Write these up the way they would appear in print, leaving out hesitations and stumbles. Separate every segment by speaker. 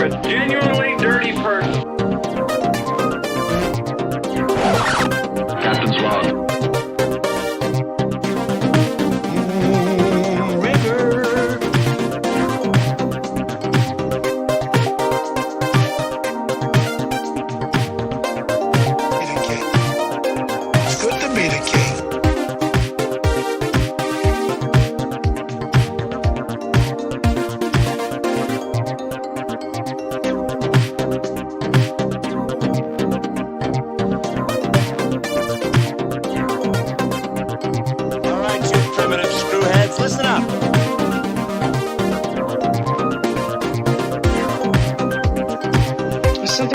Speaker 1: you're a genuinely dirty person.
Speaker 2: Captain's log.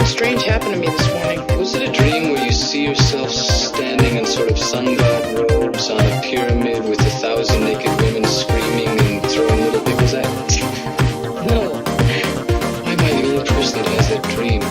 Speaker 3: Strange happened to me this morning. Was it a dream where you see yourself standing in sort of sun god robes on a pyramid with 1,000 naked women screaming and throwing little pickles at you? No. Why am I the only person that has that dream?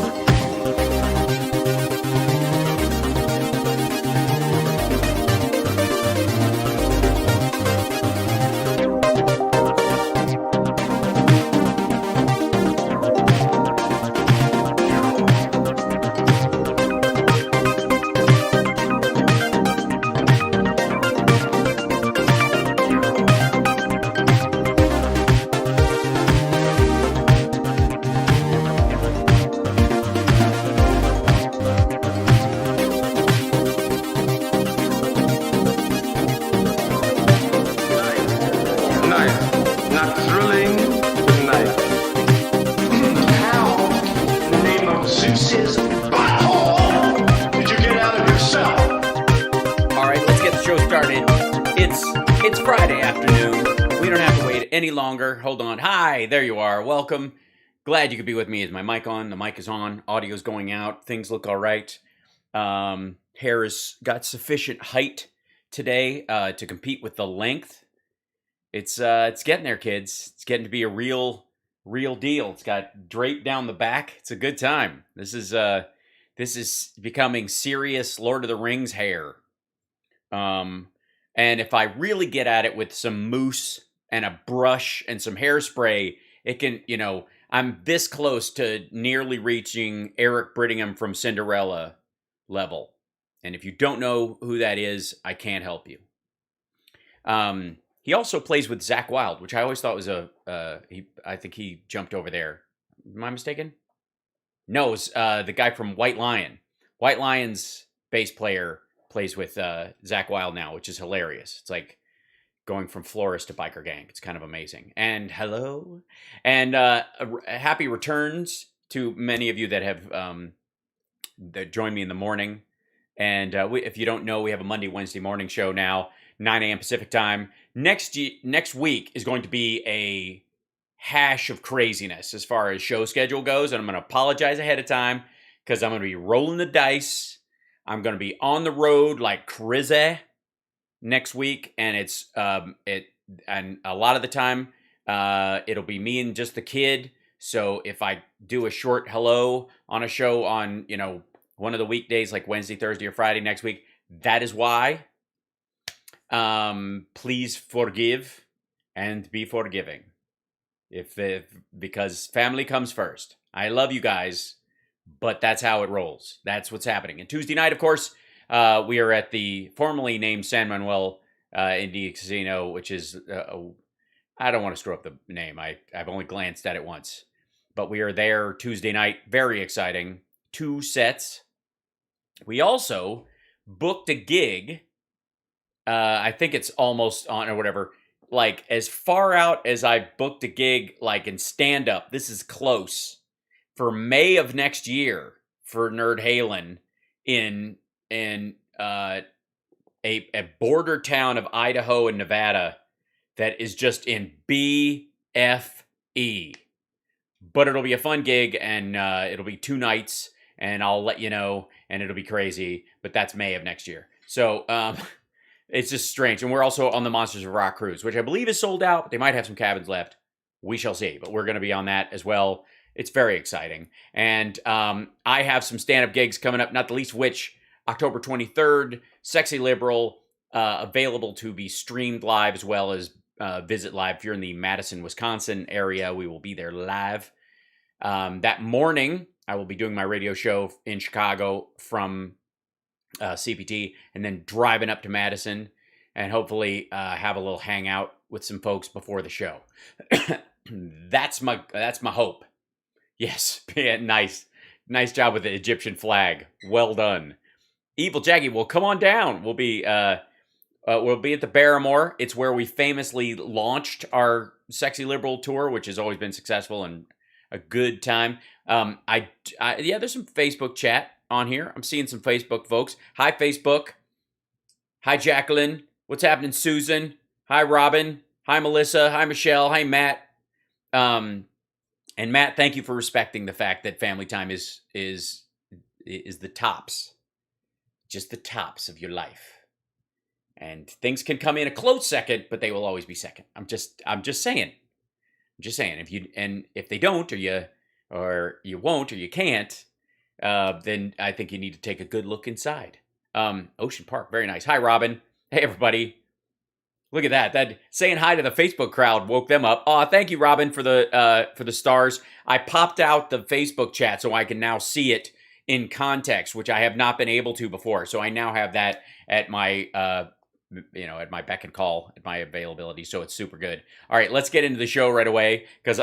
Speaker 4: It's Friday afternoon. We don't have to wait any longer. Hold on. Hi, there you are. Welcome. Glad you could be with me. Is my mic on? The mic is on. Audio's going out. Things look all right. Hair has got sufficient height today to compete with the length. It's getting there, kids. It's getting to be a real deal. It's got drape down the back. It's a good time. This is becoming serious Lord of the Rings hair. And if I really get at it with some mousse and a brush and some hairspray, it can, I'm this close to nearly reaching Eric Brittingham from Cinderella level. And if you don't know who that is, I can't help you. He also plays with Zakk Wylde, which I always thought was I think he jumped over there. Am I mistaken? No, it's the guy from White Lion. White Lion's bass player plays with Zakk Wylde now, which is hilarious. It's like going from florist to biker gang. It's kind of amazing. And hello. And happy returns to many of you that have that joined me in the morning. And if you don't know, we have a Monday, Wednesday morning show now, 9 a.m. Pacific time. Next week is going to be a hash of craziness as far as show schedule goes. And I'm going to apologize ahead of time because I'm going to be rolling the dice. I'm going to be on the road like crazy next week, and and a lot of the time it'll be me and just the kid. So if I do a short hello on a show on one of the weekdays like Wednesday, Thursday, or Friday next week, that is why. Please forgive and be forgiving. Because family comes first. I love you guys. But that's how it rolls. That's what's happening. And Tuesday night, of course, we are at the formerly named San Manuel Indian Casino, which is, I don't want to screw up the name. I've only glanced at it once. But we are there Tuesday night. Very exciting. 2 sets. We also booked a gig. I think it's almost on or whatever. Like, as far out as I booked a gig, like in stand-up, this is close. For May of next year for Nerd Halen in a border town of Idaho and Nevada that is just in BFE. But it'll be a fun gig, and it'll be 2 nights, and I'll let you know, and it'll be crazy. But that's May of next year. So it's just strange. And we're also on the Monsters of Rock cruise, which I believe is sold out. They might have some cabins left. We shall see. But we're going to be on that as well. It's very exciting. And I have some stand-up gigs coming up, not the least of which October 23rd, Sexy Liberal, available to be streamed live as well as visit live. If you're in the Madison, Wisconsin area, we will be there live. That morning, I will be doing my radio show in Chicago from CPT, and then driving up to Madison, and hopefully have a little hangout with some folks before the show. That's my hope. Yes, yeah, nice job with the Egyptian flag. Well done, Evil Jaggy. Well, come on down. We'll be at the Barrymore. It's where we famously launched our Sexy Liberal tour, which has always been successful and a good time. Yeah, there's some Facebook chat on here. I'm seeing some Facebook folks. Hi, Facebook. Hi, Jacqueline. What's happening, Susan? Hi, Robin. Hi, Melissa. Hi, Michelle. Hi, Matt. And Matt, thank you for respecting the fact that family time is the tops, just the tops of your life. And things can come in a close second, but they will always be second. I'm just saying. If they don't, or you won't, or you can't, then I think you need to take a good look inside. Ocean Park, very nice. Hi, Robin. Hey, everybody. Look at that. That saying hi to the Facebook crowd woke them up. Oh, thank you, Robin, for the stars. I popped out the Facebook chat so I can now see it in context, which I have not been able to before. So I now have that at my at my beck and call, at my availability. So it's super good. All right, let's get into the show right away, because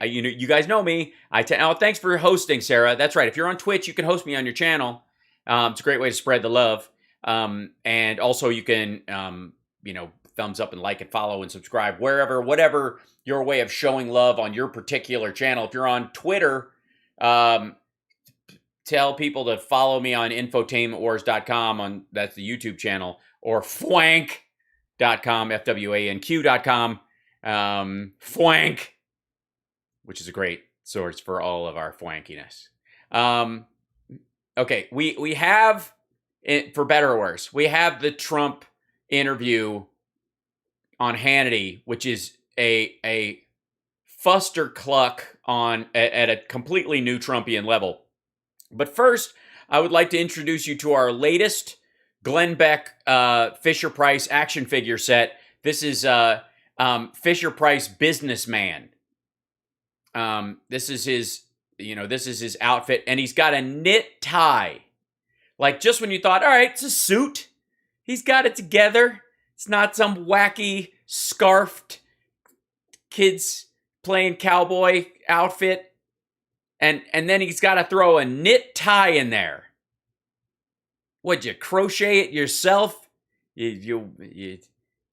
Speaker 4: you guys know me. Thanks for hosting, Sarah. That's right. If you're on Twitch, you can host me on your channel. It's a great way to spread the love. And also you can thumbs up and like and follow and subscribe whatever your way of showing love on your particular channel. If you're on Twitter, tell people to follow me on infotainmentwars.com, that's the YouTube channel, or fwank.com, FWANQ.com, fwank, which is a great source for all of our fwankiness. Okay, we have, for better or worse, we have the Trump interview on Hannity, which is a fuster cluck at a completely new Trumpian level. But first, I would like to introduce you to our latest Glenn Beck Fisher-Price action figure set. This is Fisher-Price Businessman. This is his outfit, and he's got a knit tie. Like, just when you thought, all right, it's a suit, he's got it together. It's not some wacky scarfed kids playing cowboy outfit. And then he's got to throw a knit tie in there. What'd you crochet it yourself? You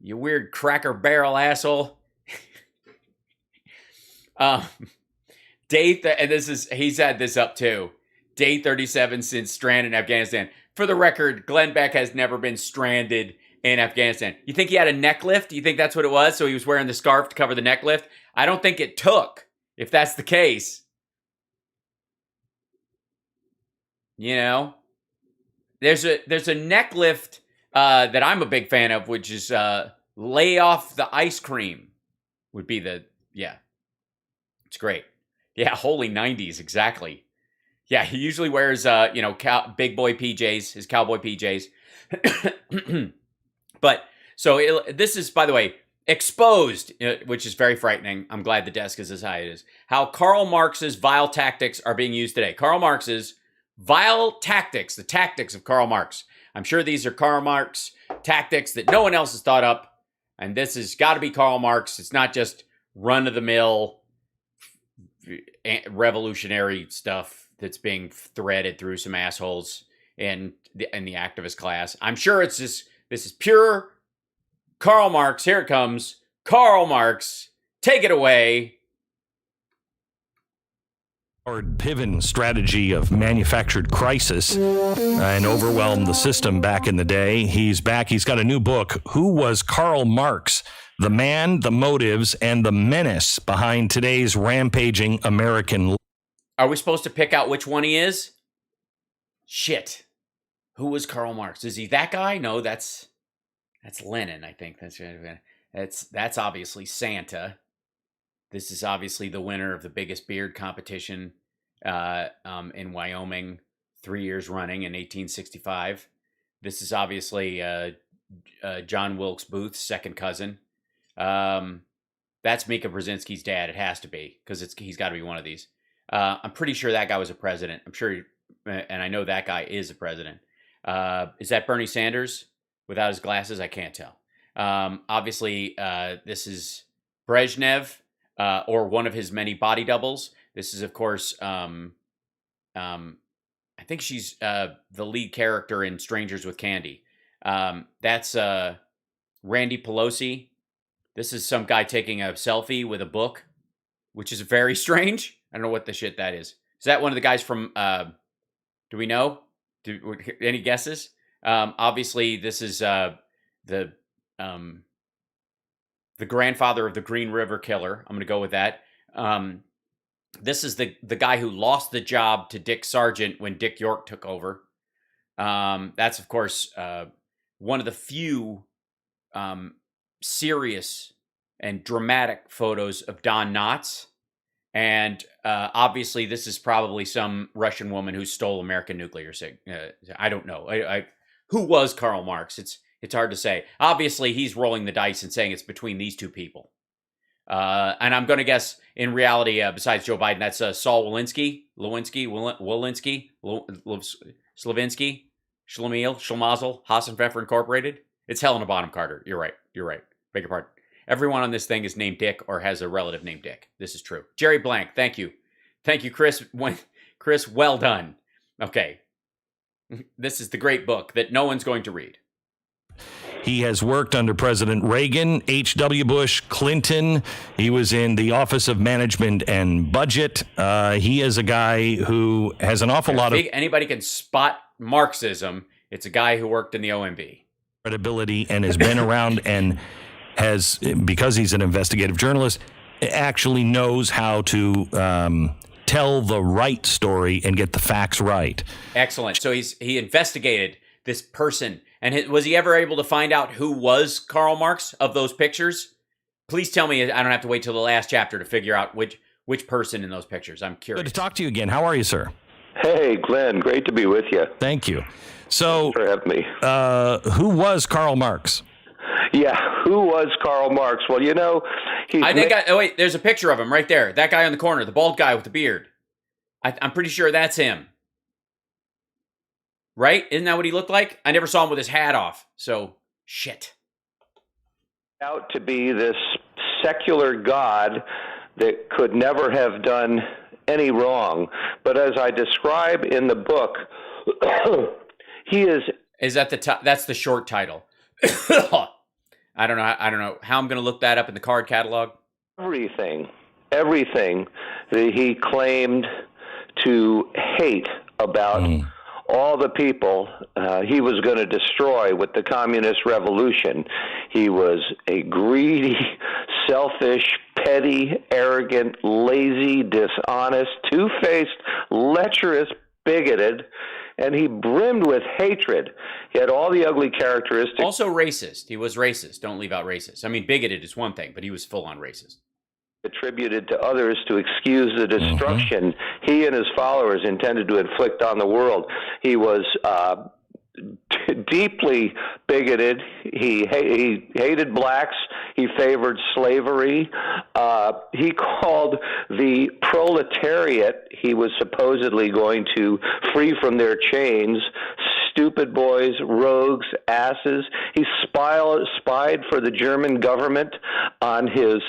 Speaker 4: weird Cracker Barrel asshole. He's had this up too. Day 37 since stranded in Afghanistan. For the record, Glenn Beck has never been stranded in Afghanistan. You think he had a neck lift? You think that's what it was? So he was wearing the scarf to cover the neck lift? I don't think it took, if that's the case. There's a neck lift that I'm a big fan of, which is lay off the ice cream. Would be it's great. Yeah, holy 90s, exactly. Yeah, he usually wears big boy PJs, his cowboy PJs. But so this is, by the way, exposed, which is very frightening. I'm glad the desk is as high as it is. How Karl Marx's vile tactics are being used today. Karl Marx's vile tactics, the tactics of Karl Marx. I'm sure these are Karl Marx tactics that no one else has thought up. And this has got to be Karl Marx. It's not just run-of-the-mill revolutionary stuff that's being threaded through some assholes in the activist class. I'm sure this is pure Karl Marx. Here it comes. Karl Marx. Take it away.
Speaker 2: Piven strategy of manufactured crisis and overwhelmed the system back in the day. He's back. He's got a new book. Who was Karl Marx? The man, the motives, and the menace behind today's rampaging American.
Speaker 4: Are we supposed to pick out which one he is? Shit. Who was Karl Marx? Is he that guy? No, that's Lenin, I think. That's obviously Santa. This is obviously the winner of the biggest beard competition in Wyoming 3 years running in 1865. This is obviously John Wilkes Booth's second cousin. That's Mika Brzezinski's dad. It has to be, because he's got to be one of these. I'm pretty sure that guy was a president. I'm sure, and I know that guy is a president. Is that Bernie Sanders without his glasses? I can't tell. Obviously, this is Brezhnev, or one of his many body doubles. This is, of course, I think she's the lead character in Strangers with Candy. That's Randy Pelosi. This is some guy taking a selfie with a book, which is very strange. I don't know what the shit that is. Is that one of the guys from, do we know? Any guesses? Obviously, this is the grandfather of the Green River Killer. I'm going to go with that. This is the guy who lost the job to Dick Sargent when Dick York took over. That's, of course, one of the few serious and dramatic photos of Don Knotts. And obviously, this is probably some Russian woman who stole American nuclear I don't know. Who was Karl Marx? It's hard to say. Obviously, he's rolling the dice and saying it's between these two people. And I'm going to guess, in reality, besides Joe Biden, that's Saul Slavinsky, Schlemiel, Schlemazel, Hassan Pfeffer Incorporated. It's Helena Bonham Carter. You're right. Beg your pardon. Everyone on this thing is named Dick or has a relative named Dick. This is true. Jerry Blank, thank you. Thank you, Chris. Chris, well done. Okay. This is the great book that no one's going to read.
Speaker 2: He has worked under President Reagan, H.W. Bush, Clinton. He was in the Office of Management and Budget. He is a guy who has an awful lot of...
Speaker 4: Anybody can spot Marxism. It's a guy who worked in the OMB.
Speaker 2: ...credibility and has been around and has, because he's an investigative journalist, actually knows how to tell the right story and get the facts right.
Speaker 4: Excellent. So he investigated this person. And was he ever able to find out who was Karl Marx of those pictures? Please tell me I don't have to wait till the last chapter to figure out which person in those pictures. I'm curious.
Speaker 2: Good to talk to you again. How are you, sir?
Speaker 5: Hey, Glenn. Great to be with you.
Speaker 2: Thank you. So,
Speaker 5: Thanks for having me.
Speaker 2: Who was Karl Marx?
Speaker 5: Yeah, who was Karl Marx? Well, you know,
Speaker 4: wait, there's a picture of him right there. That guy on the corner, the bald guy with the beard. I'm pretty sure that's him. Right? Isn't that what he looked like? I never saw him with his hat off. So, shit.
Speaker 5: Out to be this secular god that could never have done any wrong. But as I describe in the book, he is...
Speaker 4: Is that that's the short title. I don't know how I'm going to look that up in the card catalog.
Speaker 5: Everything that he claimed to hate about all the people he was going to destroy with the communist revolution. He was a greedy, selfish, petty, arrogant, lazy, dishonest, two-faced, lecherous, bigoted, and he brimmed with hatred. He had all the ugly characteristics.
Speaker 4: Also racist. He was racist. Don't leave out racist. I mean, bigoted is one thing, but he was full-on racist.
Speaker 5: Attributed to others to excuse the destruction he and his followers intended to inflict on the world. He was deeply bigoted. He hated blacks. He favored slavery. He called the proletariat he was supposedly going to free from their chains stupid boys, rogues, asses. He spied for the German government on his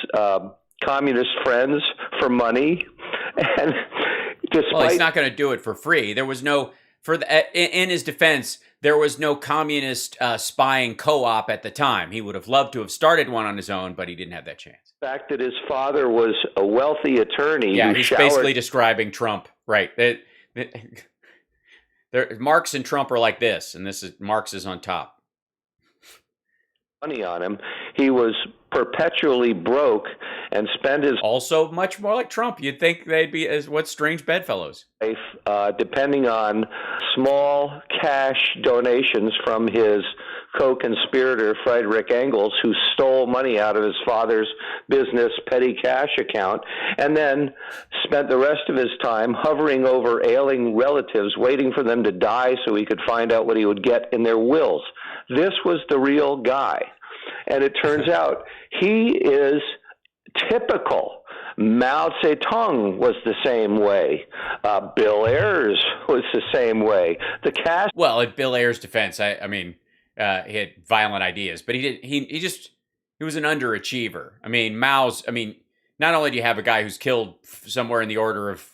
Speaker 5: communist friends for money, and
Speaker 4: well, he's not going to do it for free. There was no, in his defense, there was no communist spying co-op at the time. He would have loved to have started one on his own, but he didn't have that chance.
Speaker 5: The fact that his father was a wealthy attorney.
Speaker 4: Yeah, he's basically describing Trump, right? Marx and Trump are like this, and Marx is on top.
Speaker 5: Money on him. He was perpetually broke and spent his
Speaker 4: also much more like Trump. You'd think they'd be as what strange bedfellows.
Speaker 5: Life, depending on small cash donations from his co-conspirator Friedrich Engels, who stole money out of his father's business petty cash account, and then spent the rest of his time hovering over ailing relatives, waiting for them to die so he could find out what he would get in their wills. This was the real guy. And it turns out he is typical Mao Zedong was the same way. Bill Ayers was the same way. The caste.
Speaker 4: Well, at Bill Ayers' defense, I mean, he had violent ideas, but he was an underachiever. I mean, not only do you have a guy who's killed somewhere in the order of,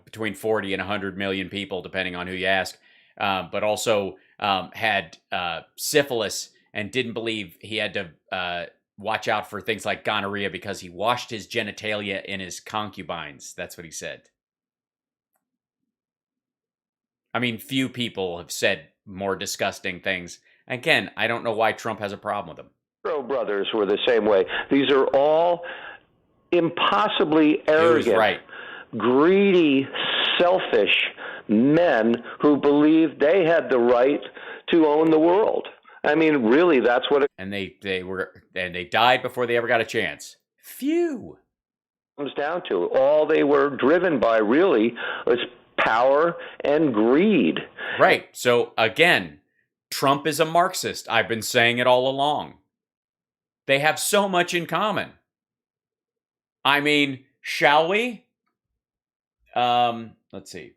Speaker 4: between 40 and 100 million people, depending on who you ask, but also had syphilis and didn't believe he had to watch out for things like gonorrhea because he washed his genitalia in his concubines. That's what he said. I mean, few people have said more disgusting things. Again, I don't know why Trump has a problem with them.
Speaker 5: Brothers were the same way. These are all impossibly arrogant, greedy, selfish men who believed they had the right to own the world. I mean, really, that's what it
Speaker 4: they died before they ever got a chance. Phew.
Speaker 5: Comes down to. All they were driven by really was power and greed.
Speaker 4: Right. So again, Trump is a Marxist. I've been saying it all along. They have so much in common. I mean, shall we? Let's see.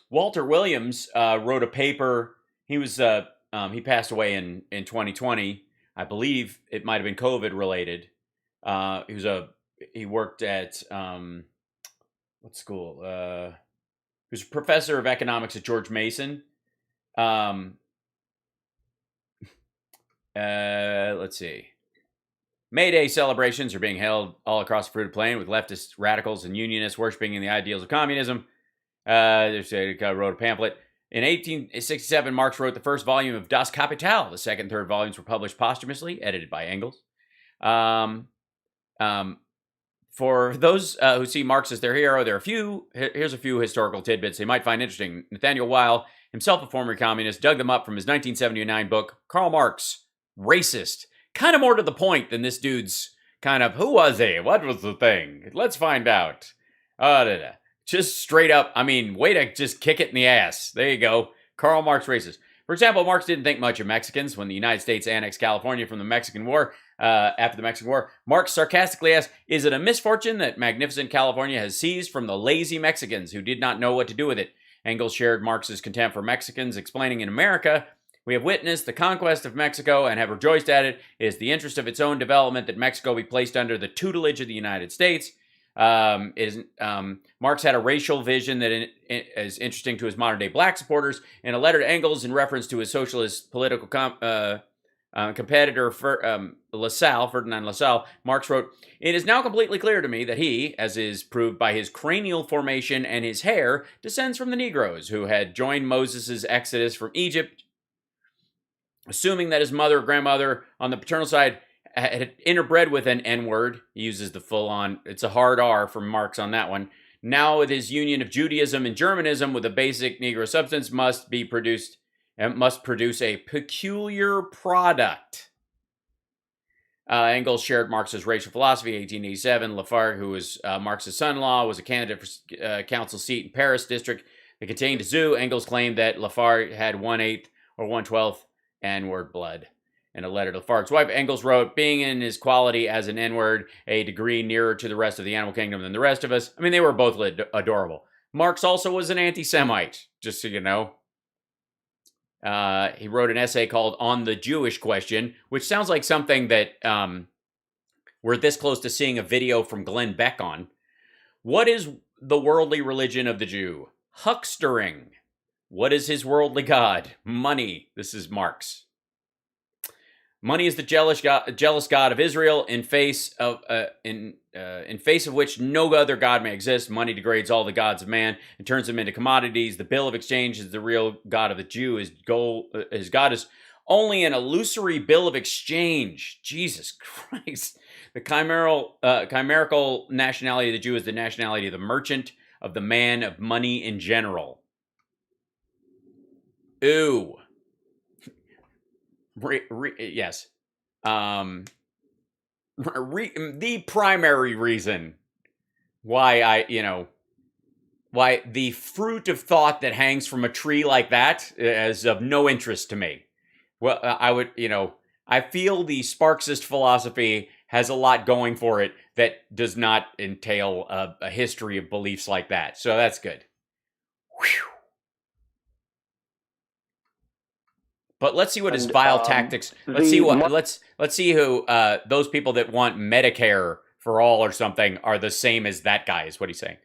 Speaker 4: Walter Williams wrote a paper. He was he passed away in 2020. I believe it might have been COVID related. He worked at what school? He was a professor of economics at George Mason. Let's see. May Day celebrations are being held all across the fruited plain with leftist radicals and unionists worshiping in the ideals of communism. They wrote a pamphlet. In 1867, Marx wrote the first volume of Das Kapital. The second and third volumes were published posthumously, edited by Engels. For those who see Marx as their hero, here's a few historical tidbits they might find interesting. Nathaniel Weil, himself a former communist, dug them up from his 1979 book, Karl Marx, Racist. Kind of more to the point than this dude's kind of, who was he? What was the thing? Let's find out. Just straight up, I mean, way to just kick it in the ass. There you go. Karl Marx, Racist. For example, Marx didn't think much of Mexicans when the United States annexed California from the Mexican War. After the Mexican War, Marx sarcastically asked, "Is it a misfortune that magnificent California has seized from the lazy Mexicans who did not know what to do with it?" Engels shared Marx's contempt for Mexicans, explaining, "In America, we have witnessed the conquest of Mexico and have rejoiced at it. It is the interest of its own development that Mexico be placed under the tutelage of the United States." Marx had a racial vision that is interesting to his modern-day black supporters. In a letter to Engels in reference to his socialist political competitor Ferdinand Lassalle, Marx wrote, "It is now completely clear to me that he, as is proved by his cranial formation and his hair, descends from the Negroes who had joined Moses' exodus from Egypt. Assuming that his mother or grandmother on the paternal side had interbred with an N-word," he uses the full-on, it's a hard R from Marx on that one. "Now with his union of Judaism and Germanism with a basic Negro substance must produce a peculiar product." Engels shared Marx's racial philosophy. 1887, Lafargue, who was Marx's son-in-law, was a candidate for council seat in Paris district that contained a zoo. Engels claimed that Lafargue had 1/8 or 1/12 N-word blood. In a letter to Lafargue's wife, Engels wrote, "Being in his quality as an N-word, a degree nearer to the rest of the animal kingdom than the rest of us." I mean, they were both adorable. Marx also was an anti-Semite, just so you know. He wrote an essay called On the Jewish Question, which sounds like something that we're this close to seeing a video from Glenn Beck on. What is the worldly religion of the Jew? Huckstering. What is his worldly god? Money. This is Marx. Money is the jealous god of Israel, in face of which no other god may exist. Money degrades all the gods of man and turns them into commodities. The bill of exchange is the real god of the Jew. His god is only an illusory bill of exchange. Jesus Christ. The chimerical nationality of the Jew is the nationality of the merchant, of the man of money in general. Ooh. Yes. The primary reason why why the fruit of thought that hangs from a tree like that is of no interest to me. Well, I feel the Sparksist philosophy has a lot going for it that does not entail a history of beliefs like that. So that's good. Whew. But let's see what his vile tactics. Let's see who those people that want Medicare for all or something are the same as that guy. Is what he's saying.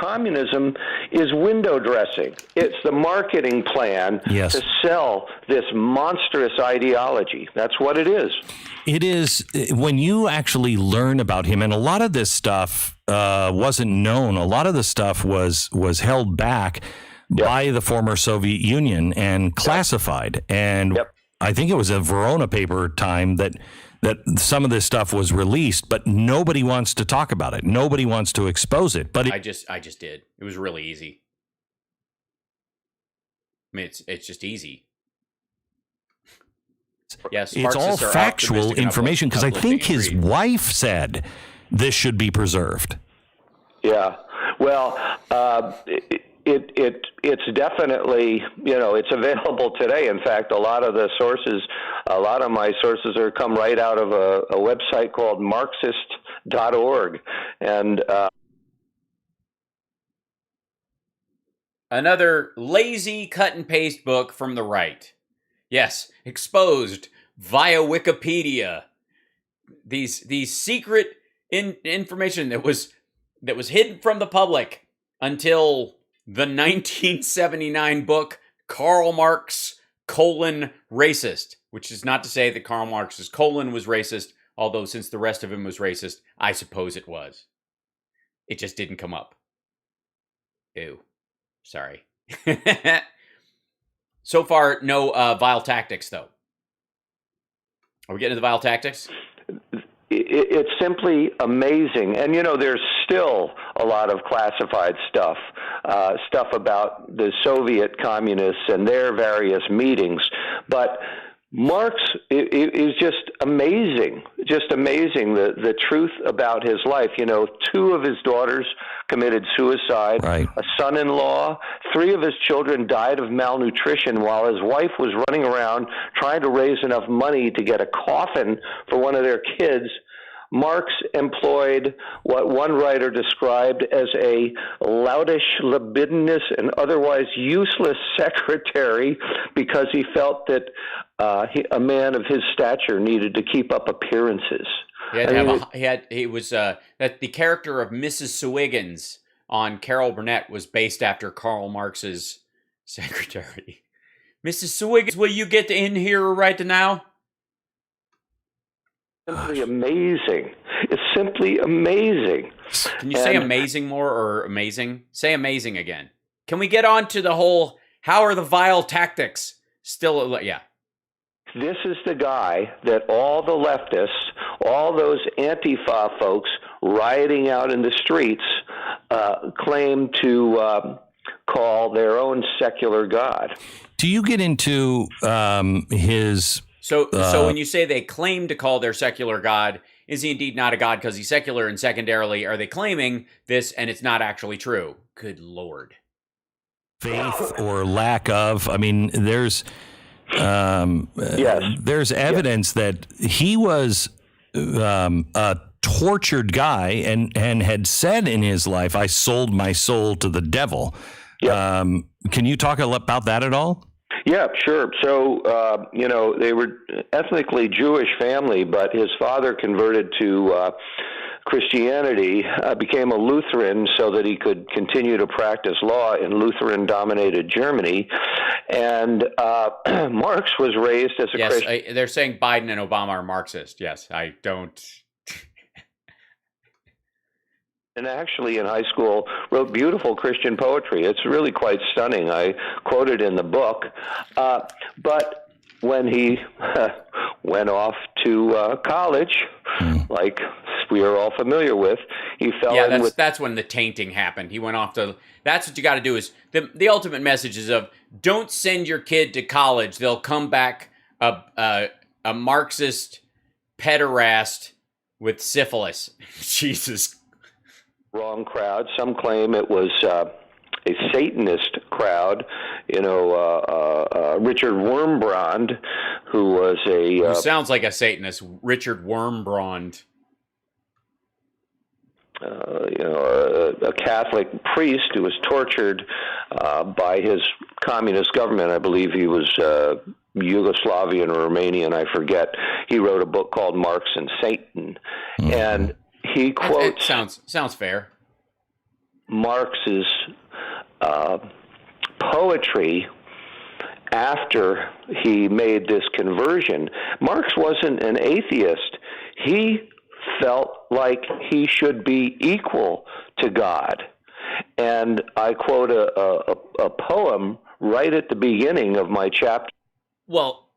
Speaker 5: Communism is window dressing. It's the marketing plan to sell this monstrous ideology. That's what it is.
Speaker 2: It is. When you actually learn about him, and a lot of this stuff wasn't known. A lot of the stuff was held back by the former Soviet Union and classified. And I think it was a Verona paper time that some of this stuff was released, but nobody wants to talk about it. Nobody wants to expose it. But
Speaker 4: I just did. It was really easy. I mean, it's just easy. Yes,
Speaker 2: it's all factual information because I think his wife said this should be preserved.
Speaker 5: Yeah. Well, it's definitely, it's available today. In fact, a lot of my sources come right out of a website called Marxist.org. And
Speaker 4: another lazy cut and paste book from the right. Yes, exposed via Wikipedia. These secret information that was hidden from the public until the 1979 book Karl Marx, racist, which is not to say that Karl Marx's colon was racist, although since the rest of him was racist, I suppose it was. It just didn't come up. Ew. Sorry. So far, no vile tactics, though. Are we getting to the vile tactics?
Speaker 5: It's simply amazing. And, there's still a lot of classified stuff about the Soviet communists and their various meetings. But Marx is just amazing, the truth about his life. 2 of his daughters committed suicide,
Speaker 2: right.
Speaker 5: A son-in-law, 3 of his children died of malnutrition while his wife was running around trying to raise enough money to get a coffin for one of their kids. Marx employed what one writer described as a loutish, libidinous, and otherwise useless secretary because he felt that a man of his stature needed to keep up appearances.
Speaker 4: He was that the character of Mrs. Swiggins on Carol Burnett was based after Karl Marx's secretary. Mrs. Swiggins, will you get in here right now?
Speaker 5: Simply amazing. It's simply amazing.
Speaker 4: Can you say amazing more or amazing? Say amazing again. Can we get on to the whole, how are the vile tactics still, yeah.
Speaker 5: This is the guy that all the leftists, all those Antifa folks rioting out in the streets claim to call their own secular God. Do
Speaker 2: you get into his...
Speaker 4: So when you say they claim to call their secular God, is he indeed not a God because he's secular? And secondarily, are they claiming this and it's not actually true? Good Lord.
Speaker 2: Faith or lack of. I mean, there's evidence that he was a tortured guy and had said in his life, I sold my soul to the devil. Yep. Can you talk about that at all?
Speaker 5: Yeah, sure. So, they were ethnically Jewish family, but his father converted to Christianity, became a Lutheran so that he could continue to practice law in Lutheran-dominated Germany. And Marx was raised as a Christian.
Speaker 4: Yes, they're saying Biden and Obama are Marxist. Yes, I don't...
Speaker 5: And actually, in high school, wrote beautiful Christian poetry. It's really quite stunning. I quote it in the book. But when he went off to college, like we are all familiar with, he fell in with...
Speaker 4: that's when the tainting happened. He went off to... That's what you got to do is... The ultimate message is of, don't send your kid to college. They'll come back a Marxist pederast with syphilis. Jesus.
Speaker 5: Wrong crowd. Some claim it was a Satanist crowd, Richard Wurmbrand, who was
Speaker 4: Who sounds like a Satanist, Richard Wurmbrand.
Speaker 5: A Catholic priest who was tortured by his communist government. I believe he was Yugoslavian or Romanian, I forget. He wrote a book called Marx and Satan, and he quotes.
Speaker 4: It sounds fair.
Speaker 5: Marx's poetry after he made this conversion. Marx wasn't an atheist. He felt like he should be equal to God. And I quote a poem right at the beginning of my chapter.
Speaker 4: Well,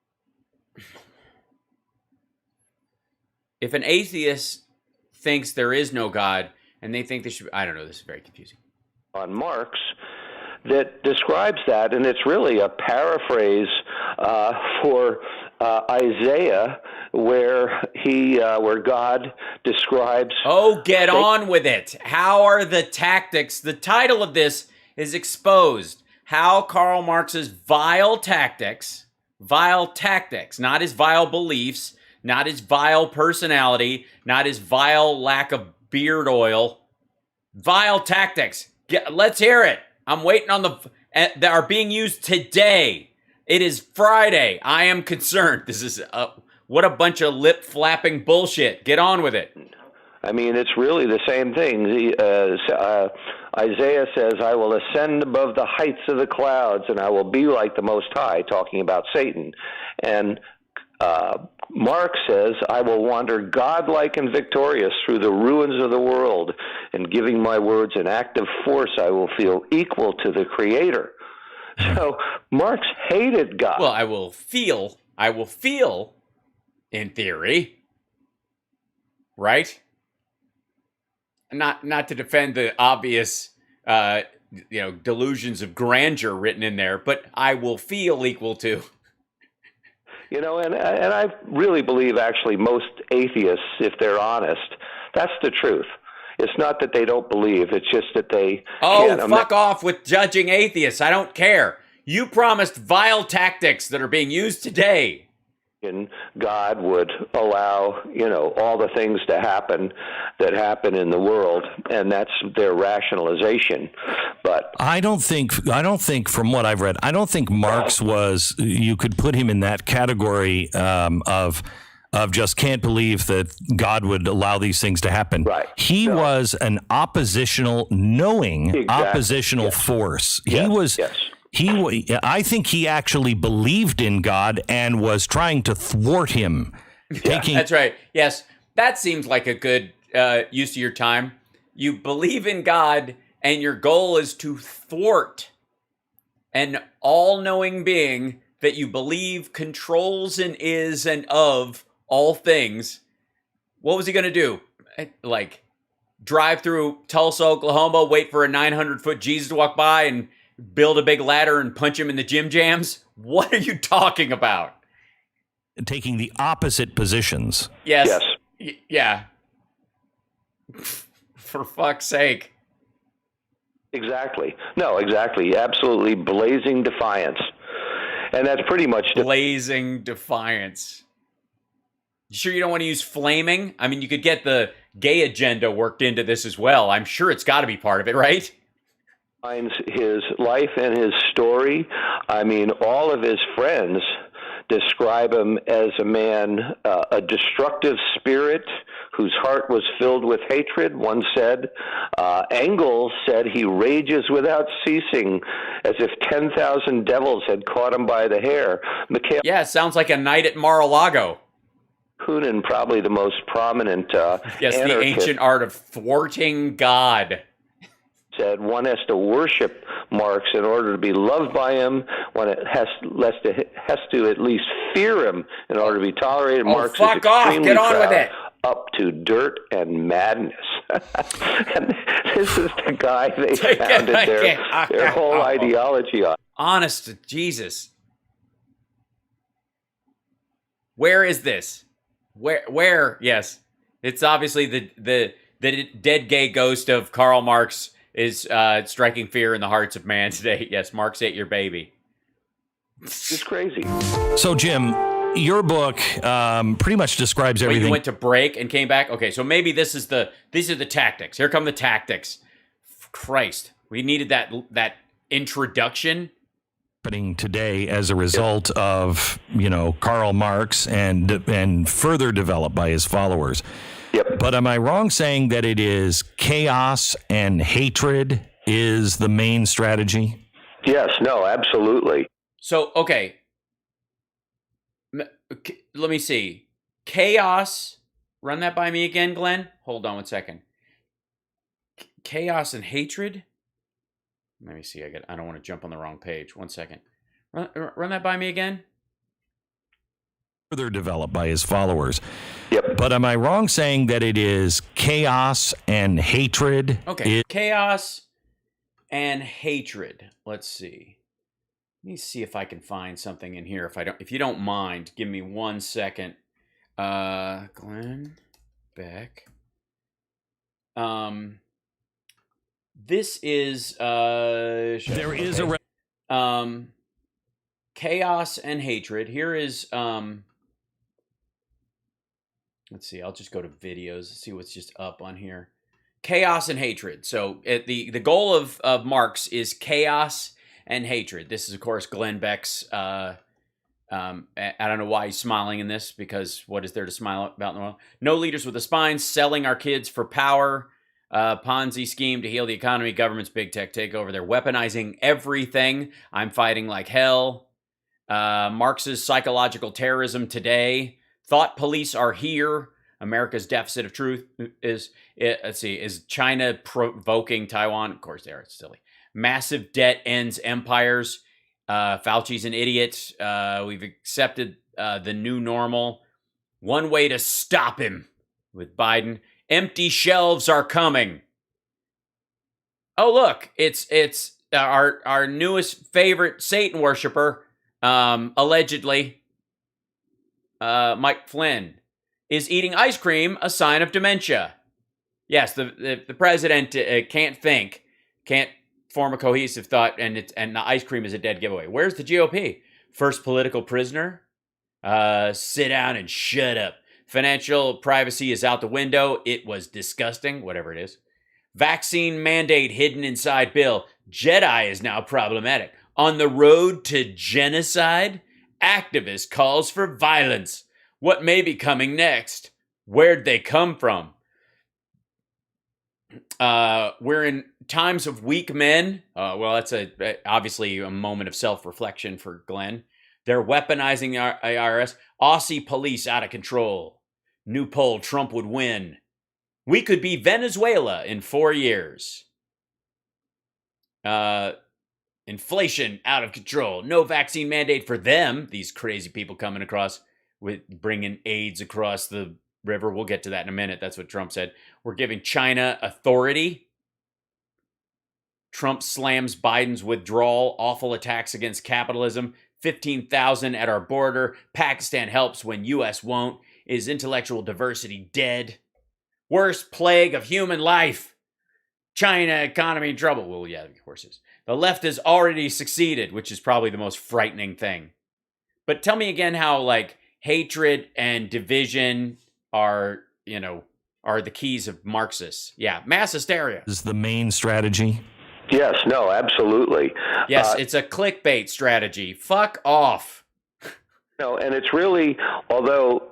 Speaker 4: if an atheist thinks there is no God and they think they should, I don't know, this is very confusing.
Speaker 5: On Marx, that describes that, and it's really a paraphrase for Isaiah, where God describes.
Speaker 4: Oh, get on with it! How are the tactics? The title of this is Exposed: How Karl Marx's vile tactics, not his vile beliefs, not his vile personality, not his vile lack of beard oil, vile tactics. Let's hear it. I'm waiting on that are being used today. It is Friday. I am concerned. This is what a bunch of lip flapping bullshit. Get on with it.
Speaker 5: I mean, it's really the same thing. Isaiah says, "I will ascend above the heights of the clouds, and I will be like the Most High," talking about Satan. And Marx says, "I will wander godlike and victorious through the ruins of the world, and giving my words an active force, I will feel equal to the Creator." So Marx hated God.
Speaker 4: Well, I will feel, in theory, right? Not to defend the obvious, delusions of grandeur written in there, but I will feel equal to.
Speaker 5: And I really believe actually most atheists, if they're honest, that's the truth. It's not that they don't believe, it's just that they can't
Speaker 4: fuck off with judging atheists. I don't care. You promised vile tactics that are being used today.
Speaker 5: And God would allow, all the things to happen that happen in the world, and that's their rationalization. But
Speaker 2: I don't think from what I've read, I don't think Marx was, you could put him in that category of just can't believe that God would allow these things to happen.
Speaker 5: Right.
Speaker 2: He was an oppositional, oppositional force.
Speaker 5: Yes.
Speaker 2: He was.
Speaker 5: Yes.
Speaker 2: I think he actually believed in God and was trying to thwart him.
Speaker 4: That's right. Yes, that seems like a good use of your time. You believe in God, and your goal is to thwart an all-knowing being that you believe controls and is and of all things. What was he going to do? Like, drive through Tulsa, Oklahoma, wait for a 900-foot Jesus to walk by and build a big ladder and punch him in the gym jams? What are you talking about?
Speaker 2: Taking the opposite positions.
Speaker 4: Yes. Yeah. For fuck's sake.
Speaker 5: Exactly. No, exactly. Absolutely blazing defiance. And that's pretty much...
Speaker 4: Blazing defiance. You sure you don't want to use flaming? I mean, you could get the gay agenda worked into this as well. I'm sure it's got to be part of it, right?
Speaker 5: His life and his story. I mean, all of his friends describe him as a man, a destructive spirit whose heart was filled with hatred, one said. Engels said he rages without ceasing, as if 10,000 devils had caught him by the hair.
Speaker 4: Yeah, it sounds like a night at Mar-a-Lago.
Speaker 5: Kunin, probably the most prominent
Speaker 4: yes,
Speaker 5: anarchist,
Speaker 4: the ancient art of thwarting God.
Speaker 5: Said one has to worship Marx in order to be loved by him. One has to at least fear him in order to be tolerated. Marx
Speaker 4: fuck
Speaker 5: is
Speaker 4: off!
Speaker 5: extremely
Speaker 4: Get on
Speaker 5: proud,
Speaker 4: with it.
Speaker 5: Up to dirt and madness. And this is the guy they founded their whole ideology on.
Speaker 4: Honest to Jesus. Where is this? Where? Yes, it's obviously the dead gay ghost of Karl Marx is striking fear in the hearts of man today. Yes, Marx ate your baby.
Speaker 5: It's crazy.
Speaker 2: So, Jim, your book pretty much describes everything.
Speaker 4: Wait, you went to break and came back? Okay, so maybe these are the tactics. Here come the tactics. Christ, we needed that introduction.
Speaker 2: Happening today as a result of, Karl Marx and further developed by his followers.
Speaker 5: Yep.
Speaker 2: But am I wrong saying that it is chaos and hatred is the main strategy?
Speaker 5: Yes, no, absolutely.
Speaker 4: So, okay. Let me see. Chaos. Run that by me again, Glenn. Hold on one second. Chaos and hatred. Let me see. I don't want to jump on the wrong page. One second. Run that by me again.
Speaker 2: Further developed by his followers.
Speaker 5: Yep.
Speaker 2: But am I wrong saying that it is chaos and hatred?
Speaker 4: Okay. Chaos and hatred. Let's see. Let me see if I can find something in here. If you don't mind, give me 1 second. Glenn Beck. This is chaos and hatred. Here is let's see. I'll just go to videos, see what's just up on here. Chaos and hatred. So the goal of Marx is chaos and hatred. This is, of course, Glenn Beck's. I don't know why he's smiling in this, because what is there to smile about in the world? No leaders with a spine, selling our kids for power, Ponzi scheme to heal the economy, government's big tech takeover. They're weaponizing everything. I'm fighting like hell. Marx's psychological terrorism today. Thought police are here. America's deficit of truth is China provoking Taiwan? Of course they are. It's silly. Massive debt ends empires. Fauci's an idiot. We've accepted the new normal. One way to stop him with Biden. Empty shelves are coming. Oh, look, it's our newest favorite Satan worshiper, allegedly, Mike Flynn, is eating ice cream a sign of dementia. Yes, the president can't think, can't form a cohesive thought, and the ice cream is a dead giveaway. Where's the GOP? First political prisoner? Sit down and shut up. Financial privacy is out the window. It was disgusting, whatever it is. Vaccine mandate hidden inside bill. Jedi is now problematic. On the road to genocide? Activist calls for violence. What may be coming next? Where'd they come from? We're in times of weak men. Well, that's obviously a moment of self-reflection for Glenn. They're weaponizing our IRS. Aussie police out of control. New poll, Trump would win. We could be Venezuela in 4 years. Inflation out of control. No vaccine mandate for them. These crazy people coming across with bringing AIDS across the river. We'll get to that in a minute. That's what Trump said. We're giving China authority. Trump slams Biden's withdrawal. Awful attacks against capitalism. 15,000 at our border. Pakistan helps when U.S. won't. Is intellectual diversity dead? Worst plague of human life. China economy in trouble. Well, yeah, of course it is. The left has already succeeded, which is probably the most frightening thing. But tell me again how, hatred and division are the keys of Marxists. Yeah, mass hysteria
Speaker 2: is the main strategy.
Speaker 5: Yes, no, absolutely.
Speaker 4: Yes, it's a clickbait strategy. Fuck off.
Speaker 5: No, and it's really, although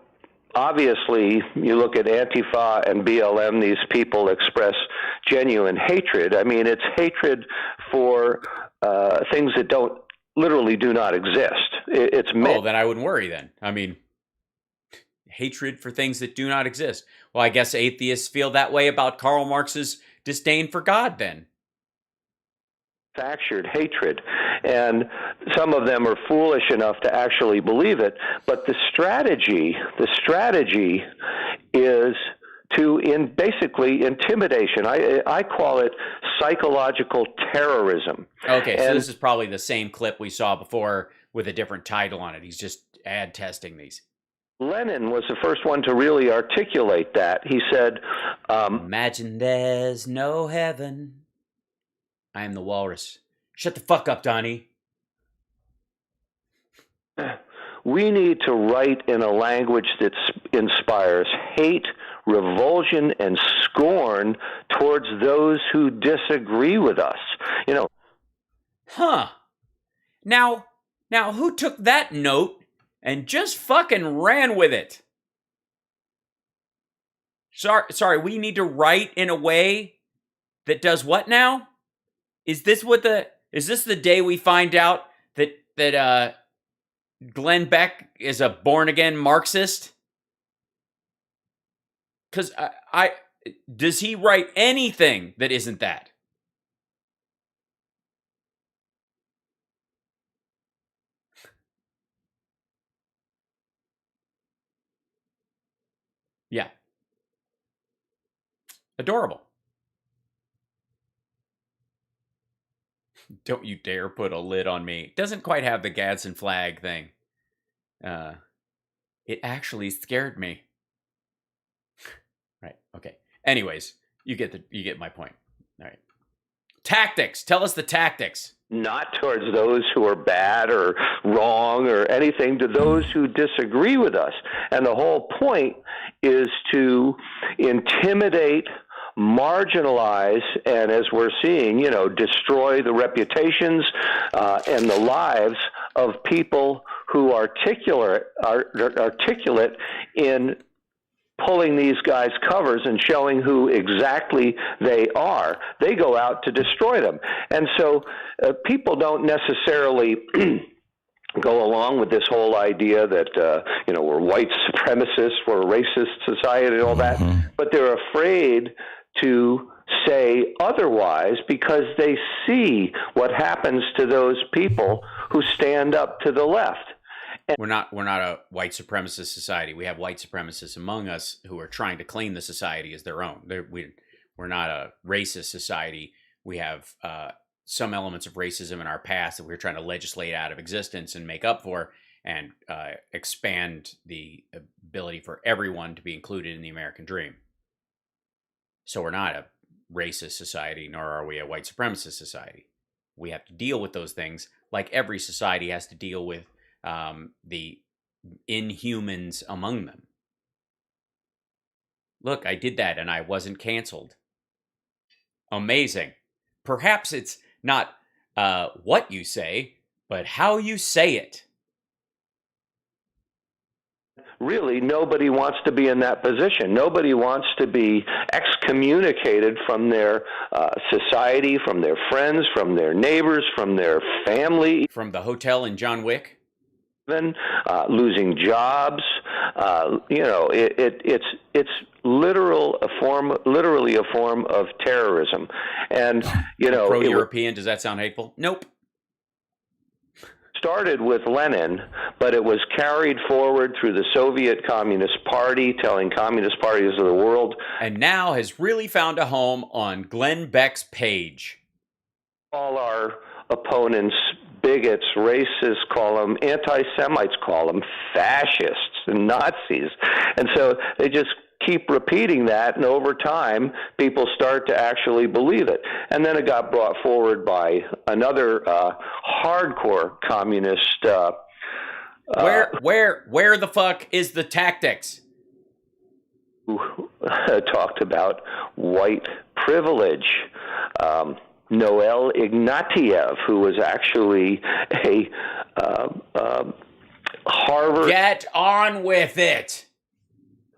Speaker 5: obviously you look at Antifa and BLM, these people express genuine hatred. I mean, it's hatred for things that literally do not exist. It's meant.
Speaker 4: Oh, then I wouldn't worry then. I mean, hatred for things that do not exist. Well, I guess atheists feel that way about Karl Marx's disdain for God then.
Speaker 5: Manufactured hatred, and some of them are foolish enough to actually believe it. But the strategy is basically intimidation. I call it psychological terrorism.
Speaker 4: Okay, so this is probably the same clip we saw before with a different title on it. He's just ad testing these.
Speaker 5: Lenin was the first one to really articulate that. He said,
Speaker 4: imagine there's no heaven. I am the walrus. Shut the fuck up, Donnie.
Speaker 5: We need to write in a language that inspires hate, revulsion, and scorn towards those who disagree with us. You know.
Speaker 4: Huh. Now who took that note and just fucking ran with it? Sorry, we need to write in a way that does what now? Is this the day we find out that Glenn Beck is a born-again Marxist? Because does he write anything that isn't that? Yeah. Adorable. Don't you dare put a lid on me. Doesn't quite have the Gadsden flag thing. It actually scared me. Right. Okay. Anyways, you get my point. All right. Tactics. Tell us the tactics.
Speaker 5: Not towards those who are bad or wrong or anything, to those who disagree with us. And the whole point is to intimidate, marginalize, and as we're seeing, destroy the reputations and the lives of people who are articulate in pulling these guys' covers and showing who exactly they are. They go out to destroy them. And so people don't necessarily go along with this whole idea that, we're white supremacists, we're a racist society and all that, but they're afraid to say otherwise because they see what happens to those people who stand up to the left.
Speaker 4: We're not a white supremacist society. We have white supremacists among us who are trying to claim the society as their own. We're not a racist society. We have some elements of racism in our past that we're trying to legislate out of existence and make up for, and expand the ability for everyone to be included in the American dream. So we're not a racist society, nor are we a white supremacist society. We have to deal with those things like every society has to deal with the inhumans among them. Look, I did that and I wasn't canceled. Amazing. Perhaps it's not what you say, but how you say it.
Speaker 5: Really, nobody wants to be in that position. Nobody wants to be excommunicated from their society, from their friends, from their neighbors, from their family.
Speaker 4: From the hotel in John Wick?
Speaker 5: Losing jobs, it's literally a form of terrorism, and
Speaker 4: pro-European. Does that sound hateful? Nope.
Speaker 5: Started with Lenin, but it was carried forward through the Soviet Communist Party, telling communist parties of the world,
Speaker 4: and now has really found a home on Glenn Beck's page.
Speaker 5: All our opponents bigots, racists call them, anti-Semites call them fascists and Nazis. And so they just keep repeating that, and over time, people start to actually believe it. And then it got brought forward by another hardcore communist.
Speaker 4: Where the fuck is the tactics?
Speaker 5: Who talked about white privilege. Noel Ignatieff, who was actually a Harvard...
Speaker 4: Get on with it!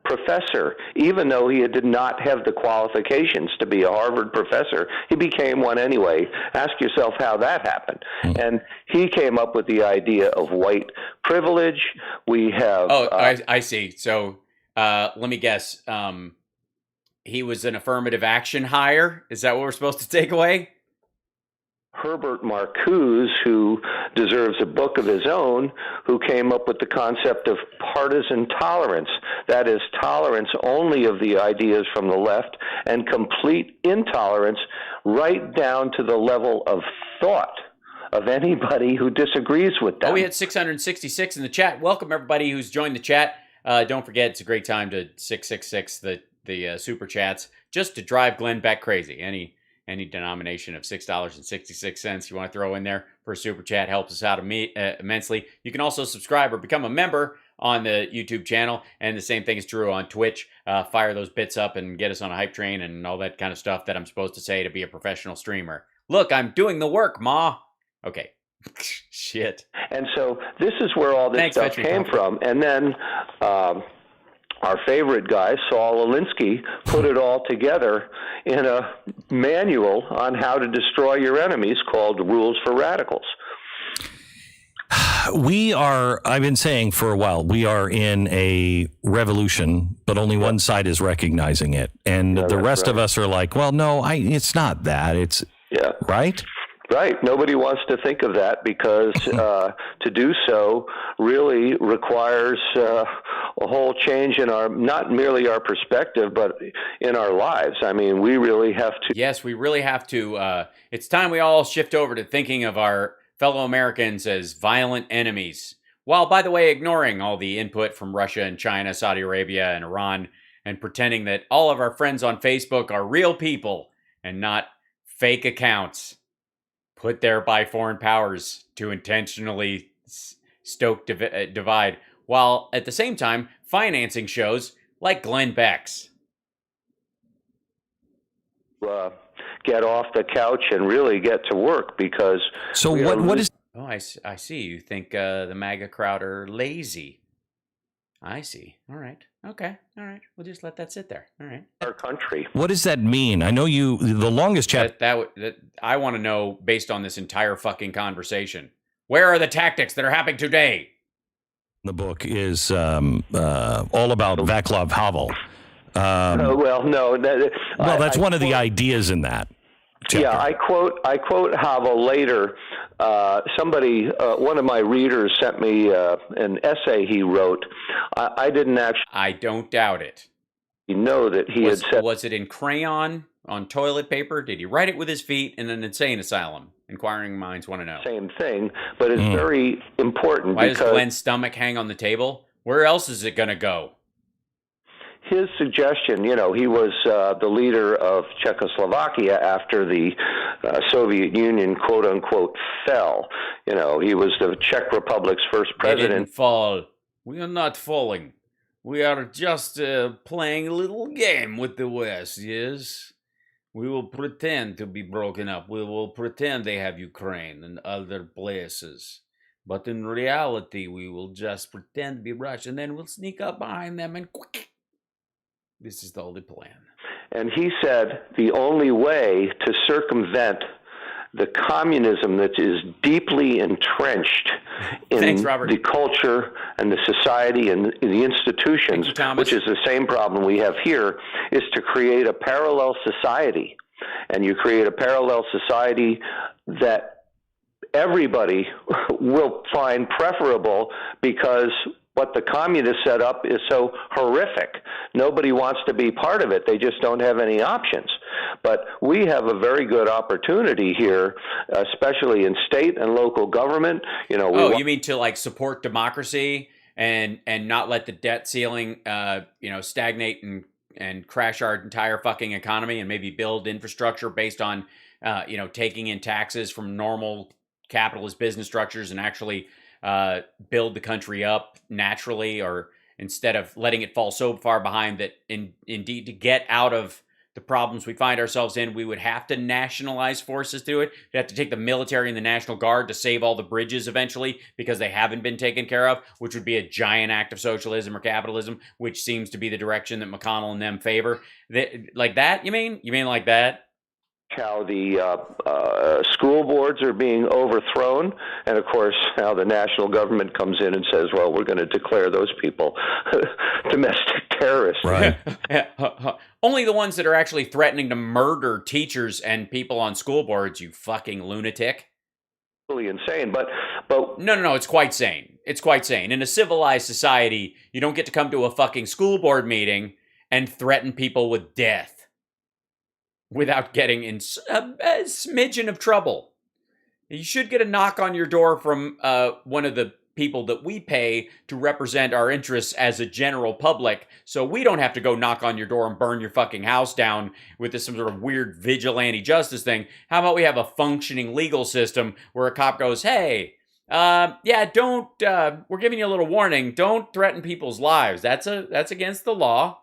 Speaker 5: ...professor. Even though he did not have the qualifications to be a Harvard professor, he became one anyway. Ask yourself how that happened. And he came up with the idea of white privilege. We have...
Speaker 4: I see. So, let me guess. He was an affirmative action hire? Is that what we're supposed to take away?
Speaker 5: Herbert Marcuse, who deserves a book of his own, who came up with the concept of partisan tolerance. That is, tolerance only of the ideas from the left and complete intolerance right down to the level of thought of anybody who disagrees with them.
Speaker 4: Oh, we had 666 in the chat. Welcome, everybody who's joined the chat. Don't forget, it's a great time to 666 the super chats just to drive Glenn Beck crazy. Any denomination of $6.66 you want to throw in there for a super chat helps us out immensely. You can also subscribe or become a member on the YouTube channel, and the same thing is true on Twitch. Fire those bits up and get us on a hype train and all that kind of stuff that I'm supposed to say to be a professional streamer. Look, I'm doing the work, Ma. Okay. Shit.
Speaker 5: And so this is where all this stuff came from. And then our favorite guy, Saul Alinsky, put it all together in a manual on how to destroy your enemies called Rules for Radicals.
Speaker 2: I've been saying for a while, we are in a revolution, but only one side is recognizing it. And the rest of us are like, well, no, it's not that. It's right.
Speaker 5: Right. Nobody wants to think of that because to do so really requires a whole change in not merely our perspective, but in our lives. I mean, we really have to.
Speaker 4: Yes, we really have to. It's time we all shift over to thinking of our fellow Americans as violent enemies, while, by the way, ignoring all the input from Russia and China, Saudi Arabia and Iran, and pretending that all of our friends on Facebook are real people and not fake accounts put there by foreign powers to intentionally stoke divide, while at the same time financing shows like Glenn Beck's.
Speaker 5: Get off the couch and really get to work because...
Speaker 2: So what is...
Speaker 4: Oh, I see. You think the MAGA crowd are lazy. I see. All right. Okay. All right. We'll just let that sit there. All right.
Speaker 5: Our country.
Speaker 2: What does that mean? I know the longest chapter...
Speaker 4: That I want to know based on this entire fucking conversation. Where are the tactics that are happening today?
Speaker 2: The book is all about Václav Havel. That's one of the ideas in that chapter.
Speaker 5: Yeah, I quote Havel later. One of my readers sent me an essay he wrote. I didn't actually.
Speaker 4: I don't doubt it.
Speaker 5: Know that he had said.
Speaker 4: Was it in crayon on toilet paper? Did he write it with his feet in an insane asylum? Inquiring minds want to know.
Speaker 5: Same thing, but it's very important.
Speaker 4: Why does Glenn's stomach hang on the table? Where else is it going to go?
Speaker 5: His suggestion, he was the leader of Czechoslovakia after the Soviet Union, quote unquote, fell. He was the Czech Republic's first president.
Speaker 4: They didn't fall. We are not falling. We are just playing a little game with the West, yes? We will pretend to be broken up. We will pretend they have Ukraine and other places. But in reality, we will just pretend to be Russia, and then we'll sneak up behind them and this is the only plan.
Speaker 5: And he said the only way to circumvent the communism that is deeply entrenched in the culture and the society and the institutions, which is the same problem we have here, is to create a parallel society. And you create a parallel society that everybody will find preferable because what the communists set up is so horrific. Nobody wants to be part of it. They just don't have any options. But we have a very good opportunity here, especially in state and local government.
Speaker 4: You mean to support democracy and not let the debt ceiling stagnate and crash our entire fucking economy, and maybe build infrastructure based on taking in taxes from normal capitalist business structures and actually build the country up naturally, or instead of letting it fall so far behind that indeed to get out of the problems we find ourselves in, we would have to nationalize forces through it. We'd have to take the military and the National Guard to save all the bridges eventually because they haven't been taken care of, which would be a giant act of socialism or capitalism, which seems to be the direction that McConnell and them favor. Like that, you mean? You mean like that?
Speaker 5: How the school boards are being overthrown, and of course how the national government comes in and says, well, we're going to declare those people domestic terrorists.
Speaker 2: Right.
Speaker 4: Only the ones that are actually threatening to murder teachers and people on school boards, you fucking lunatic.
Speaker 5: Really insane, but
Speaker 4: No, it's quite sane. It's quite sane. In a civilized society, you don't get to come to a fucking school board meeting and threaten people with death without getting in a smidgen of trouble. You should get a knock on your door from one of the people that we pay to represent our interests as a general public, so we don't have to go knock on your door and burn your fucking house down with this some sort of weird vigilante justice thing. How about we have a functioning legal system where a cop goes, hey, don't, we're giving you a little warning, don't threaten people's lives. That's against the law.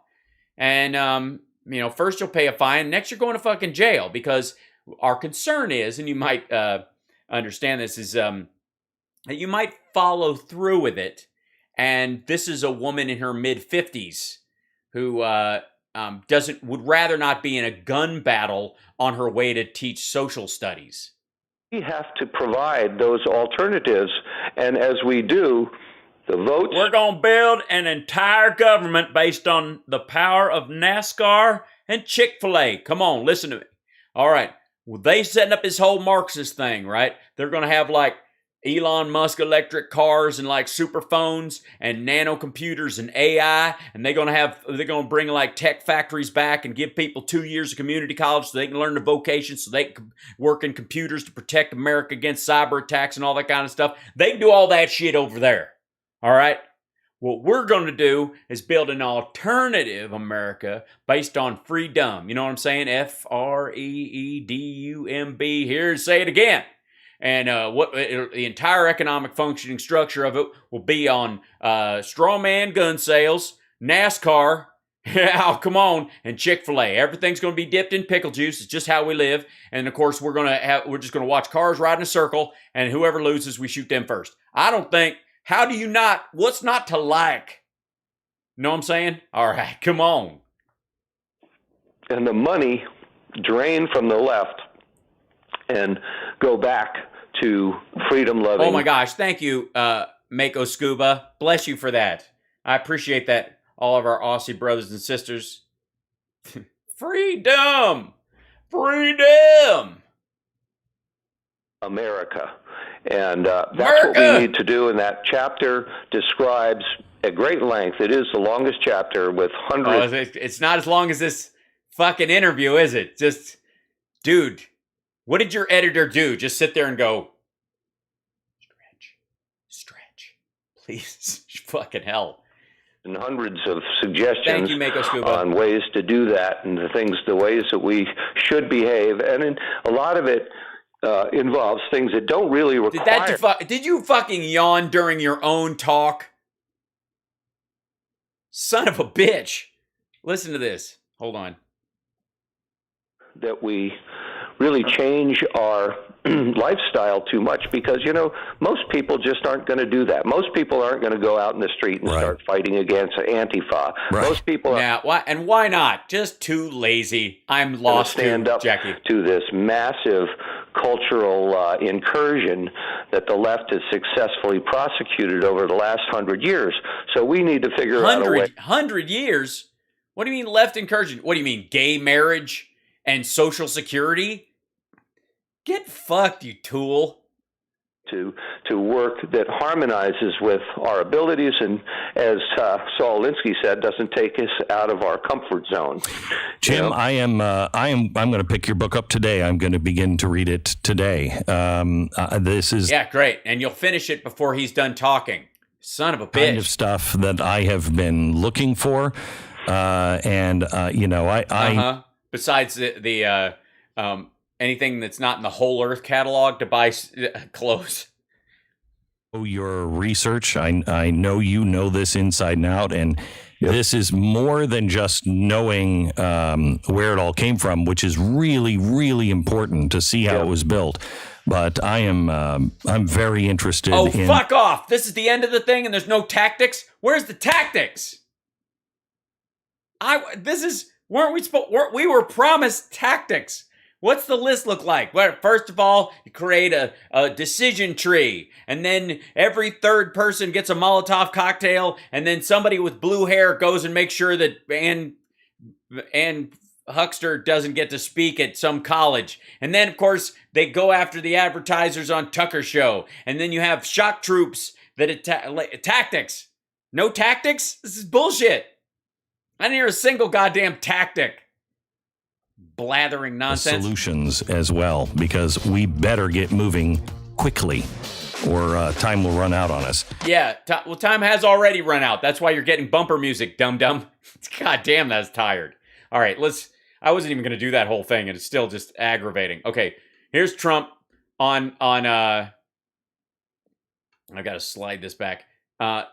Speaker 4: And, first you'll pay a fine, next you're going to fucking jail, because our concern is, and you might understand this, is that you might follow through with it. And this is a woman in her mid-50s who would rather not be in a gun battle on her way to teach social studies.
Speaker 5: We have to provide those alternatives, and as we do, the votes...
Speaker 4: We're going to build an entire government based on the power of NASCAR and Chick-fil-A. Come on, listen to me. All right. Well, they setting up this whole Marxist thing, right? They're going to have like Elon Musk electric cars and like super phones and nanocomputers and AI, and they're going to bring like tech factories back and give people 2 years of community college so they can learn the vocation, so they can work in computers to protect America against cyber attacks and all that kind of stuff. They can do all that shit over there. All right? What we're going to do is build an alternative America based on freedom. You know what I'm saying? Freedumb. Here, say it again. And the entire economic functioning structure of it will be on strawman gun sales, NASCAR, oh, come on, and Chick-fil-A. Everything's going to be dipped in pickle juice. It's just how we live. And of course, we're just going to watch cars ride in a circle, and whoever loses, we shoot them first. I don't think. What's not to like? You know what I'm saying? All right, come on.
Speaker 5: And the money drained from the left and go back to freedom-loving.
Speaker 4: Oh my gosh, thank you, Mako Scuba. Bless you for that. I appreciate that, all of our Aussie brothers and sisters. Freedom! Freedom!
Speaker 5: America. And that's what we need to do, and that chapter describes at great length. It is the longest chapter with hundreds.
Speaker 4: Oh, it's not as long as this fucking interview, is it? Just, dude, what did your editor do? Just sit there and go, stretch, please, fucking hell.
Speaker 5: And hundreds of suggestions
Speaker 4: Thank you, Mako Scuba.
Speaker 5: On ways to do that and the ways that we should behave. And a lot of it involves things that don't really require...
Speaker 4: Did you fucking yawn during your own talk? Son of a bitch. Listen to this. Hold on.
Speaker 5: That we really change our lifestyle too much, because, most people just aren't going to do that. Most people aren't going to go out in the street and start fighting against Antifa.
Speaker 2: Right.
Speaker 5: Most people are...
Speaker 4: Now, why not? Just too lazy. I'm lost
Speaker 5: stand up
Speaker 4: Jackie.
Speaker 5: To this massive cultural incursion that the left has successfully prosecuted over the last 100 years. So we need to figure out a way...
Speaker 4: 100 years? What do you mean left incursion? What do you mean, gay marriage and Social Security? Get fucked, you tool.
Speaker 5: To work that harmonizes with our abilities, and as Saul Alinsky said, doesn't take us out of our comfort zone.
Speaker 2: Jim, I'm going to pick your book up today. I'm going to begin to read it today. This is
Speaker 4: great, and you'll finish it before he's done talking. Son of a bitch.
Speaker 2: Kind of stuff that I have been looking for,
Speaker 4: Besides the anything that's not in the Whole Earth catalog to buy clothes.
Speaker 2: Your research, I know you know this inside and out, and this is more than just knowing where it all came from, which is really, really important to see how it was built. But I'm very interested.
Speaker 4: Oh, fuck off! This is the end of the thing, and there's no tactics. Where's the tactics? We were promised tactics. What's the list look like? Well, first of all, you create a decision tree, and then every third person gets a Molotov cocktail, and then somebody with blue hair goes and makes sure that Ann Huckster doesn't get to speak at some college. And then, of course, they go after the advertisers on Tucker Show. And then you have shock troops that attack. Tactics. No tactics? This is bullshit. I didn't hear a single goddamn tactic. Blathering nonsense.
Speaker 2: Solutions as well, because we better get moving quickly. or time will run out on us.
Speaker 4: Yeah, well, time has already run out. That's why you're getting bumper music, dum-dum. God damn, that's tired. All right, I wasn't even going to do that whole thing, and it's still just aggravating. Okay, here's Trump on I got to slide this back.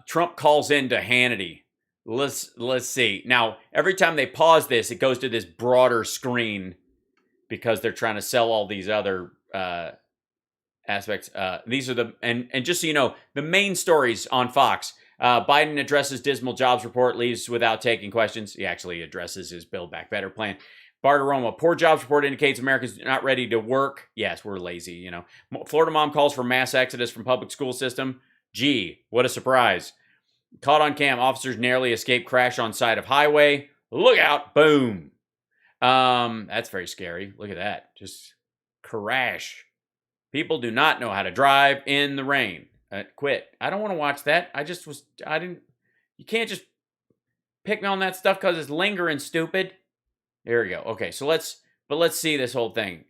Speaker 4: Trump calls into Hannity. Let's see. Now, every time they pause this, it goes to this broader screen because they're trying to sell all these other aspects. These are and just so you know, the main stories on Fox. Biden addresses dismal jobs report, leaves without taking questions. He actually addresses his Build Back Better plan. Bartiromo, poor jobs report indicates Americans are not ready to work. Yes, we're lazy, you know. Florida mom calls for mass exodus from public school system. Gee, what a surprise. Caught on cam, officers narrowly escape crash on side of highway. Look out, boom. That's very scary. Look at that. Just crash. People do not know how to drive in the rain. Quit. I don't want to watch that. You can't just pick me on that stuff because it's lingering, stupid. There we go. Okay, so let's see this whole thing.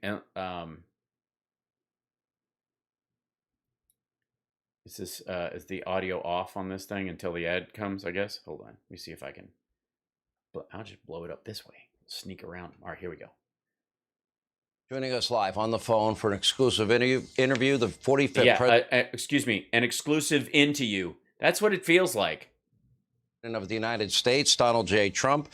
Speaker 4: Is the audio off on this thing until the ad comes, I guess? Hold on. Let me see if I can. I'll just blow it up this way. Sneak around. All right, here we go.
Speaker 6: Joining us live on the phone for an exclusive interview, the 45th president.
Speaker 4: Excuse me, an exclusive into you. That's what it feels like.
Speaker 6: Of the United States, Donald J. Trump.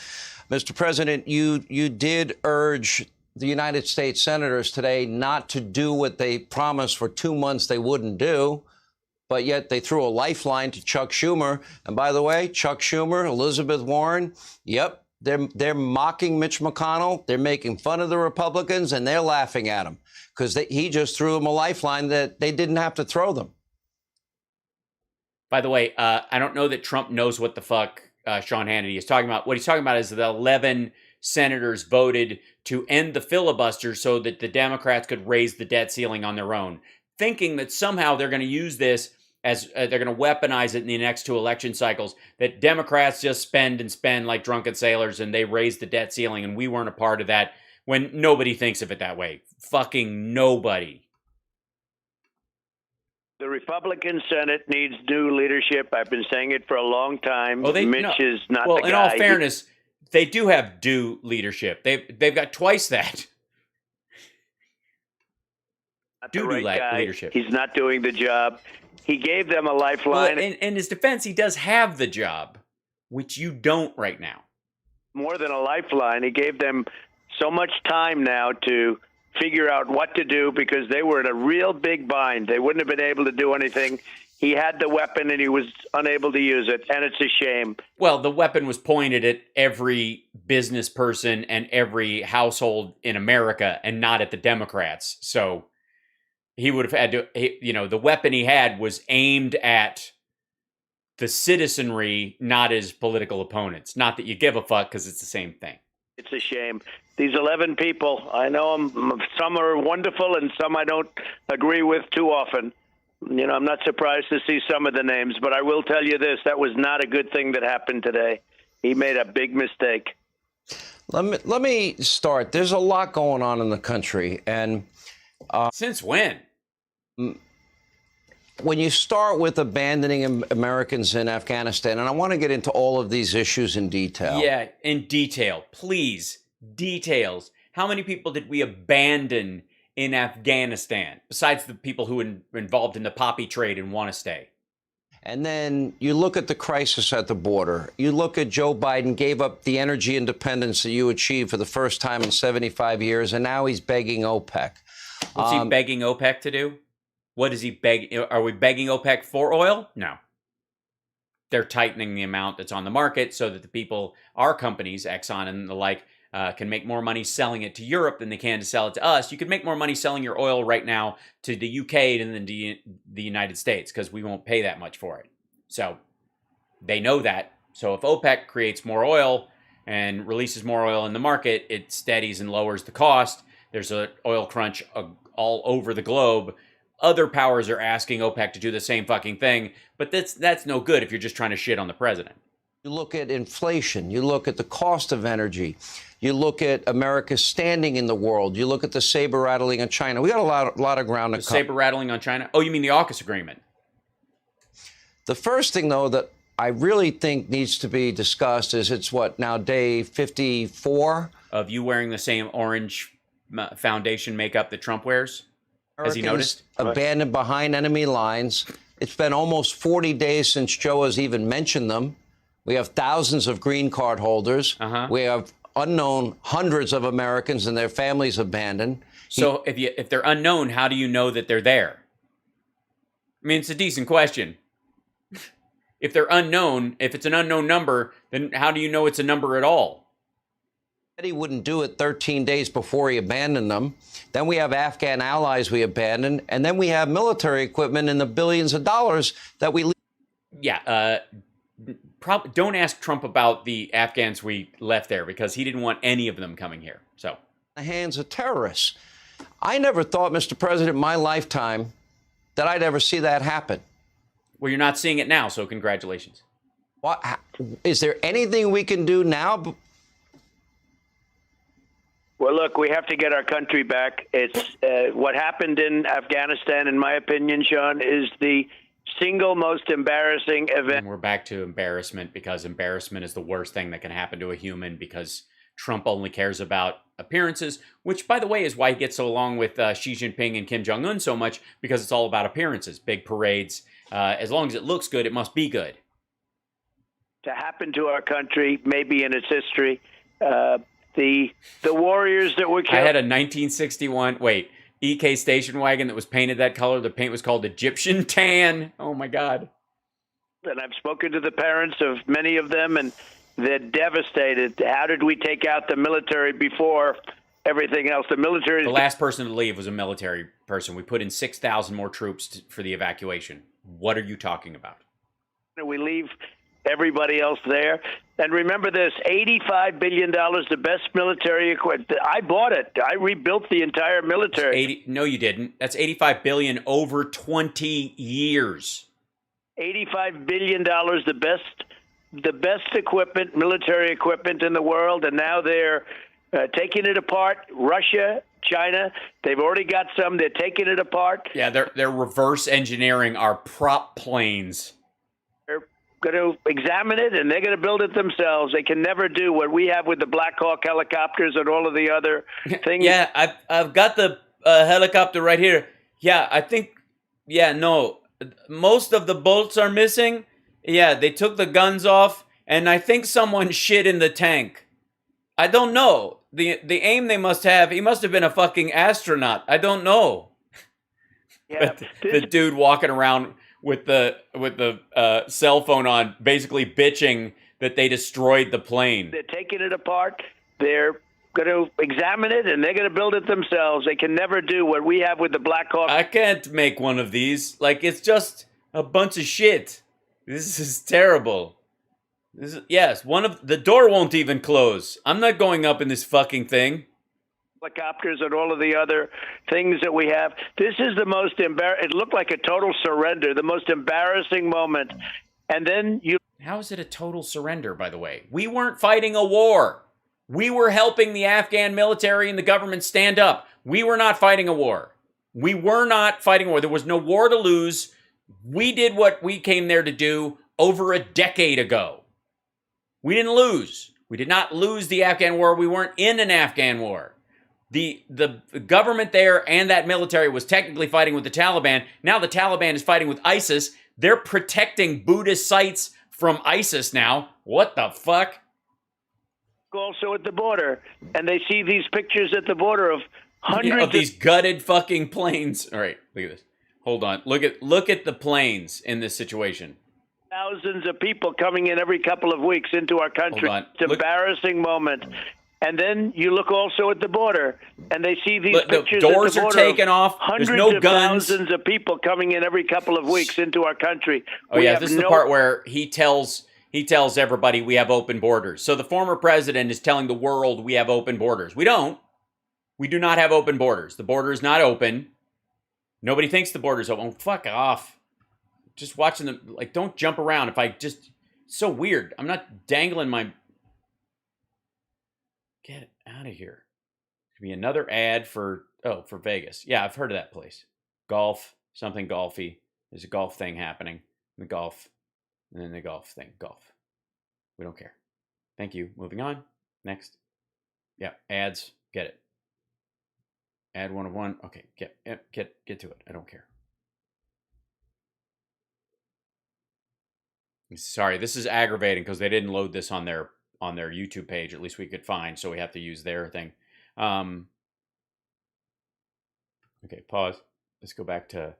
Speaker 6: Mr. President, you did urge the United States senators today not to do what they promised for 2 months they wouldn't do, but yet they threw a lifeline to Chuck Schumer. And by the way, Chuck Schumer, Elizabeth Warren, yep, they're mocking Mitch McConnell. They're making fun of the Republicans, and they're laughing at him because he just threw them a lifeline that they didn't have to throw them.
Speaker 4: By the way, I don't know that Trump knows what the fuck Sean Hannity is talking about. What he's talking about is the 11 senators voted to end the filibuster so that the Democrats could raise the debt ceiling on their own, thinking that somehow they're going to use this as they're going to weaponize it in the next 2 election cycles, that Democrats just spend and spend like drunken sailors and they raise the debt ceiling and we weren't a part of that, when nobody thinks of it that way. Fucking nobody.
Speaker 7: The Republican Senate needs new leadership. I've been saying it for a long time.
Speaker 4: Oh,
Speaker 7: Mitch is not the guy.
Speaker 4: Well, in all fairness, they do have due leadership. They've got twice that. Leadership.
Speaker 7: He's not doing the job. He gave them a lifeline.
Speaker 4: Well, in his defense, he does have the job, which you don't right now.
Speaker 7: More than a lifeline. He gave them so much time now to figure out what to do because they were in a real big bind. They wouldn't have been able to do anything. He had the weapon and he was unable to use it, and it's a shame.
Speaker 4: Well, the weapon was pointed at every business person and every household in America and not at the Democrats. So he would have had to, the weapon he had was aimed at the citizenry, not his political opponents. Not that you give a fuck because it's the same thing.
Speaker 7: It's a shame. These 11 people, I know some are wonderful and some I don't agree with too often. I'm not surprised to see some of the names, but I will tell you this, that was not a good thing that happened today. He made a big mistake.
Speaker 6: Let me start. There's a lot going on in the country. And
Speaker 4: since when?
Speaker 6: When you start with abandoning Americans in Afghanistan, and I want to get into all of these issues in detail.
Speaker 4: Yeah, in detail. Please, details. How many people did we abandon in Afghanistan, besides the people who were involved in the poppy trade and want to stay?
Speaker 6: And then you look at the crisis at the border. You look at Joe Biden gave up the energy independence that you achieved for the first time in 75 years, and now he's begging OPEC.
Speaker 4: What's he begging OPEC to do? What is he begging? Are we begging OPEC for oil? No. They're tightening the amount that's on the market so that the people, our companies, Exxon and the like, can make more money selling it to Europe than they can to sell it to us. You could make more money selling your oil right now to the UK than the United States because we won't pay that much for it. So they know that. So if OPEC creates more oil and releases more oil in the market, it steadies and lowers the cost. There's an oil crunch all over the globe. Other powers are asking OPEC to do the same fucking thing, but that's no good if you're just trying to shit on the president.
Speaker 6: You look at inflation, you look at the cost of energy. You look at America's standing in the world. You look at the saber rattling in China. We got a lot of ground to cover.
Speaker 4: Saber rattling on China? Oh, you mean the AUKUS agreement?
Speaker 6: The first thing, though, that I really think needs to be discussed is it's what, now day 54?
Speaker 4: Of you wearing the same orange foundation makeup that Trump wears? Has he noticed?
Speaker 6: Abandoned behind enemy lines. It's been almost 40 days since Joe has even mentioned them. We have thousands of green card holders. We have unknown hundreds of Americans and their families abandoned.
Speaker 4: So if they're unknown, how do you know that they're there? I mean, it's a decent question. If they're unknown, if it's an unknown number, then how do you know it's a number at all?
Speaker 6: He wouldn't do it 13 days before he abandoned them. Then we have Afghan allies we abandoned. And then we have military equipment in the billions of dollars that we...
Speaker 4: Yeah, don't ask Trump about the Afghans we left there because he didn't want any of them coming here. So,
Speaker 6: the hands of terrorists. I never thought, Mr. President, in my lifetime that I'd ever see that happen.
Speaker 4: Well, you're not seeing it now, so congratulations.
Speaker 6: What, is there anything we can do now?
Speaker 7: Well, look, we have to get our country back. It's what happened in Afghanistan, in my opinion, Sean, is the single most embarrassing event.
Speaker 4: And we're back to embarrassment because embarrassment is the worst thing that can happen to a human because Trump only cares about appearances, which, by the way, is why he gets along with Xi Jinping and Kim Jong-un so much, because it's all about appearances, big parades. As long as it looks good, it must be good.
Speaker 7: To happen to our country, maybe in its history, the warriors that were killed.
Speaker 4: I had a 1961, EK station wagon that was painted that color. The paint was called Egyptian tan. Oh, my God.
Speaker 7: And I've spoken to the parents of many of them, and they're devastated. How did we take out the military before everything else? The military.
Speaker 4: The last person to leave was a military person. We put in 6,000 more troops for the evacuation. What are you talking about?
Speaker 7: We leave everybody else there. And remember this, $85 billion, the best military equipment. I bought it. I rebuilt the entire military.
Speaker 4: No, you didn't. That's $85 billion over 20 years.
Speaker 7: $85 billion, the best equipment, military equipment in the world, and now they're taking it apart. Russia, China, they've already got some. They're taking it apart.
Speaker 4: Yeah, they're reverse engineering our prop planes.
Speaker 7: They're going to examine it, and they're going to build it themselves. They can never do what we have with the Black Hawk helicopters and all of the other things.
Speaker 4: Yeah, I've got the helicopter right here. Yeah, I think, no, most of the bolts are missing. Yeah, they took the guns off, and I think someone shit in the tank. I don't know. The aim they must have, he must have been a fucking astronaut. I don't know.
Speaker 7: Yeah,
Speaker 4: the dude walking around with the cell phone on, basically bitching that they destroyed the plane.
Speaker 7: They're taking it apart. They're going to examine it, and they're going to build it themselves. They can never do what we have with the Black Hawk.
Speaker 4: I can't make one of these. Like, it's just a bunch of shit. This is terrible. Yes, the door won't even close. I'm not going up in this fucking thing.
Speaker 7: Helicopters and all of the other things that we have. This is the most it looked like a total surrender, the most embarrassing moment. And then
Speaker 4: How is it a total surrender, by the way? We weren't fighting a war. We were helping the Afghan military and the government stand up. We were not fighting a war. We were not fighting a war. There was no war to lose. We did what we came there to do over a decade ago. We didn't lose. We did not lose the Afghan war. We weren't in an Afghan war. The government there and that military was technically fighting with the Taliban. Now the Taliban is fighting with ISIS. They're protecting Buddhist sites from ISIS now. What the fuck?
Speaker 7: Also at the border, and they see these pictures at the border of hundreds
Speaker 4: of these gutted fucking planes. All right, look at this. Hold on. Look at the planes in this situation.
Speaker 7: Thousands of people coming in every couple of weeks into our country. It's an embarrassing moment. And then you look also at the border, and they see these pictures.
Speaker 4: The doors
Speaker 7: at the
Speaker 4: are
Speaker 7: border
Speaker 4: taken off. There's no
Speaker 7: of
Speaker 4: guns.
Speaker 7: Thousands of people coming in every couple of weeks into our country.
Speaker 4: Oh yeah, this is the part where he tells everybody we have open borders. So the former president is telling the world we have open borders. We don't. We do not have open borders. The border is not open. Nobody thinks the border's open. Oh, fuck off. Just watching them, like, don't jump around. It's so weird. I'm not dangling my... Get out of here. Could be another ad for Vegas. Yeah, I've heard of that place. Golf, something golfy. There's a golf thing happening. The golf, and then the golf thing. Golf. We don't care. Thank you. Moving on. Next. Yeah, ads. Get it. Ad 1 of 1. Okay, get to it. I don't care. Sorry, this is aggravating because they didn't load this on their YouTube page. At least we could find, so we have to use their thing. Okay, pause. Let's go back to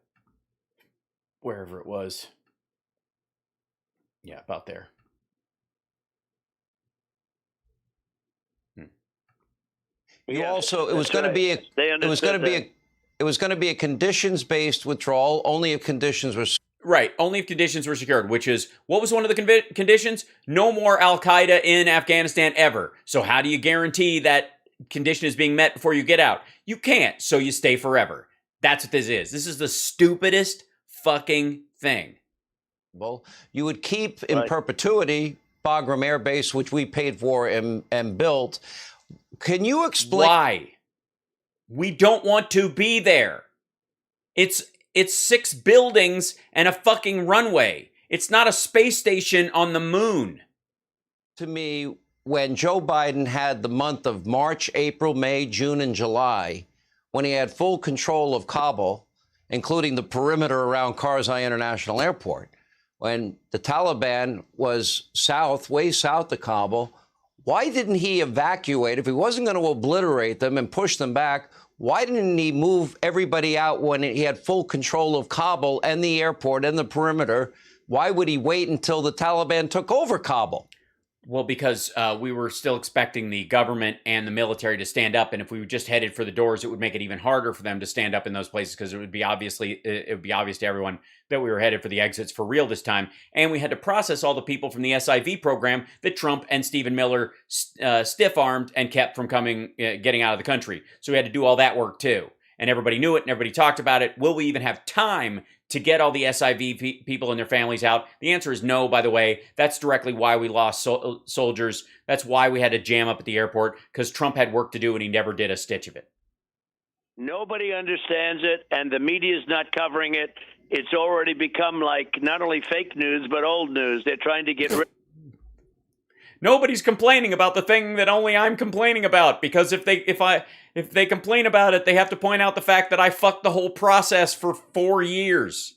Speaker 4: wherever it was. Yeah, about there.
Speaker 6: You also, it was going to be a conditions-based withdrawal. Only if conditions were
Speaker 4: right. Only if conditions were secured. Which is, what was one of the conditions? No more Al Qaeda in Afghanistan ever. So how do you guarantee that condition is being met before you get out? You can't. So you stay forever. That's what this is. This is the stupidest fucking thing.
Speaker 6: Well, you would keep in perpetuity Bagram Air Base, which we paid for and built. Can you explain
Speaker 4: why? We don't want to be there. It's 6 buildings and a fucking runway. It's not a space station on the moon.
Speaker 6: To me, when Joe Biden had the month of March, April, May, June, and July, when he had full control of Kabul, including the perimeter around Karzai International Airport, when the Taliban was way south of Kabul, why didn't he evacuate? If he wasn't going to obliterate them and push them back, why didn't he move everybody out when he had full control of Kabul and the airport and the perimeter? Why would he wait until the Taliban took over Kabul?
Speaker 4: Well, because we were still expecting the government and the military to stand up, and if we just headed for the doors, it would make it even harder for them to stand up in those places because it would be obvious to everyone that we were headed for the exits for real this time, and we had to process all the people from the SIV program that Trump and Stephen Miller stiff-armed and kept from getting out of the country. So we had to do all that work too, and everybody knew it, and everybody talked about it. Will we even have time to get all the SIV people and their families out? The answer is no, by the way. That's directly why we lost soldiers. That's why we had to jam up at the airport, because Trump had work to do and he never did a stitch of it.
Speaker 7: Nobody understands it, and the media's not covering it. It's already become like not only fake news, but old news. They're trying to get rid.
Speaker 4: Nobody's complaining about the thing that only I'm complaining about, because if they complain about it, they have to point out the fact that I fucked the whole process for 4 years.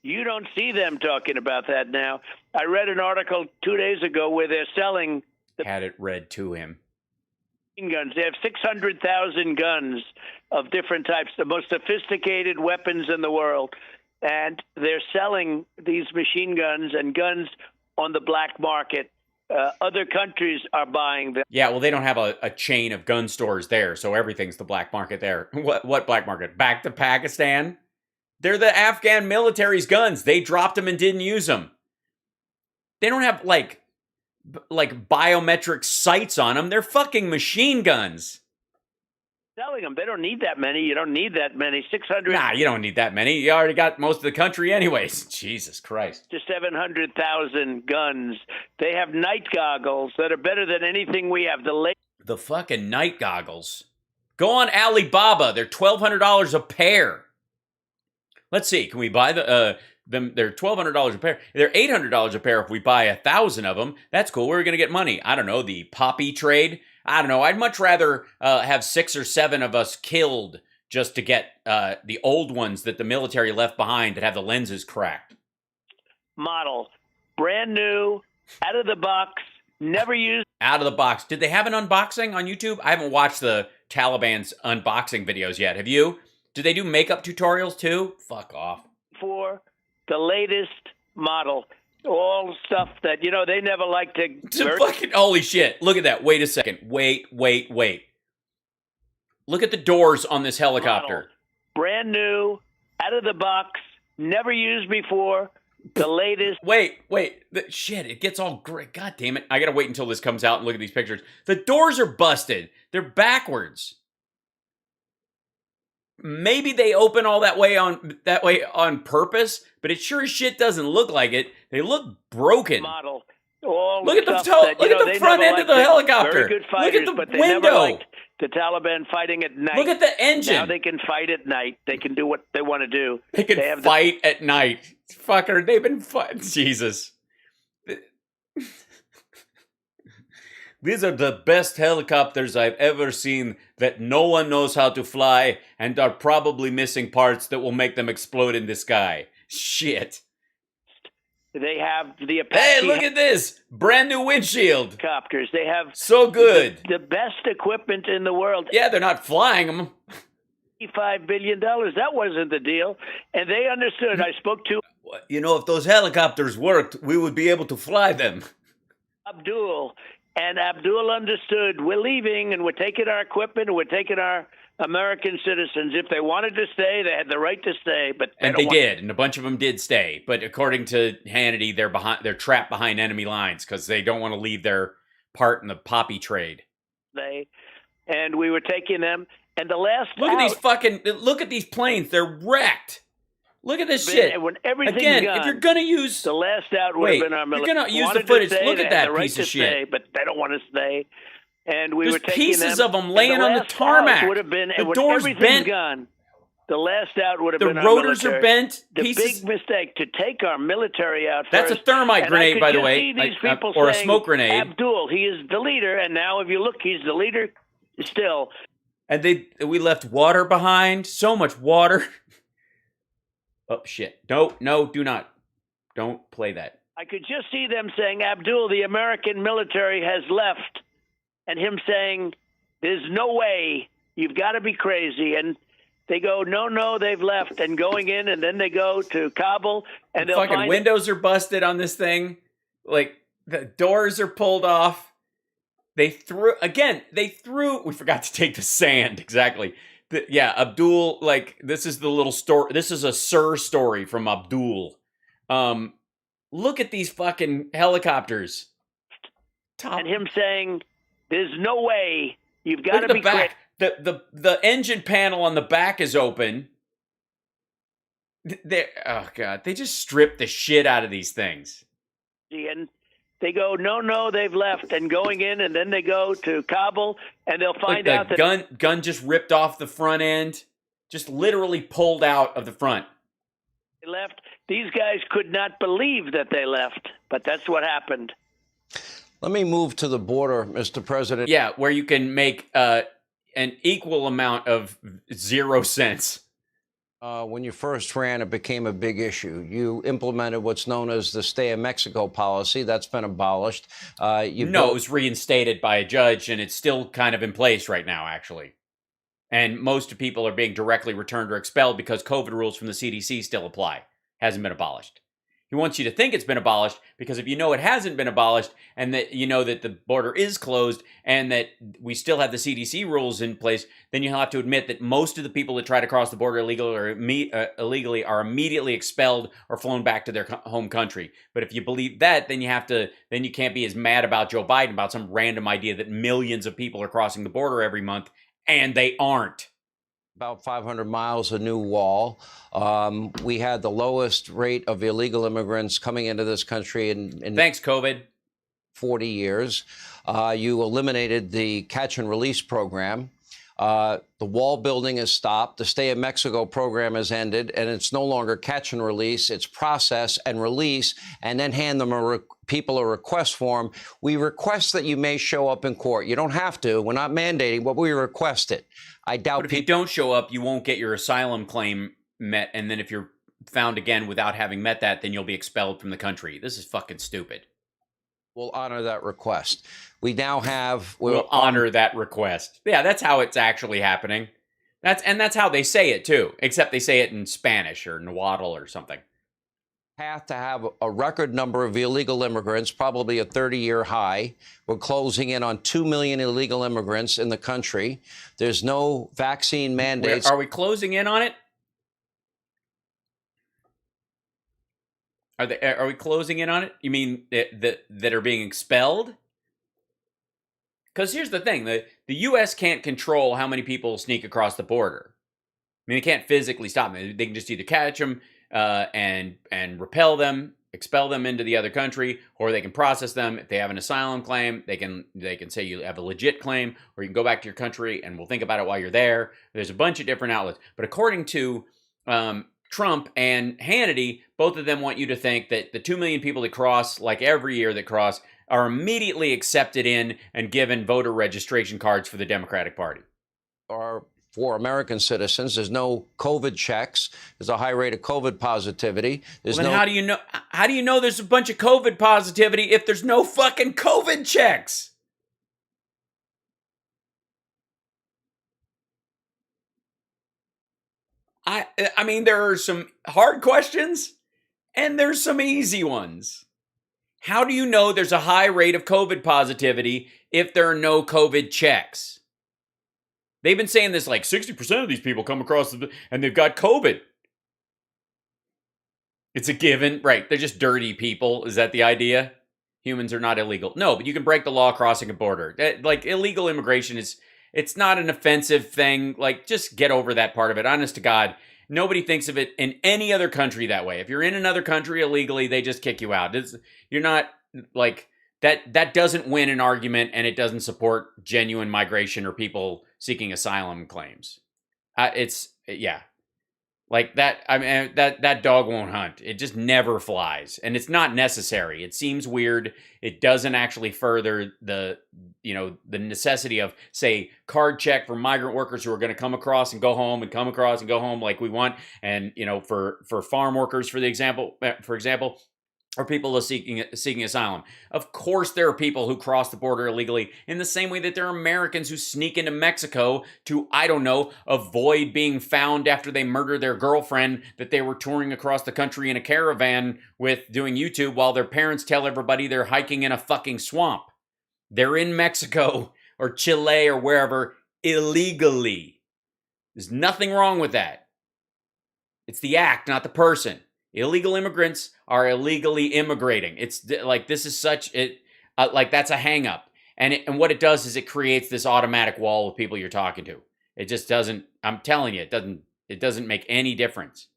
Speaker 7: You don't see them talking about that now. I read an article 2 days ago where they're selling
Speaker 4: had it read to him.
Speaker 7: Guns. They have 600,000 guns of different types, the most sophisticated weapons in the world. And they're selling these machine guns and guns on the black market. Other countries are buying them.
Speaker 4: Yeah, well, they don't have a chain of gun stores there, so everything's the black market there. What black market? Back to Pakistan? They're the Afghan military's guns. They dropped them and didn't use them. They don't have, like biometric sights on them. They're fucking machine guns.
Speaker 7: Selling them. They don't need that many. You don't need that many. 600.
Speaker 4: Nah, you don't need that many. You already got most of the country anyways. Jesus Christ.
Speaker 7: To 700,000 guns. They have night goggles that are better than anything we have.
Speaker 4: The fucking night goggles. Go on Alibaba. They're $1,200 a pair. Let's see. Can we buy them? They're $1,200 a pair. They're $800 a pair if we buy 1,000 of them. That's cool. Where are we going to get money? I don't know. The poppy trade? I don't know. I'd much rather have 6 or 7 of us killed just to get the old ones that the military left behind that have the lenses cracked.
Speaker 7: Model. Brand new, out of the box, never used.
Speaker 4: Out of the box. Did they have an unboxing on YouTube? I haven't watched the Taliban's unboxing videos yet. Have you? Did they do makeup tutorials too? Fuck off.
Speaker 7: For the latest model. All stuff that, they never like to...
Speaker 4: Fucking holy shit. Look at that. Wait a second. Wait. Look at the doors on this helicopter.
Speaker 7: Model. Brand new, out of the box, never used before, the latest...
Speaker 4: Wait. Shit, it gets all great. God damn it. I gotta wait until this comes out and look at these pictures. The doors are busted. They're backwards. Maybe they open all that way on purpose, but it sure as shit doesn't look like it. They look broken.
Speaker 7: Model. all
Speaker 4: Look
Speaker 7: the
Speaker 4: at the
Speaker 7: stuff that,
Speaker 4: look at the
Speaker 7: they
Speaker 4: front
Speaker 7: never
Speaker 4: end of
Speaker 7: liked
Speaker 4: the
Speaker 7: it.
Speaker 4: helicopter.
Speaker 7: Very good fighters,
Speaker 4: Look at the
Speaker 7: but they
Speaker 4: window.
Speaker 7: never liked the Taliban fighting at night.
Speaker 4: Look at the engine.
Speaker 7: Now they can fight at night. They can do what they want to do.
Speaker 4: They can
Speaker 7: have
Speaker 4: fight at night. Fucker, they've been fighting. Jesus. These are the best helicopters I've ever seen that no one knows how to fly and are probably missing parts that will make them explode in the sky. Shit.
Speaker 7: They have the Apache
Speaker 4: Hey, look at this. Brand new windshield.
Speaker 7: helicopters. They have
Speaker 4: So good.
Speaker 7: the best equipment in the world.
Speaker 4: Yeah, they're not flying them.
Speaker 7: $85 billion. That wasn't the deal. And they understood. I spoke to
Speaker 4: You know, if those helicopters worked, we would be able to fly them.
Speaker 7: Abdul, and Abdul understood, we're leaving and we're taking our equipment and we're taking our American citizens. If they wanted to stay, they had the right to stay, but
Speaker 4: They did, and a bunch of them did stay. But according to Hannity, they're trapped behind enemy lines because they don't want to leave their part in the poppy trade.
Speaker 7: And we were taking them. And the last
Speaker 4: Look at these planes. They're wrecked. Look at this shit.
Speaker 7: When everything's
Speaker 4: Again,
Speaker 7: gone,
Speaker 4: if you're gonna use
Speaker 7: the last out would have been our military.
Speaker 4: You're gonna use the
Speaker 7: Wanted to
Speaker 4: footage.
Speaker 7: stay,
Speaker 4: Look
Speaker 7: they
Speaker 4: at
Speaker 7: had
Speaker 4: that
Speaker 7: the right
Speaker 4: piece
Speaker 7: to
Speaker 4: of shit.
Speaker 7: stay, but they don't want to stay. And we
Speaker 4: There's
Speaker 7: were taking
Speaker 4: pieces
Speaker 7: them,
Speaker 4: of them
Speaker 7: and
Speaker 4: laying on the
Speaker 7: last
Speaker 4: tarmac.
Speaker 7: out would have been,
Speaker 4: The
Speaker 7: when
Speaker 4: door's
Speaker 7: everything's
Speaker 4: bent.
Speaker 7: gone. The last out would have
Speaker 4: The
Speaker 7: been our
Speaker 4: rotors
Speaker 7: military.
Speaker 4: are bent.
Speaker 7: The
Speaker 4: Pieces.
Speaker 7: big mistake to take our military out
Speaker 4: That's
Speaker 7: first.
Speaker 4: a thermite
Speaker 7: And
Speaker 4: grenade,
Speaker 7: I could
Speaker 4: by the
Speaker 7: just
Speaker 4: way,
Speaker 7: see these people
Speaker 4: or a
Speaker 7: saying,
Speaker 4: smoke grenade.
Speaker 7: Abdul, he is the leader, and now if you look, he's the leader still.
Speaker 4: And we left water behind. So much water. Oh shit! No, do not. Don't play that.
Speaker 7: I could just see them saying, Abdul, the American military has left, and him saying, there's no way, you've got to be crazy. And they go, no, they've left, and going in, and then they go to Kabul, and they'll
Speaker 4: Fucking
Speaker 7: find
Speaker 4: windows are busted on this thing. Like, the doors are pulled off. We forgot to take the sand, exactly. Abdul, like, this is the little story, this is a Sir story from Abdul. Look at these fucking helicopters.
Speaker 7: and him saying, there's no way, you've got to
Speaker 4: Look
Speaker 7: be
Speaker 4: at the back. The engine panel on the back is open. Oh god, they just stripped the shit out of these things.
Speaker 7: crazy. And they go, no, they've left, and going in, and then they go to Kabul, and they'll find out that
Speaker 4: gun just ripped off the front end, just literally pulled out of the front.
Speaker 7: they left. These guys could not believe that they left, but that's what happened.
Speaker 6: Let me move to the border, Mr. President.
Speaker 4: Yeah, where you can make an equal amount of 0 cents.
Speaker 6: When you first ran, it became a big issue. You implemented what's known as the Stay in Mexico policy. That's been abolished.
Speaker 4: It was reinstated by a judge, and it's still kind of in place right now, actually. And most people are being directly returned or expelled because COVID rules from the CDC still apply. Hasn't been abolished. He wants you to think it's been abolished because if you know it hasn't been abolished and that you know that the border is closed and that we still have the CDC rules in place, then you'll have to admit that most of the people that try to cross the border illegally are immediately expelled or flown back to their home country. But if you believe that, then you can't be as mad about Joe Biden about some random idea that millions of people are crossing the border every month, and they aren't.
Speaker 6: About 500 miles of new wall. We had the lowest rate of illegal immigrants coming into this country in
Speaker 4: Thanks, COVID.
Speaker 6: 40 years. You eliminated the catch and release program. The wall building is stopped. The Stay in Mexico program has ended, and it's no longer catch and release. It's process and release, and then hand them people a request form. We request that you may show up in court. You don't have to. We're not mandating, but we request it. I doubt.
Speaker 4: But if you don't show up, you won't get your asylum claim met, and then if you're found again without having met that, then you'll be expelled from the country. This is fucking stupid.
Speaker 6: We'll honor that request. We now have.
Speaker 4: We'll honor that request. Yeah, that's how it's actually happening. That's how they say it too. Except they say it in Spanish or Nahuatl or something.
Speaker 6: Path to have a record number of illegal immigrants, probably a 30-year high. We're closing in on 2 million illegal immigrants in the country. There's no vaccine mandates.
Speaker 4: Are we closing in on it? Are we closing in on it? You mean that are being expelled? Because here's the thing: the U.S. can't control how many people sneak across the border. I mean, they can't physically stop them. They can just either catch them and repel them, expel them into the other country, or they can process them. If they have an asylum claim, they can say you have a legit claim, or you can go back to your country and we'll think about it while you're there. There's a bunch of different outlets. But according to Trump and Hannity, both of them want you to think that the 2 million people that cross, like every year that cross, are immediately accepted in and given voter registration cards for the Democratic Party.
Speaker 6: Or for American citizens, there's no COVID checks. There's a high rate of COVID positivity.
Speaker 4: Well, then how do you know? How do you know there's a bunch of COVID positivity if there's no fucking COVID checks? I mean, there are some hard questions and there's some easy ones. How do you know there's a high rate of COVID positivity if there are no COVID checks? They've been saying this like 60% of these people come across and they've got COVID. It's a given, right? They're just dirty people. Is that the idea? Humans are not illegal. No, but you can break the law crossing a border. Like illegal immigration it's not an offensive thing. Like, just get over that part of it. Honest to God, nobody thinks of it in any other country that way. If you're in another country illegally, they just kick you out. You're not like that doesn't win an argument, and it doesn't support genuine migration or people seeking asylum claims. Like that. I mean, that dog won't hunt. It just never flies, and it's not necessary. It seems weird. It doesn't actually further the necessity of, say, card check for migrant workers who are going to come across and go home and come across and go home like we want, and for farm workers, for example, or people seeking asylum. Of course, there are people who cross the border illegally in the same way that there are Americans who sneak into Mexico to, I don't know, avoid being found after they murder their girlfriend that they were touring across the country in a caravan with, doing YouTube, while their parents tell everybody they're hiking in a fucking swamp. They're in Mexico or Chile or wherever illegally. There's nothing wrong with that. It's the act, not the person. Illegal immigrants are illegally immigrating. It's like, this is such it, like that's a hang up. And what it does is it creates this automatic wall of people you're talking to. It just doesn't, I'm telling you, it doesn't make any difference.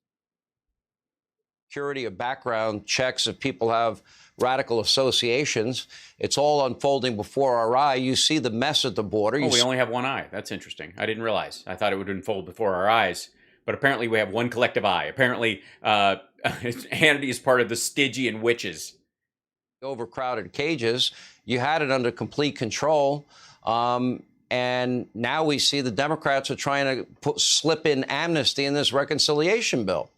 Speaker 6: Security of background checks, if people have radical associations, it's all unfolding before our eye. You see the mess at the border.
Speaker 4: We only have one eye. That's interesting. I didn't realize. I thought it would unfold before our eyes. But apparently we have one collective eye. Apparently Hannity is part of the Stygian witches.
Speaker 6: Overcrowded cages. You had it under complete control. And now we see the Democrats are trying to slip in amnesty in this reconciliation bill.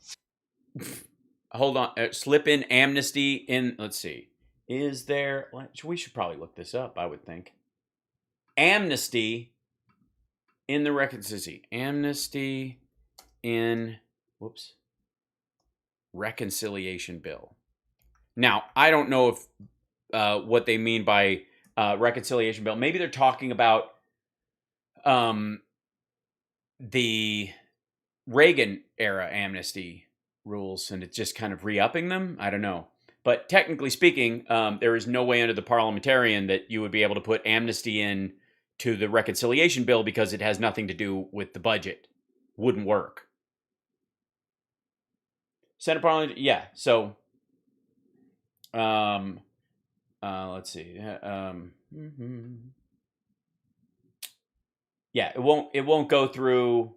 Speaker 4: Hold on. Slip in amnesty in, let's see. Is there, we should probably look this up, I would think. Amnesty in the reconciliation. Amnesty in, reconciliation bill. Now, I don't know if what they mean by reconciliation bill. Maybe they're talking about the Reagan era amnesty rules, and it's just kind of re-upping them. I don't know. But technically speaking, there is no way under the parliamentarian that you would be able to put amnesty in to the reconciliation bill because it has nothing to do with the budget. Wouldn't work. Senate Parliament, yeah. So, let's see. Yeah, it won't go through.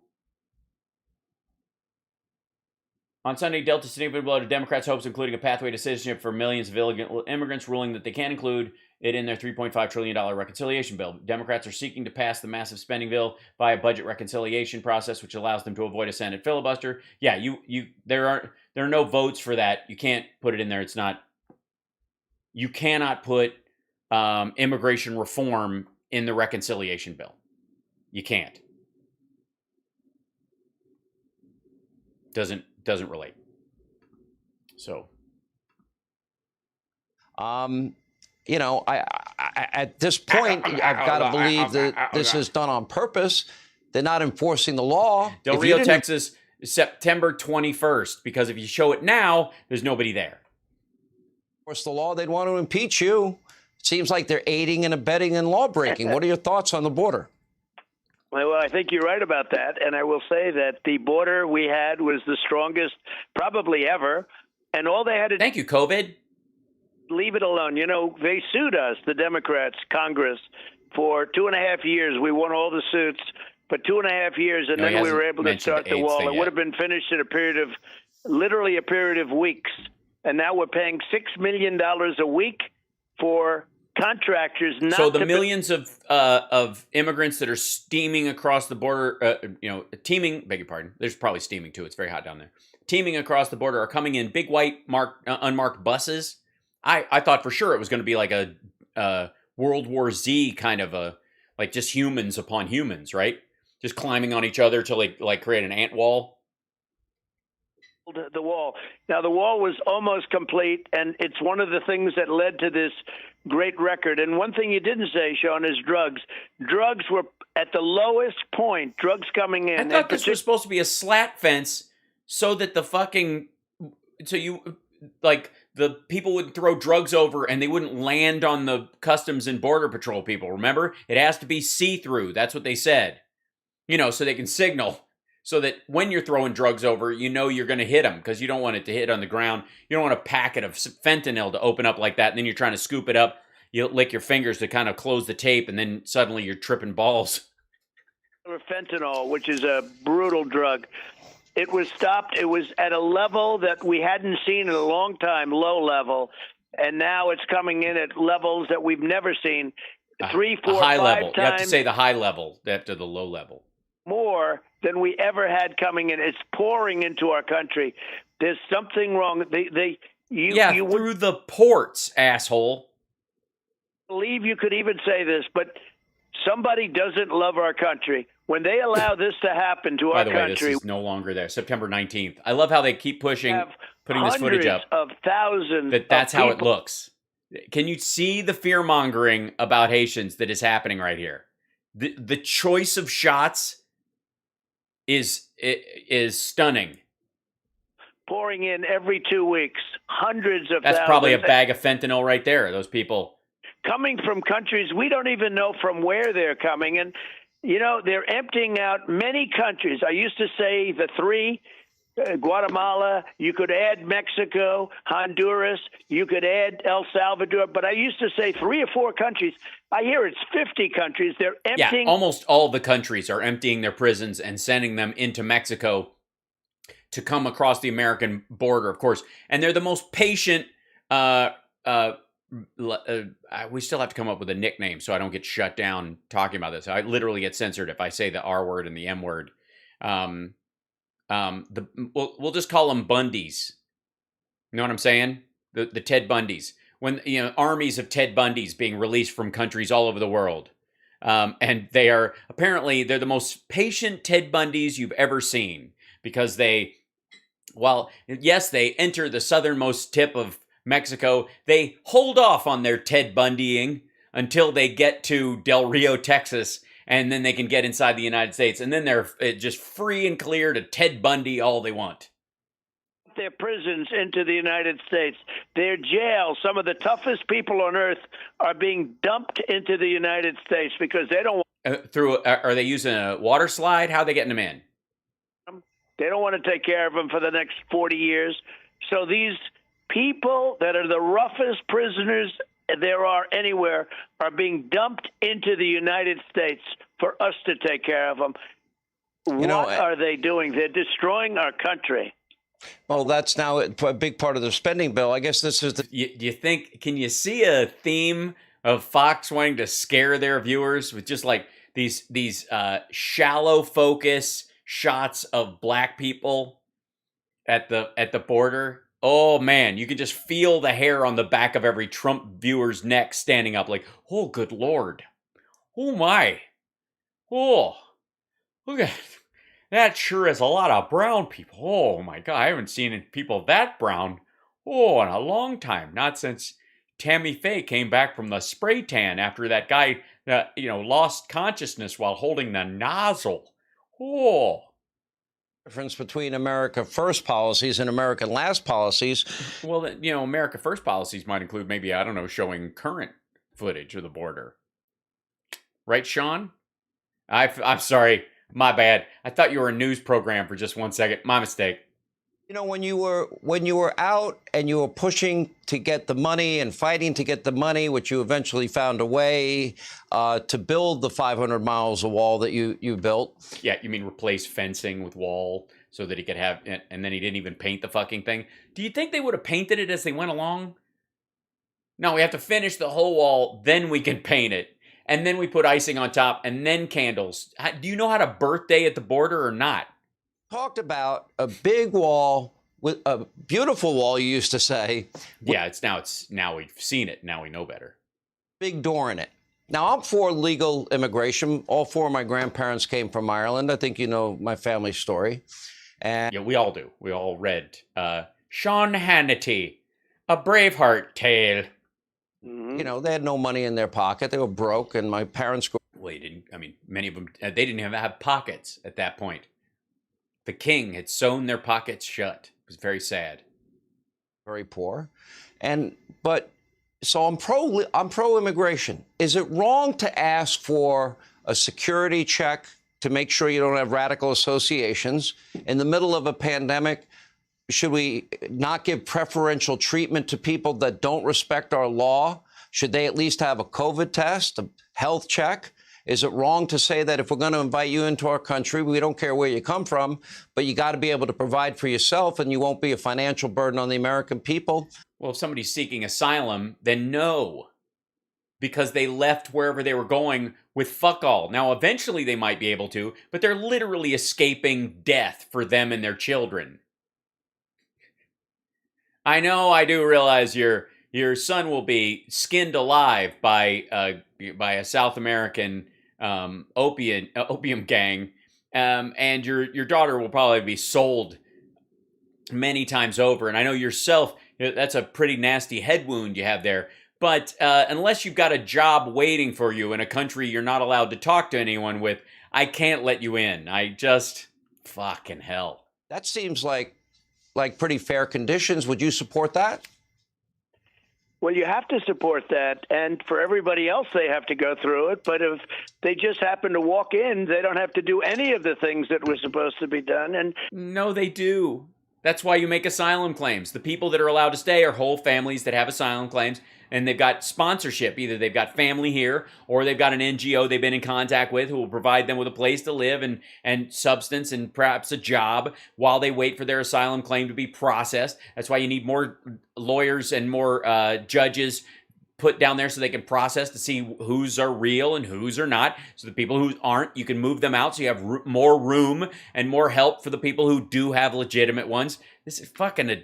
Speaker 4: On Sunday, Delta significantly below Democrats' hopes, including a pathway to citizenship for millions of illegal immigrants, ruling that they can't include it in their $3.5 trillion reconciliation bill. Democrats are seeking to pass the massive spending bill via budget reconciliation process, which allows them to avoid a Senate filibuster. Yeah, there are no votes for that. You can't put it in there. It's not. You cannot put immigration reform in the reconciliation bill. You can't. Doesn't relate. So,
Speaker 6: I at this point, I've got to believe that this is done on purpose. They're not enforcing the law.
Speaker 4: Del Rio, Texas, September 21st, because if you show it now, there's nobody there.
Speaker 6: Enforce the law, they'd want to impeach you. It seems like they're aiding and abetting in law breaking. What are your thoughts on the border?
Speaker 7: Well, I think you're right about that. And I will say that the border we had was the strongest probably ever. and all they had to
Speaker 4: Thank you, COVID.
Speaker 7: leave it alone. You know, they sued us, the Democrats, Congress, for 2.5 years. We won all the suits for 2.5 years, and
Speaker 4: No, he
Speaker 7: then we were
Speaker 4: hasn't
Speaker 7: able to
Speaker 4: mentioned
Speaker 7: start
Speaker 4: the
Speaker 7: the
Speaker 4: AIDS
Speaker 7: wall.
Speaker 4: thing
Speaker 7: It
Speaker 4: yet.
Speaker 7: would have been finished in literally a period of weeks. And now we're paying $6 million a week for contractors. Not
Speaker 4: So the
Speaker 7: to
Speaker 4: millions of immigrants that are steaming across the border, teeming. Beg your pardon. There's probably steaming too. It's very hot down there. Teeming across the border are coming in big white unmarked buses. I thought for sure it was going to be like a World War Z kind of like just humans upon humans, right? Just climbing on each other to like create an ant wall.
Speaker 7: the wall. Now, the wall was almost complete, and it's one of the things that led to this great record. And one thing you didn't say, Sean, is drugs. Drugs were at the lowest point, drugs coming in.
Speaker 4: I thought this was supposed to be a slat fence so that the people would throw drugs over and they wouldn't land on the Customs and Border Patrol people. Remember? It has to be see-through. That's what they said. So they can signal. So that when you're throwing drugs over, you're going to hit them because you don't want it to hit on the ground. You don't want a packet of fentanyl to open up like that, and then you're trying to scoop it up. You lick your fingers to kind of close the tape, and then suddenly you're tripping balls.
Speaker 7: Fentanyl, which is a brutal drug. It was stopped. It was at a level that we hadn't seen in a long time, low level, and now it's coming in at levels that we've never seen. 3, 4,
Speaker 4: high
Speaker 7: 5
Speaker 4: level.
Speaker 7: times.
Speaker 4: You have to say the high level after the low level.
Speaker 7: More than we ever had coming in. It's pouring into our country. There's something wrong. You
Speaker 4: through the ports, asshole.
Speaker 7: Believe you could even say this, but somebody doesn't love our country. When they allow this to happen to our country.
Speaker 4: By the way, this is no longer there. September 19th. I love how they keep putting this footage up.
Speaker 7: Hundreds of thousands
Speaker 4: That's
Speaker 7: of
Speaker 4: how it
Speaker 7: people.
Speaker 4: looks. Can you see the fear-mongering about Haitians that is happening right here? The choice of shots is stunning.
Speaker 7: Pouring in every 2 weeks, hundreds of
Speaker 4: That's
Speaker 7: thousands.
Speaker 4: probably a bag of fentanyl right there, those people.
Speaker 7: Coming from countries we don't even know from where they're coming. And, they're emptying out many countries. I used to say the three, Guatemala, you could add Mexico, Honduras, you could add El Salvador, but I used to say 3 or 4 countries. I hear it's 50 countries. They're emptying.
Speaker 4: Yeah, almost all the countries are emptying their prisons and sending them into Mexico to come across the American border, of course. And they're the most patient. We still have to come up with a nickname so I don't get shut down talking about this. I literally get censored if I say the R word and the M word. We'll just call them Bundys. You know what I'm saying? The Ted Bundys. When armies of Ted Bundys being released from countries all over the world, and they're the most patient Ted Bundys you've ever seen because they enter the southernmost tip of Mexico. They hold off on their Ted Bundying until they get to Del Rio, Texas. And then they can get inside the United States. And then they're just free and clear to Ted Bundy all they want.
Speaker 7: Their prisons into the United States. Their jails, some of the toughest people on earth are being dumped into the United States because they don't
Speaker 4: are they using a water slide? How are they getting them in?
Speaker 7: They don't want to take care of them for the next 40 years. So these people that are the roughest prisoners there are anywhere are being dumped into the United States for us to take care of them. What are they doing? They're destroying our country.
Speaker 6: Well, that's now a big part of the spending bill. I guess this is
Speaker 4: Do you think, can you see a theme of Fox wanting to scare their viewers with just like these shallow focus shots of black people at the border? Oh, man, you can just feel the hair on the back of every Trump viewer's neck standing up like, oh, good Lord. Oh, my. Oh, look at that. Sure is a lot of brown people. Oh, my God, I haven't seen people that brown, in a long time. Not since Tammy Faye came back from the spray tan after that guy, lost consciousness while holding the nozzle. Oh.
Speaker 6: Difference between America First policies and American Last policies.
Speaker 4: Well, America First policies might include maybe, I don't know, showing current footage of the border. Right, Sean? I'm sorry. My bad. I thought you were a news program for just 1 second. My mistake.
Speaker 6: You know, when you were out and you were pushing to get the money and fighting to get the money, which you eventually found a way to build the 500 miles of wall that you built.
Speaker 4: Yeah, you mean replace fencing with wall so that he could have, and then he didn't even paint the fucking thing. Do you think they would have painted it as they went along? No, we have to finish the whole wall, then we can paint it. And then we put icing on top and then candles. Do you know how to birthday at the border or not?
Speaker 6: Talked about a big wall, with a beautiful wall, you used to say.
Speaker 4: Yeah, now we've seen it. Now we know better.
Speaker 6: Big door in it. Now, I'm for legal immigration. All four of my grandparents came from Ireland. I think you know my family story. And
Speaker 4: yeah, we all do. We all read Sean Hannity, A Braveheart Tale.
Speaker 6: You know, they had no money in their pocket. They were broke, and my parents...
Speaker 4: Well, many of them, they didn't even have pockets at that point. The king had sewn their pockets shut. It was very sad.
Speaker 6: Very poor. So I'm pro immigration. Is it wrong to ask for a security check to make sure you don't have radical associations in the middle of a pandemic? Should we not give preferential treatment to people that don't respect our law? Should they at least have a COVID test, a health check? Is it wrong to say that if we're going to invite you into our country, we don't care where you come from, but you got to be able to provide for yourself and you won't be a financial burden on the American people?
Speaker 4: Well, if somebody's seeking asylum, then no, because they left wherever they were going with fuck all. Now, eventually they might be able to, but they're literally escaping death for them and their children. I know, I do realize your son will be skinned alive by a South American opium gang, and your daughter will probably be sold many times over. And I know yourself, that's a pretty nasty head wound you have there. But unless you've got a job waiting for you in a country you're not allowed to talk to anyone with, I can't let you in. I just, fucking hell.
Speaker 6: That seems like pretty fair conditions. Would you support that?
Speaker 7: Well, you have to support that, and for everybody else, they have to go through it. But if they just happen to walk in, they don't have to do any of the things that were supposed to be done. And
Speaker 4: no, they do. That's why you make asylum claims. The people that are allowed to stay are whole families that have asylum claims, and they've got sponsorship. Either they've got family here, or they've got an NGO they've been in contact with who will provide them with a place to live and substance and perhaps a job while they wait for their asylum claim to be processed. That's why you need more lawyers and more judges put down there so they can process to see whose are real and whose are not. So the people who aren't, you can move them out so you have more room and more help for the people who do have legitimate ones. This is fucking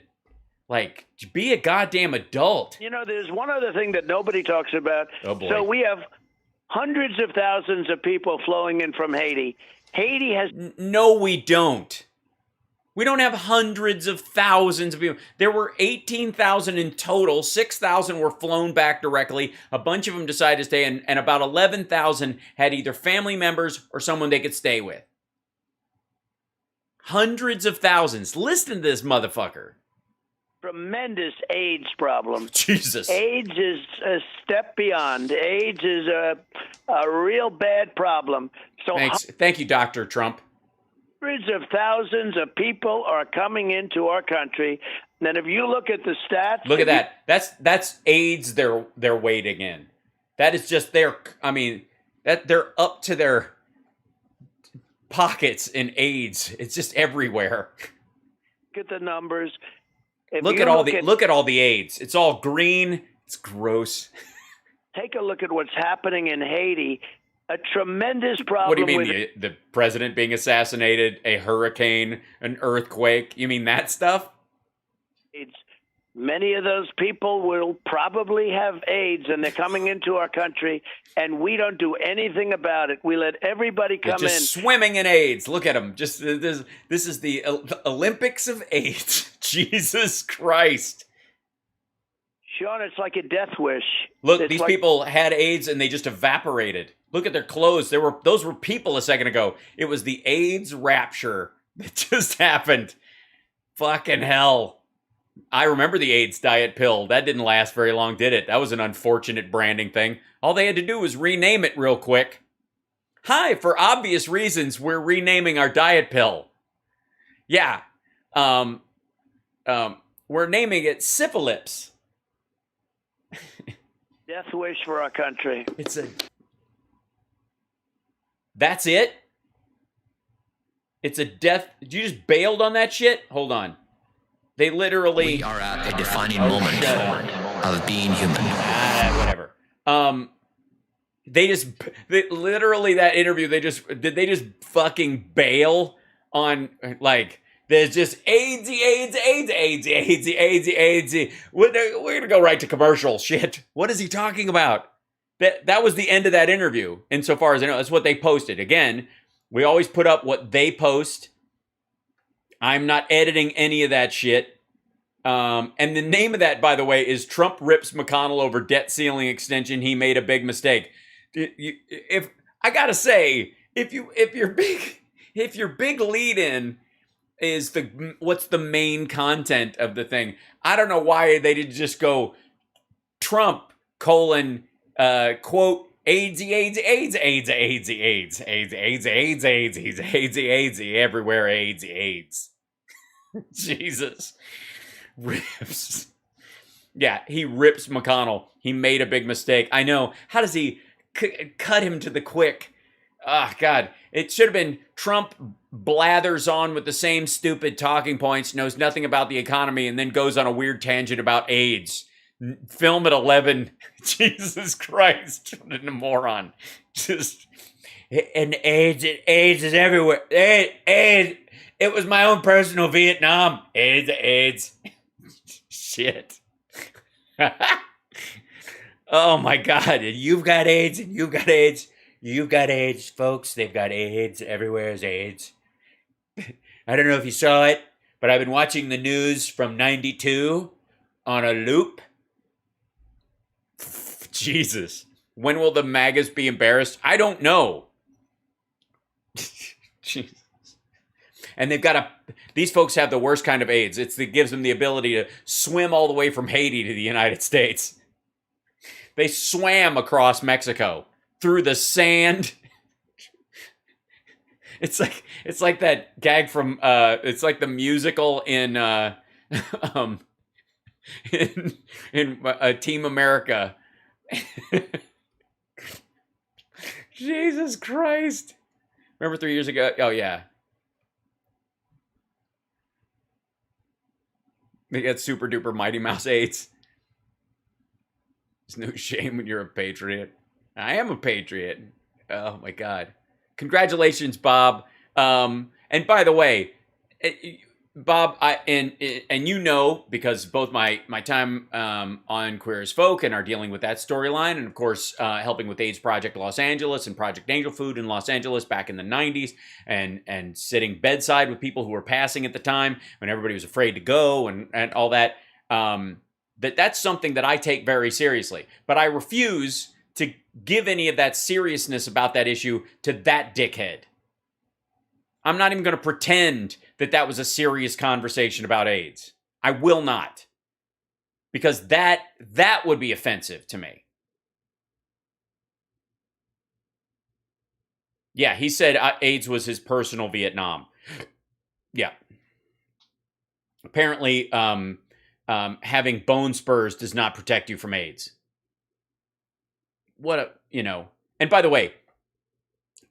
Speaker 4: be a goddamn adult.
Speaker 7: You know, there's one other thing that nobody talks about.
Speaker 4: Oh, boy.
Speaker 7: So we have hundreds of thousands of people flowing in from Haiti. Haiti has...
Speaker 4: No, we don't. We don't have hundreds of thousands of people. There were 18,000 in total. 6,000 were flown back directly. A bunch of them decided to stay, and about 11,000 had either family members or someone they could stay with. Hundreds of thousands. Listen to this motherfucker.
Speaker 7: Tremendous AIDS problem.
Speaker 4: Jesus.
Speaker 7: AIDS is a step beyond. AIDS is a real bad problem. So
Speaker 4: Thanks. Thank you, Dr. Trump.
Speaker 7: Hundreds of thousands of people are coming into our country. And if you look at the stats...
Speaker 4: Look at that. That's AIDS they're wading in. That is just that they're up to their pockets in AIDS. It's just everywhere.
Speaker 7: Look at the numbers.
Speaker 4: Look at all the AIDS. It's all green. It's gross.
Speaker 7: Take a look at what's happening in Haiti. A tremendous problem.
Speaker 4: What do you mean, the president being assassinated, a hurricane, an earthquake? You mean that stuff?
Speaker 7: Many of those people will probably have AIDS, and they're coming into our country, and we don't do anything about it. We let everybody come in.
Speaker 4: Just swimming in AIDS. Look at them. Just this is the Olympics of AIDS. Jesus Christ.
Speaker 7: Sean, it's like a death wish.
Speaker 4: Look, these people had AIDS and they just evaporated. Look at their clothes. Those were people a second ago. It was the AIDS rapture that just happened. Fucking hell. I remember the AIDS diet pill. That didn't last very long, did it? That was an unfortunate branding thing. All they had to do was rename it real quick. Hi, for obvious reasons, we're renaming our diet pill. Yeah. We're naming it syphilips.
Speaker 7: Death wish for our country.
Speaker 4: That's it? It's a death. You just bailed on that shit? Hold on. They literally.
Speaker 8: We are at a defining moment of being human.
Speaker 4: Whatever. They literally, that interview, they just fucking bail on, like, there's just AIDS. We're gonna go right to commercial shit. What is he talking about? That was the end of that interview, insofar as I know. That's what they posted. Again, we always put up what they post. I'm not editing any of that shit. And the name of that, by the way, is Trump rips McConnell over debt ceiling extension. He made a big mistake. If I gotta say, if your big lead in is what's the main content of the thing, I don't know why they didn't just go Trump : quote AIDS everywhere AIDS. Jesus. Rips. Yeah, he rips McConnell. He made a big mistake. I know. How does he cut him to the quick? Ah, God. It should have been Trump blathers on with the same stupid talking points, knows nothing about the economy, and then goes on a weird tangent about AIDS. Film at 11. Jesus Christ. What a moron. Just, and AIDS is everywhere. AIDS. It was my own personal Vietnam. AIDS. Shit. Oh my God. You've got AIDS and you've got AIDS. You've got AIDS, folks. They've got AIDS. Everywhere is AIDS. I don't know if you saw it, but I've been watching the news from 92 on a loop. Jesus. When will the MAGAs be embarrassed? I don't know. Jesus. And these folks have the worst kind of AIDS. It gives them the ability to swim all the way from Haiti to the United States. They swam across Mexico through the sand. It's like that gag from it's like the musical in Team America. Jesus Christ. Remember 3 years ago? Oh yeah. They got super duper Mighty Mouse AIDS. There's no shame when you're a patriot. I am a patriot. Oh my God. Congratulations, Bob. And by the way, Bob, and you know, because both my time on Queer as Folk and are dealing with that storyline, and of course helping with AIDS Project Los Angeles and Project Angel Food in Los Angeles back in the 90s, and sitting bedside with people who were passing at the time when everybody was afraid to go and all that, that's something that I take very seriously. But I refuse to give any of that seriousness about that issue to that dickhead. I'm not even going to pretend that was a serious conversation about AIDS. I will not. Because that would be offensive to me. Yeah, he said AIDS was his personal Vietnam. Yeah. Apparently, having bone spurs does not protect you from AIDS. And by the way,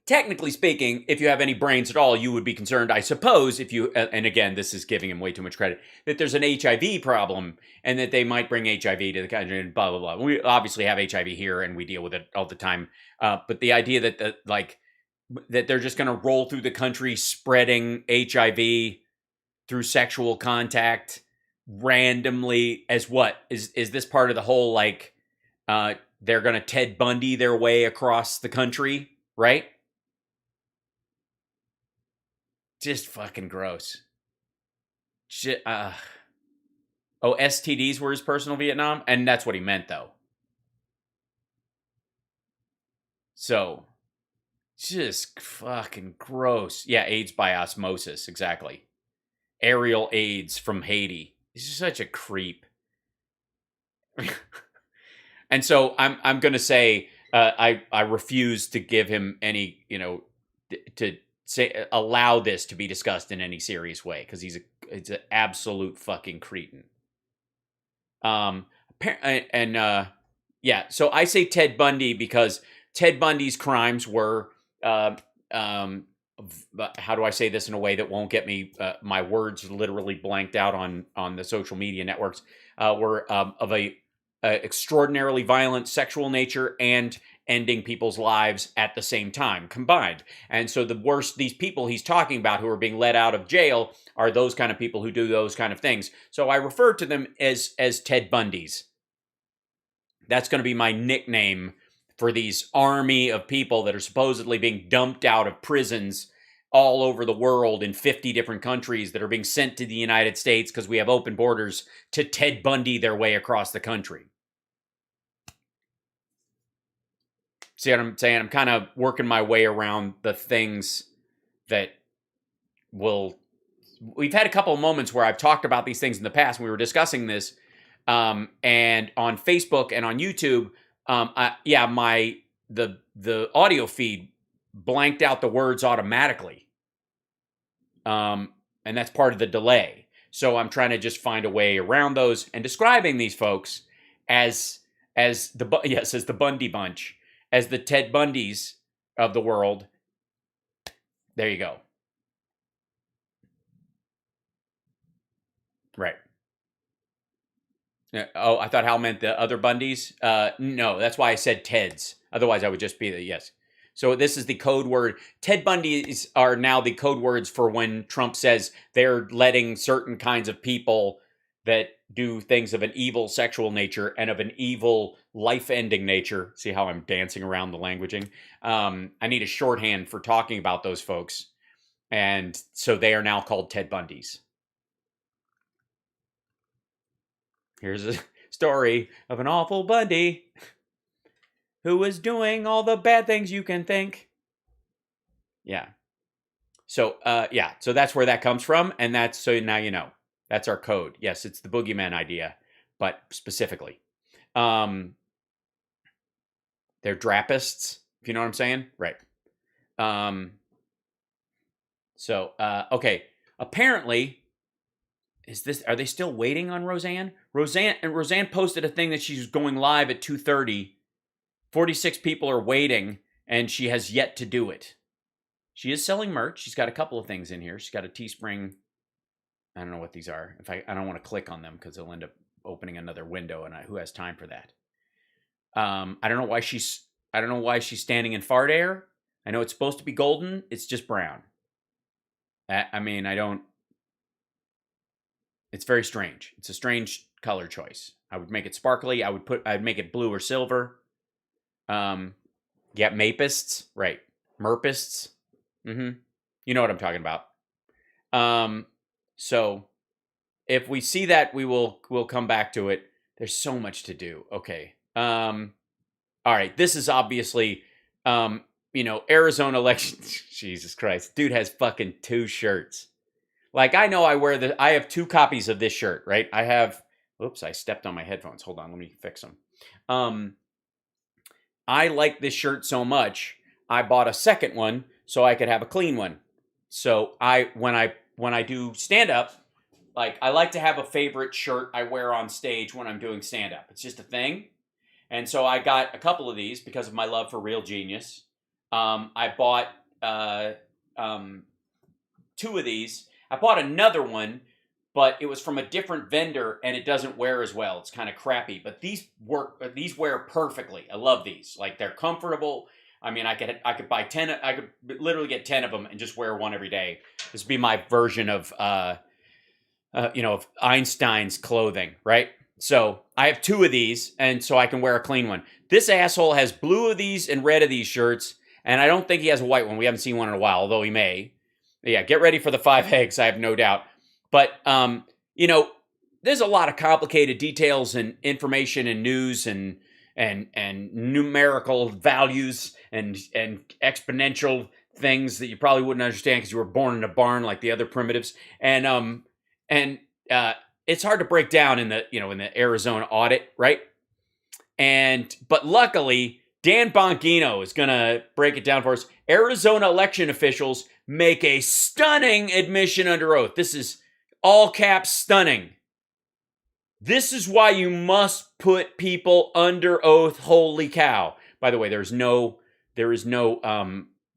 Speaker 4: technically speaking, if you have any brains at all, you would be concerned, I suppose, if you, and again, this is giving him way too much credit, that there's an HIV problem and that they might bring HIV to the country and blah, blah, blah. We obviously have HIV here and we deal with it all the time. But the idea that that they're just going to roll through the country spreading HIV through sexual contact randomly as what? Is this part of the whole, they're going to Ted Bundy their way across the country, right? Just fucking gross. Shit. STDs were his personal Vietnam? And that's what he meant, though. So, just fucking gross. Yeah, AIDS by osmosis, exactly. Aerial AIDS from Haiti. He's such a creep. And so I'm going to say I refuse to give him any, to allow this to be discussed in any serious way, because it's an absolute fucking cretin. Yeah, so I say Ted Bundy because Ted Bundy's crimes were, how do I say this in a way that won't get me my words literally blanked out on the social media networks, were of a extraordinarily violent sexual nature and ending people's lives at the same time combined. And so the worst, these people he's talking about who are being let out of jail are those kind of people who do those kind of things. So I refer to them as Ted Bundys. That's going to be my nickname for these army of people that are supposedly being dumped out of prisons all over the world in 50 different countries that are being sent to the United States because we have open borders to Ted Bundy their way across the country. See what I'm saying? I'm kind of working my way around the things that we've had a couple of moments where I've talked about these things in the past when we were discussing this. And on Facebook and on YouTube, the audio feed blanked out the words automatically. And that's part of the delay. So I'm trying to just find a way around those and describing these folks as the Bundy Bunch, as the Ted Bundys of the world. There you go. Right. Oh, I thought Hal meant the other Bundys. No, that's why I said Teds. Otherwise, I would just be yes. So this is the code word. Ted Bundys are now the code words for when Trump says they're letting certain kinds of people that do things of an evil sexual nature and of an evil life-ending nature. See how I'm dancing around the languaging? I need a shorthand for talking about those folks. And so they are now called Ted Bundys. Here's a story of an awful Bundy who was doing all the bad things you can think. Yeah. So, so that's where that comes from. And so now you know. That's our code. Yes, it's the boogeyman idea, but specifically. They're Drappists, if you know what I'm saying. Right. Okay. Apparently, are they still waiting on Roseanne? Roseanne posted a thing that she's going live at 2:30. 46 people are waiting, and she has yet to do it. She is selling merch. She's got a couple of things in here. She's got a Teespring. I don't know what these are. I don't want to click on them because they'll end up opening another window, and who has time for that? I don't know why she's standing in fart air. I know it's supposed to be golden. It's just brown. It's very strange. It's a strange color choice. I would make it sparkly. I'd make it blue or silver. Mapists, right? Merpists. You know what I'm talking about. So if we see that, we'll come back to it. There's so much to do. Okay. All right. This is obviously, Arizona election. Jesus Christ. Dude has fucking 2 shirts. Like, I know I have 2 copies of this shirt, right? I stepped on my headphones. Hold on. Let me fix them. I like this shirt so much, I bought a second one so I could have a clean one. So when I do stand-up, like, I like to have a favorite shirt I wear on stage when I'm doing stand-up. It's just a thing. And so I got a couple of these because of my love for Real Genius. I bought 2 of these. I bought another one, but it was from a different vendor, and it doesn't wear as well. It's kind of crappy, but these wear perfectly. I love these. Like, they're comfortable. I mean, I could buy 10. I could literally get 10 of them and just wear one every day. This would be my version of, of Einstein's clothing, right? So I have 2 of these, and so I can wear a clean one. This asshole has blue of these and red of these shirts, and I don't think he has a white one. We haven't seen one in a while, although he may. Yeah, get ready for the 5 eggs, I have no doubt. But, there's a lot of complicated details and information and news and numerical values and exponential things that you probably wouldn't understand because you were born in a barn like the other primitives. And it's hard to break down in the Arizona audit, right? But luckily, Dan Bongino is going to break it down for us. Arizona election officials make a stunning admission under oath. This is all caps stunning. This is why you must put people under oath. Holy cow. By the way, there is no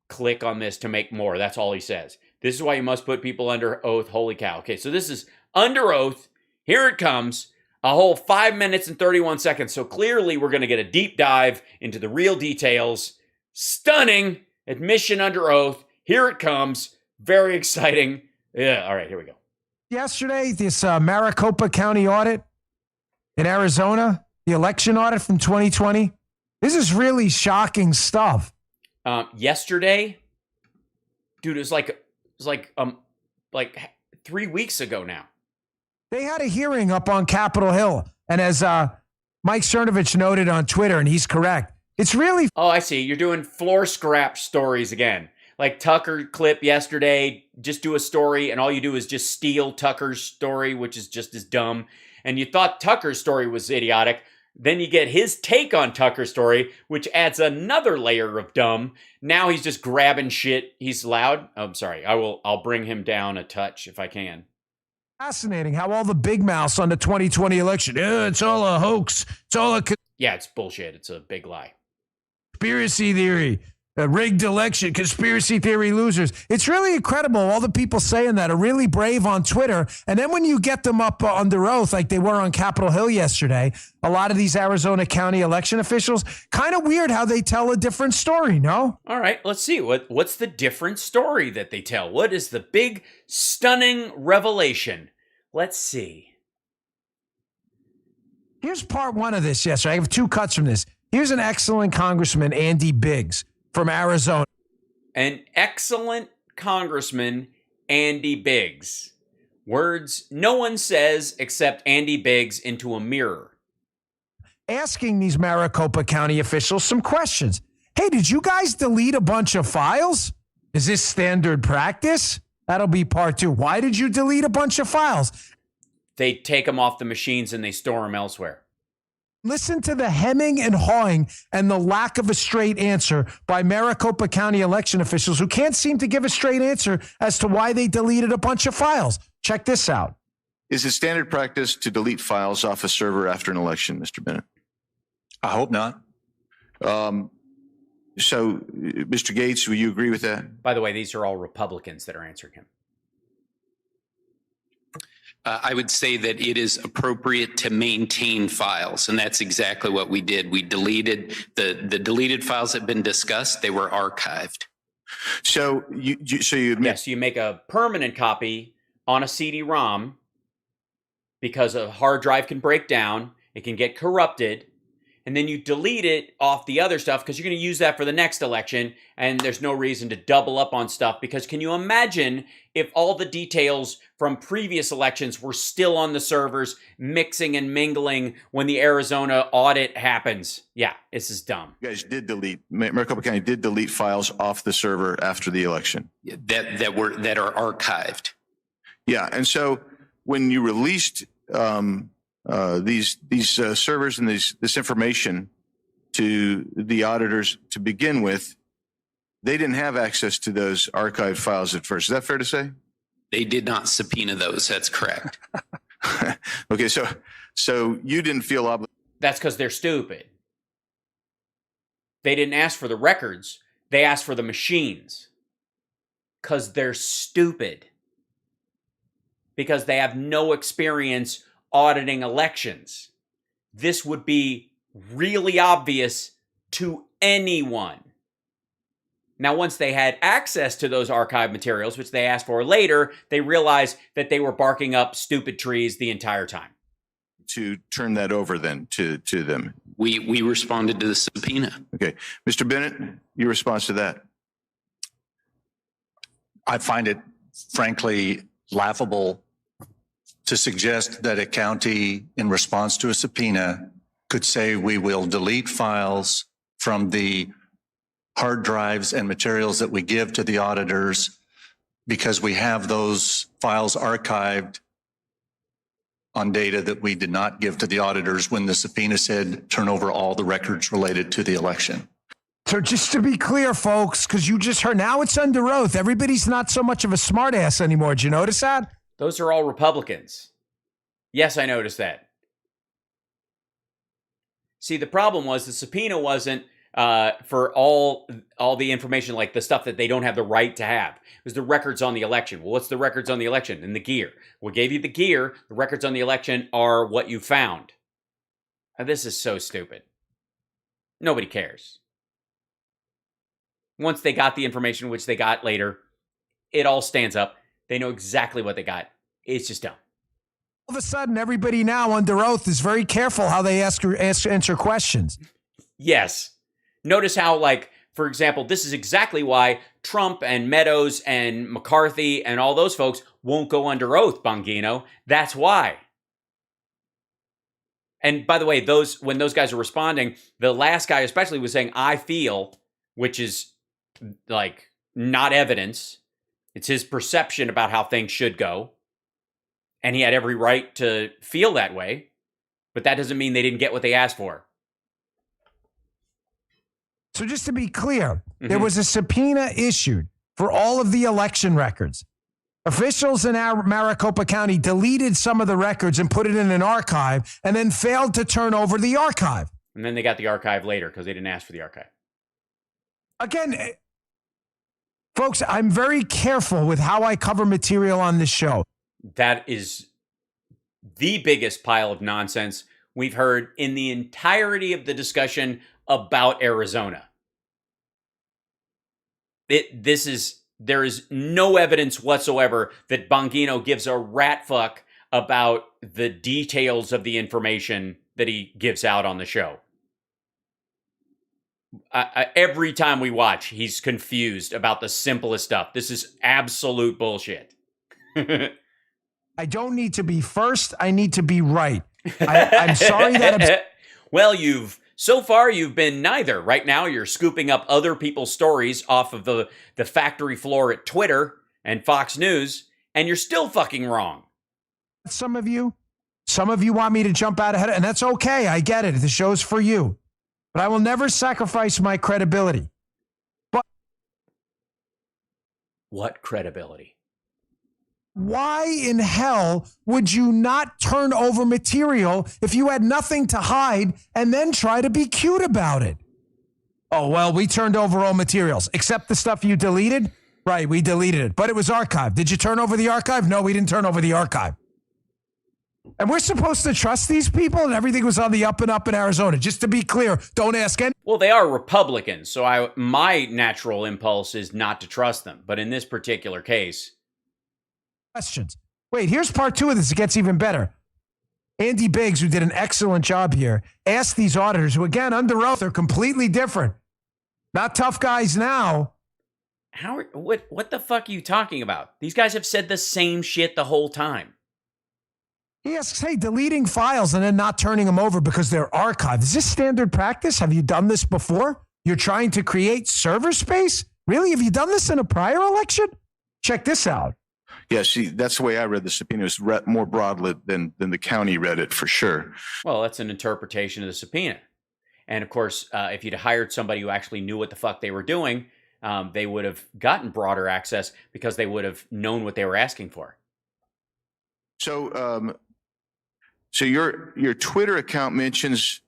Speaker 4: click on this to make more. That's all he says. This is why you must put people under oath. Holy cow. Okay, so this is under oath. Here it comes. A whole 5 minutes and 31 seconds. So clearly we're going to get a deep dive into the real details. Stunning admission under oath. Here it comes. Very exciting. Yeah, all right, here we go.
Speaker 9: Yesterday, this Maricopa County audit in Arizona, the election audit from 2020. This is really shocking stuff.
Speaker 4: Yesterday, dude, it was like 3 weeks ago now.
Speaker 9: They had a hearing up on Capitol Hill. And as Mike Cernovich noted on Twitter, and he's correct, it's really...
Speaker 4: Oh, I see. You're doing floor scrap stories again. Like Tucker clip yesterday, just do a story, and all you do is just steal Tucker's story, which is just as dumb. And you thought Tucker's story was idiotic. Then you get his take on Tucker's story, which adds another layer of dumb. Now he's just grabbing shit. He's loud. Oh, I'm sorry. I'll bring him down a touch if I can.
Speaker 9: Fascinating how all the big mouths on the 2020 election, it's all a hoax. It's all a
Speaker 4: Yeah, it's bullshit. It's a big lie.
Speaker 9: Conspiracy theory, a rigged election, conspiracy theory losers. It's really incredible. All the people saying that are really brave on Twitter. And then when you get them up under oath, like they were on Capitol Hill yesterday, a lot of these Arizona County election officials, kind of weird how they tell a different story, no?
Speaker 4: All right, let's see. What's the different story that they tell? What is the big, stunning revelation? Let's see.
Speaker 9: Here's part one of this yesterday. I have two cuts from this. Here's an excellent Congressman, Andy Biggs, from Arizona.
Speaker 4: An excellent Congressman, Andy Biggs. Words no one says except Andy Biggs into a mirror.
Speaker 9: Asking these Maricopa County officials some questions. Hey, did you guys delete a bunch of files? Is this standard practice? That'll be part two. Why did you delete a bunch of files?
Speaker 4: They take them off the machines and they store them elsewhere.
Speaker 9: Listen to the hemming and hawing and the lack of a straight answer by Maricopa County election officials who can't seem to give a straight answer as to why they deleted a bunch of files. Check this out.
Speaker 10: Is it standard practice to delete files off a server after an election, Mr. Bennett?
Speaker 11: I hope not.
Speaker 10: So, Mr. Gates, will you agree with that?
Speaker 4: By the way, these are all Republicans that are answering him.
Speaker 12: I would say that it is appropriate to maintain files, and that's exactly what we did. We deleted the deleted files that have been discussed. They were archived.
Speaker 10: So you admit-
Speaker 4: Yes, you make a permanent copy on a CD-ROM because a hard drive can break down, it can get corrupted, and then you delete it off the other stuff because you're going to use that for the next election, and there's no reason to double up on stuff because can you imagine if all the details from previous elections were still on the servers mixing and mingling when the Arizona audit happens? Yeah, this is dumb.
Speaker 10: You guys did delete, Maricopa County did delete files off the server after the election.
Speaker 12: That are archived.
Speaker 10: Yeah, and so when you released these servers and this information to the auditors to begin with, they didn't have access to those archived files at first. Is that fair to say?
Speaker 12: They did not subpoena those. That's correct.
Speaker 10: Okay, so you didn't feel obligated.
Speaker 4: That's because they're stupid. They didn't ask for the records. They asked for the machines. Because they're stupid. Because they have no experience auditing elections. This would be really obvious to anyone. Now, once they had access to those archive materials, which they asked for later, they realized that they were barking up stupid trees the entire time.
Speaker 10: To turn that over then to them.
Speaker 12: We responded to the subpoena.
Speaker 10: Okay. Mr. Bennett, your response to that?
Speaker 11: I find it, frankly, laughable to suggest that a county, in response to a subpoena, could say we will delete files from the hard drives and materials that we give to the auditors because we have those files archived on data that we did not give to the auditors when the subpoena said turn over all the records related to the election.
Speaker 9: So just to be clear, folks, because you just heard, now it's under oath. Everybody's not so much of a smartass anymore. Did you notice that?
Speaker 4: Those are all Republicans. Yes, I noticed that. See, the problem was the subpoena wasn't for all the information, like the stuff that they don't have the right to have. It was the records on the election. Well, what's the records on the election? And the gear. We gave you the gear. The records on the election are what you found. Now, this is so stupid. Nobody cares. Once they got the information, which they got later, it all stands up. They know exactly what they got. It's just dumb.
Speaker 9: All of a sudden, everybody now under oath is very careful how they answer questions.
Speaker 4: Yes. Notice how, like, for example, this is exactly why Trump and Meadows and McCarthy and all those folks won't go under oath, Bongino. That's why. And by the way, when those guys are responding, the last guy especially was saying, I feel, which is like not evidence. It's his perception about how things should go. And he had every right to feel that way. But that doesn't mean they didn't get what they asked for.
Speaker 9: So just to be clear, there was a subpoena issued for all of the election records. Officials in Maricopa County deleted some of the records and put it in an archive and then failed to turn over the archive.
Speaker 4: And then they got the archive later because they didn't ask for the archive.
Speaker 9: Again, folks, I'm very careful with how I cover material on this show.
Speaker 4: That is the biggest pile of nonsense we've heard in the entirety of the discussion about Arizona. There is no evidence whatsoever that Bongino gives a rat fuck about the details of the information that he gives out on the show. Every time we watch, he's confused about the simplest stuff. This is absolute bullshit.
Speaker 9: I don't need to be first. I need to be right. I'm sorry that...
Speaker 4: Well, so far, you've been neither. Right now, you're scooping up other people's stories off of the factory floor at Twitter and Fox News, and you're still fucking wrong.
Speaker 9: Some of you want me to jump out ahead, and that's okay. I get it. The show's for you. But I will never sacrifice my credibility. But
Speaker 4: what credibility?
Speaker 9: Why in hell would you not turn over material if you had nothing to hide and then try to be cute about it? Oh, well, we turned over all materials, except the stuff you deleted. Right, we deleted it, but it was archived. Did you turn over the archive? No, we didn't turn over the archive. And we're supposed to trust these people, and everything was on the up and up in Arizona. Just to be clear, don't ask any.
Speaker 4: Well, they are Republicans, so my natural impulse is not to trust them. But in this particular case...
Speaker 9: questions. Wait, here's part 2 of this. It gets even better. Andy Biggs, who did an excellent job here, asked these auditors, who again, under oath, are completely different. Not tough guys now.
Speaker 4: What the fuck are you talking about? These guys have said the same shit the whole time.
Speaker 9: He asks, hey, deleting files and then not turning them over because they're archived. Is this standard practice? Have you done this before? You're trying to create server space? Really? Have you done this in a prior election? Check this out.
Speaker 10: Yeah, see, that's the way I read the subpoena. It was read more broadly than the county read it, for sure.
Speaker 4: Well, that's an interpretation of the subpoena. And of course, if you'd hired somebody who actually knew what the fuck they were doing, they would have gotten broader access because they would have known what they were asking for.
Speaker 10: So your Twitter account mentions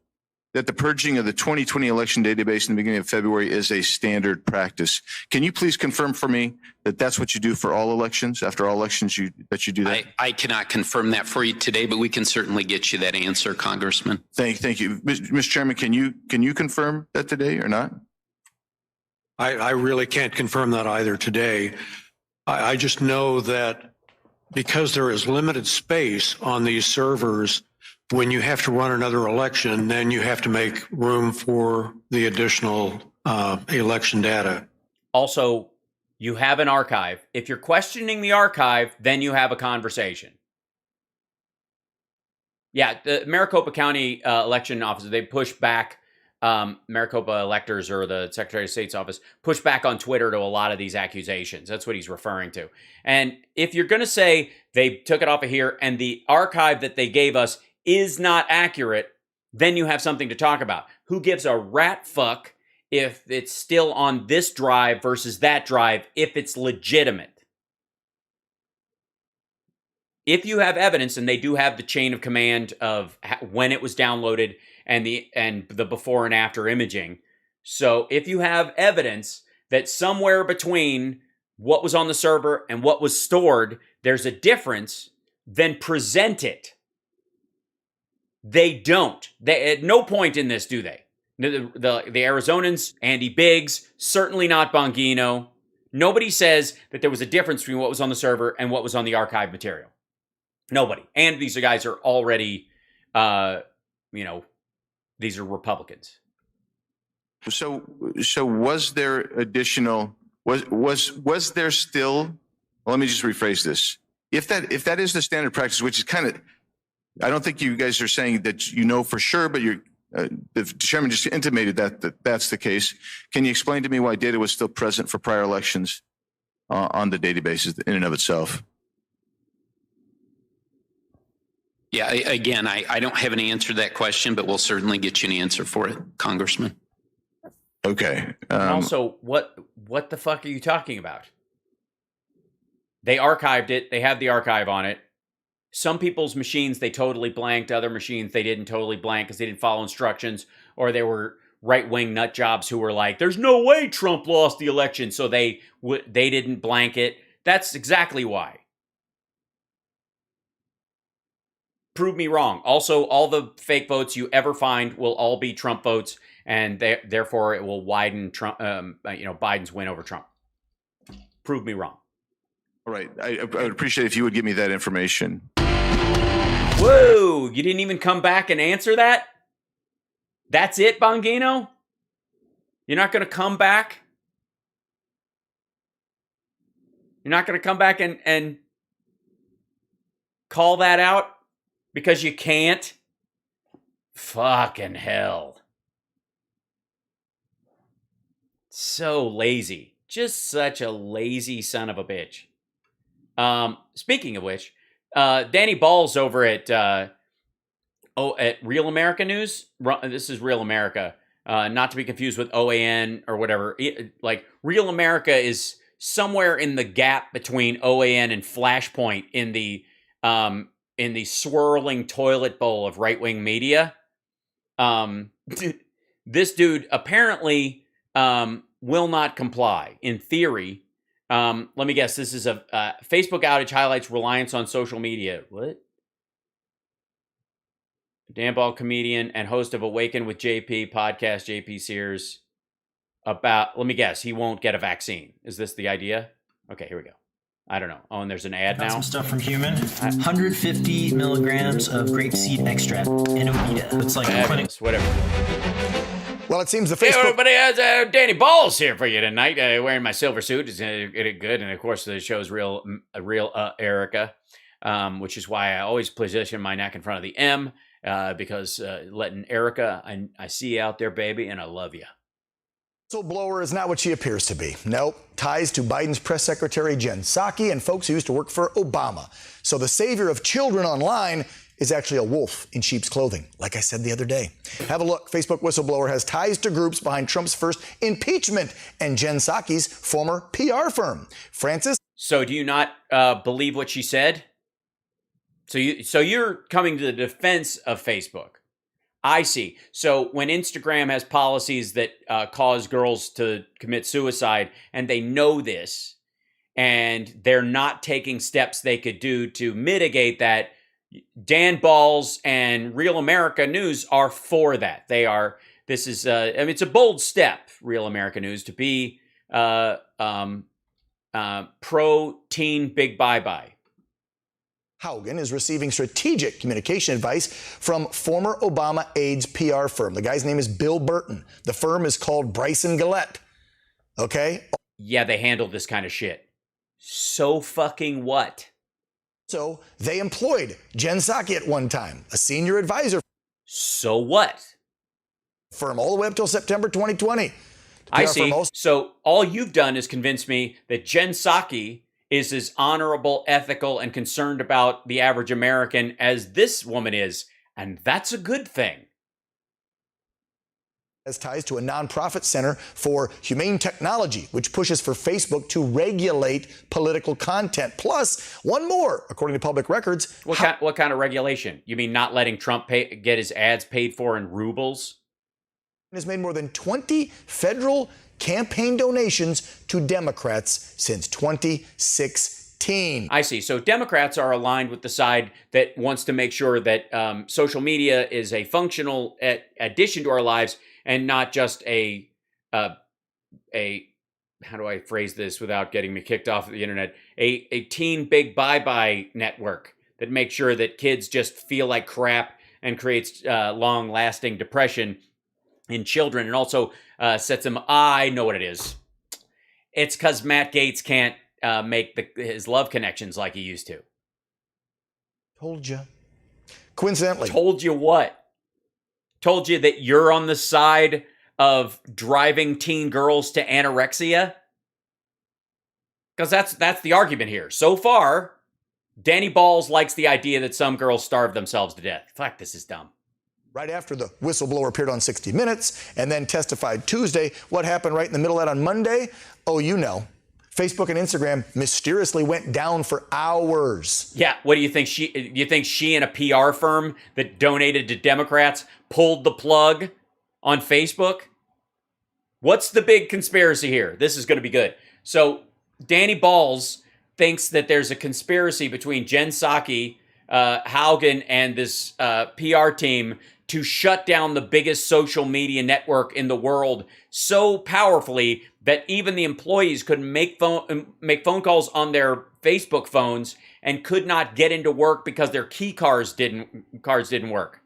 Speaker 10: that the purging of the 2020 election database in the beginning of February is a standard practice. Can you please confirm for me that that's what you do for all elections? After all elections, you do that?
Speaker 12: I cannot confirm that for you today, but we can certainly get you that answer, Congressman.
Speaker 10: Thank you. Mr. Chairman, can you confirm that today or not?
Speaker 13: I really can't confirm that either today. I just know that because there is limited space on these servers, when you have to run another election, then you have to make room for the additional election data.
Speaker 4: Also, you have an archive. If you're questioning the archive, then you have a conversation. Yeah, the Maricopa County election officer, they pushed back, Maricopa electors or the Secretary of State's office pushed back on Twitter to a lot of these accusations. That's what he's referring to. And if you're going to say they took it off of here and the archive that they gave us is not accurate, then you have something to talk about. Who gives a rat fuck if it's still on this drive versus that drive, if it's legitimate. If you have evidence, and they do have the chain of command of when it was downloaded and the before and after imaging. So if you have evidence that somewhere between what was on the server and what was stored, there's a difference, then present it. They don't. They at no point in this do they. The Arizonans, Andy Biggs, certainly not Bongino. Nobody says that there was a difference between what was on the server and what was on the archive material. Nobody. And these guys are already, these are Republicans.
Speaker 10: So was there additional? Was there still? Well, let me just rephrase this. If that is the standard practice, which is kind of, I don't think you guys are saying that you know for sure, but the chairman just intimated that that's the case. Can you explain to me why data was still present for prior elections on the databases in and of itself?
Speaker 12: Yeah, again, I don't have an answer to that question, but we'll certainly get you an answer for it, Congressman.
Speaker 10: Okay.
Speaker 4: And also, what the fuck are you talking about? They archived it. They have the archive on it. Some people's machines, they totally blanked. Other machines, they didn't totally blank because they didn't follow instructions, or they were right-wing nut jobs who were like, there's no way Trump lost the election, so they didn't blank it. That's exactly why. Prove me wrong. Also, all the fake votes you ever find will all be Trump votes, and therefore it will widen Trump, Biden's win over Trump. Prove me wrong.
Speaker 10: All right. I would appreciate if you would give me that information.
Speaker 4: Whoa! You didn't even come back and answer that? That's it, Bongino? You're not going to come back? You're not going to come back and call that out? Because you can't? Fucking hell. So lazy. Just such a lazy son of a bitch. Speaking of which, Danny Ball's over at Real America News. This is Real America. Not to be confused with OAN or whatever. Real America is somewhere in the gap between OAN and Flashpoint in the swirling toilet bowl of right-wing media. This dude apparently will not comply. In theory, let me guess, this is a Facebook outage highlights reliance on social media. What? Dan Ball, comedian and host of Awaken with JP podcast, JP Sears. Let me guess, he won't get a vaccine. Is this the idea? Okay, here we go. I don't know. Oh, and there's an ad now.
Speaker 14: Some stuff from Human. 150 milligrams of grapeseed extract in Ovita. It's like a clinic.
Speaker 4: Whatever.
Speaker 15: Well, it seems the
Speaker 4: Facebook.
Speaker 15: Facebook.
Speaker 4: Hey, everybody, has Danny Balls here for you tonight. Wearing my silver suit is good, and of course the show's real Erica, which is why I always position my neck in front of the M, because letting Erica, I see you out there, baby, and I love you.
Speaker 15: Whistleblower is not what she appears to be. Nope. Ties to Biden's press secretary Jen Psaki and folks who used to work for Obama. So the savior of children online is actually a wolf in sheep's clothing, like I said the other day. Have a look. Facebook whistleblower has ties to groups behind Trump's first impeachment and Jen Psaki's former PR firm. Francis.
Speaker 4: So do you not believe what she said? So you're coming to the defense of Facebook. I see. So when Instagram has policies that cause girls to commit suicide, and they know this, and they're not taking steps they could do to mitigate that, Dan Balls and Real America News are for that. They are. This is. It's a bold step, Real America News, to be pro-teen big bye-bye.
Speaker 15: Haugen is receiving strategic communication advice from former Obama aides PR firm. The guy's name is Bill Burton. The firm is called Bryson Gillette. Okay?
Speaker 4: Yeah, they handle this kind of shit. So fucking what?
Speaker 15: So they employed Jen Psaki at one time, a senior advisor.
Speaker 4: So what?
Speaker 15: Firm all the way up till September 2020.
Speaker 4: I see. So all you've done is convince me that Jen Psaki is as honorable, ethical, and concerned about the average American as this woman is. And that's a good thing.
Speaker 15: Has ties to a nonprofit center for humane technology, which pushes for Facebook to regulate political content. Plus, one more, according to public records.
Speaker 4: What kind of regulation? You mean not letting Trump get his ads paid for in rubles?
Speaker 15: Has made more than 20 federal campaign donations to Democrats since 2016.
Speaker 4: I see. So Democrats are aligned with the side that wants to make sure that social media is a functional addition to our lives and not just a how do I phrase this without getting me kicked off of the internet? A teen big bye-bye network that makes sure that kids just feel like crap and creates long-lasting depression in children, and also sets them. I know what it is. It's because Matt Gaetz can't make his love connections like he used to.
Speaker 15: Told you. Coincidentally.
Speaker 4: Told you what? Told you that you're on the side of driving teen girls to anorexia? Because that's the argument here. So far, Danny Balls likes the idea that some girls starve themselves to death. Fuck, this is dumb.
Speaker 15: Right after the whistleblower appeared on 60 Minutes and then testified Tuesday, what happened right in the middle of that on Monday? Oh, you know. Facebook and Instagram mysteriously went down for hours.
Speaker 4: Yeah, what do you think? You think she and a PR firm that donated to Democrats pulled the plug on Facebook? What's the big conspiracy here? This is going to be good. So Danny Balls thinks that there's a conspiracy between Jen Psaki, Haugen, and this PR team to shut down the biggest social media network in the world so powerfully that even the employees couldn't make phone calls on their Facebook phones and could not get into work because their key cards didn't work.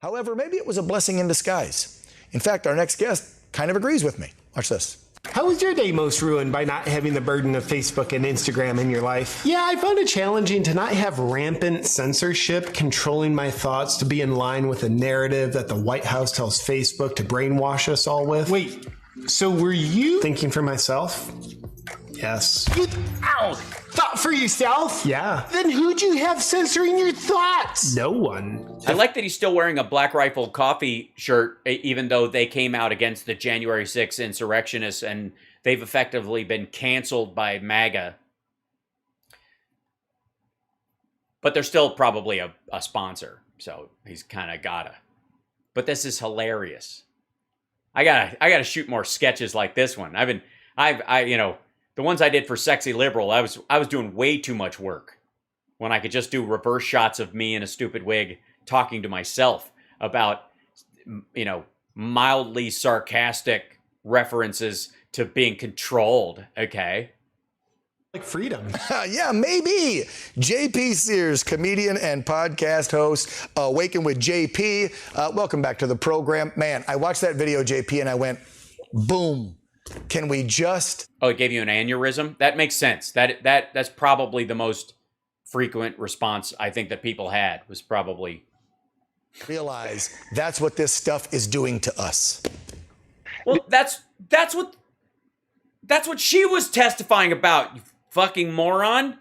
Speaker 15: However, maybe it was a blessing in disguise. In fact, our next guest kind of agrees with me. Watch this.
Speaker 16: How was your day most ruined by not having the burden of Facebook and Instagram in your life? Yeah, I found it challenging to not have rampant censorship controlling my thoughts, to be in line with a narrative that the White House tells Facebook to brainwash us all with. Wait, so were you thinking for myself? Yes. Thought for yourself? Yeah. Then who'd you have censoring your thoughts? No one.
Speaker 4: I like that he's still wearing a Black Rifle Coffee shirt, even though they came out against the January 6th insurrectionists and they've effectively been canceled by MAGA. But they're still probably a sponsor, so he's kind of gotta. But this is hilarious. I gotta shoot more sketches like this one. The ones I did for Sexy Liberal, I was doing way too much work when I could just do reverse shots of me in a stupid wig talking to myself about, mildly sarcastic references to being controlled, okay?
Speaker 16: Like freedom.
Speaker 15: Yeah, maybe. JP Sears, comedian and podcast host, Awaken with JP. Welcome back to the program. Man, I watched that video, JP, and I went, boom. Can we just...
Speaker 4: Oh, it gave you an aneurysm? That makes sense. That's probably the most frequent response I think that people had, was probably...
Speaker 15: Realize that's what this stuff is doing to us.
Speaker 4: Well, that's what she was testifying about, you fucking moron.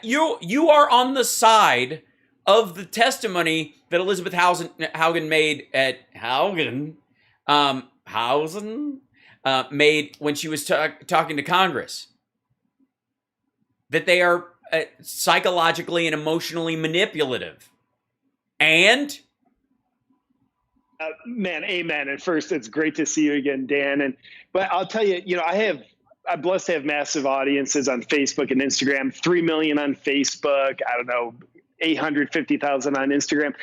Speaker 4: You are on the side of the testimony that Elizabeth Haugen made at made when she was talking to Congress, that they are psychologically and emotionally manipulative. And
Speaker 17: man, amen. And first, it's great to see you again, Dan. But I'll tell you, I'm blessed to have massive audiences on Facebook and Instagram. 3 million on Facebook. I don't know, 850,000 on Instagram.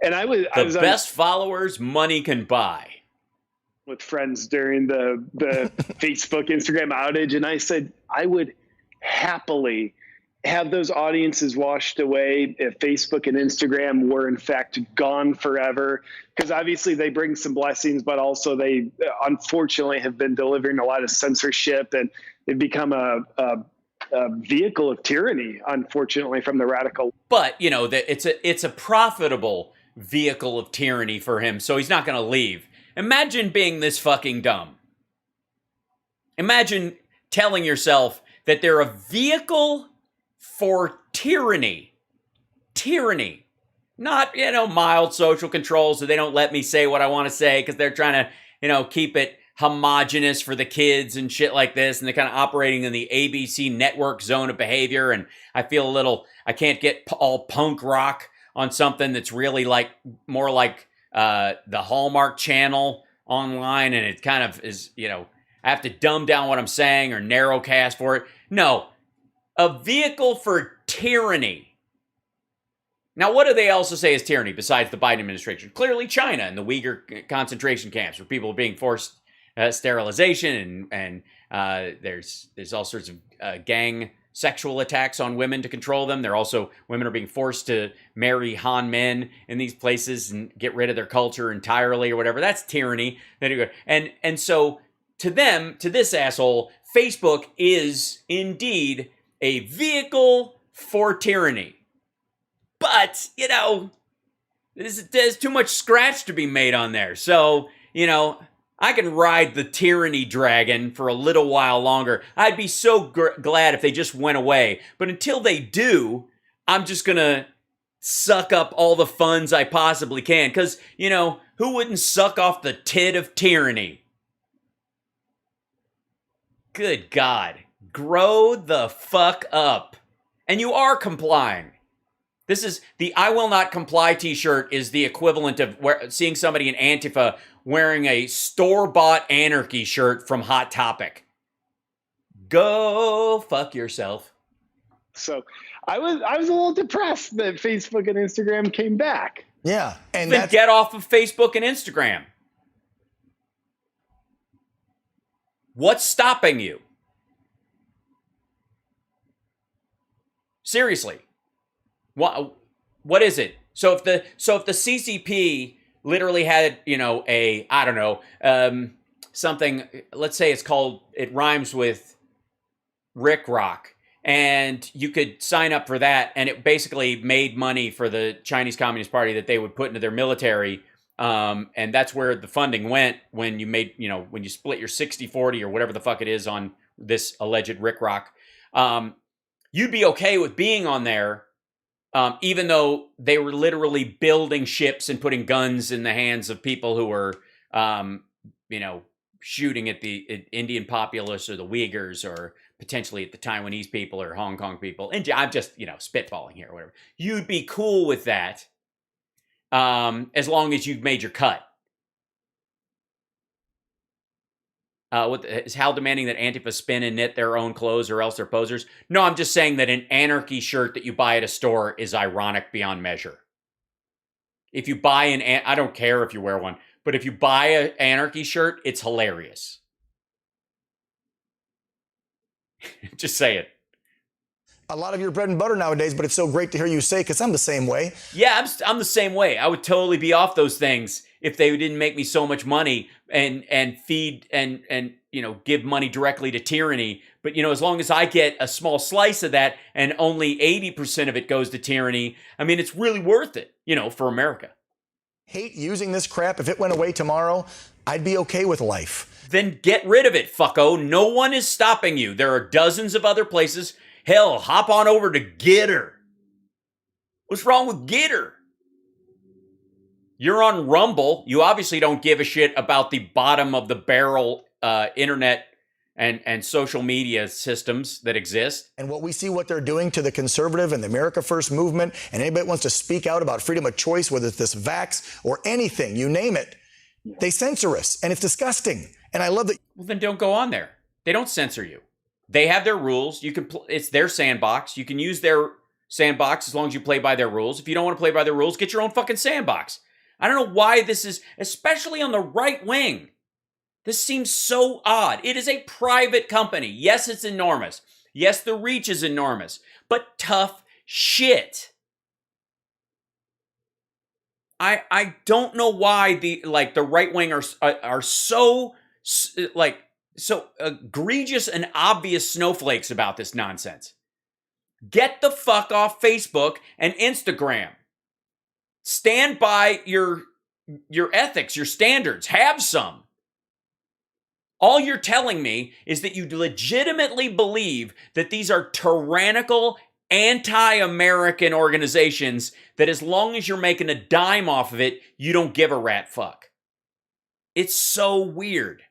Speaker 17: And I was
Speaker 4: the best followers money can buy.
Speaker 17: With friends during the Facebook, Instagram outage. And I said, I would happily have those audiences washed away if Facebook and Instagram were in fact gone forever. Because obviously they bring some blessings, but also they unfortunately have been delivering a lot of censorship, and they've become a vehicle of tyranny, unfortunately, from the radical.
Speaker 4: But, it's a profitable vehicle of tyranny for him, so he's not going to leave. Imagine being this fucking dumb. Imagine telling yourself that they're a vehicle for tyranny. Tyranny. Not, mild social control so they don't let me say what I want to say because they're trying to, keep it homogenous for the kids and shit like this. And they're kind of operating in the ABC network zone of behavior. And I feel I can't get all punk rock on something that's really more like the Hallmark Channel online. And it kind of is, I have to dumb down what I'm saying or narrowcast for it. No, a vehicle for tyranny. Now, what do they also say is tyranny besides the Biden administration? Clearly China and the Uyghur concentration camps where people are being forced sterilization and there's all sorts of gang sexual attacks on women to control them. Women are being forced to marry Han men in these places and get rid of their culture entirely or whatever. That's tyranny. And so to this asshole, Facebook is indeed a vehicle for tyranny. But, there's too much scratch to be made on there. So, I can ride the tyranny dragon for a little while longer. I'd be so glad if they just went away. But until they do, I'm just going to suck up all the funds I possibly can. Because, who wouldn't suck off the tit of tyranny? Good God. Grow the fuck up. And you are complying. This is the I will not comply t-shirt is the equivalent of seeing somebody in Antifa wearing a store-bought anarchy shirt from Hot Topic. Go fuck yourself.
Speaker 17: So I was a little depressed that Facebook and Instagram came back.
Speaker 15: Yeah. And
Speaker 4: then get off of Facebook and Instagram. What's stopping you? Seriously. What is it? So if the CCP literally had, something, let's say it rhymes with Rick Rock, and you could sign up for that, and it basically made money for the Chinese Communist Party that they would put into their military, and that's where the funding went when you made, when you split your 60-40 or whatever the fuck it is on this alleged Rick Rock. You'd be okay with being on there. Even though they were literally building ships and putting guns in the hands of people who were, shooting at the Indian populace or the Uyghurs or potentially at the Taiwanese people or Hong Kong people. And I'm just, spitballing here or whatever. You'd be cool with that as long as you've made your cut. Is Hal demanding that Antifa spin and knit their own clothes or else they're posers? No, I'm just saying that an anarchy shirt that you buy at a store is ironic beyond measure. If you buy I don't care if you wear one, but if you buy an anarchy shirt, it's hilarious. Just say it.
Speaker 15: A lot of your bread and butter nowadays, but it's so great to hear you say, because I'm the same way.
Speaker 4: Yeah, I'm the same way. I would totally be off those things if they didn't make me so much money and feed and give money directly to tyranny. But, as long as I get a small slice of that and only 80% of it goes to tyranny, I mean, it's really worth it, for America.
Speaker 15: Hate using this crap. If it went away tomorrow, I'd be okay with life.
Speaker 4: Then get rid of it, fucko. No one is stopping you. There are dozens of other places. Hell, hop on over to Gitter. What's wrong with Gitter? You're on Rumble. You obviously don't give a shit about the bottom of the barrel internet and social media systems that exist.
Speaker 15: And what they're doing to the conservative and the America First movement, and anybody that wants to speak out about freedom of choice, whether it's this vax or anything, you name it, they censor us, and it's disgusting. And I love that.
Speaker 4: Well, then don't go on there. They don't censor you. They have their rules. You can. It's their sandbox. You can use their sandbox as long as you play by their rules. If you don't want to play by their rules, get your own fucking sandbox. I don't know why this is, especially on the right wing. This seems so odd. It is a private company. Yes, it's enormous. Yes, the reach is enormous. But tough shit. I don't know why the right wing are so egregious and obvious snowflakes about this nonsense. Get the fuck off Facebook and Instagram. Stand by your ethics, your standards. Have some. All you're telling me is that you legitimately believe that these are tyrannical anti-American organizations that as long as you're making a dime off of it, you don't give a rat fuck. It's so weird.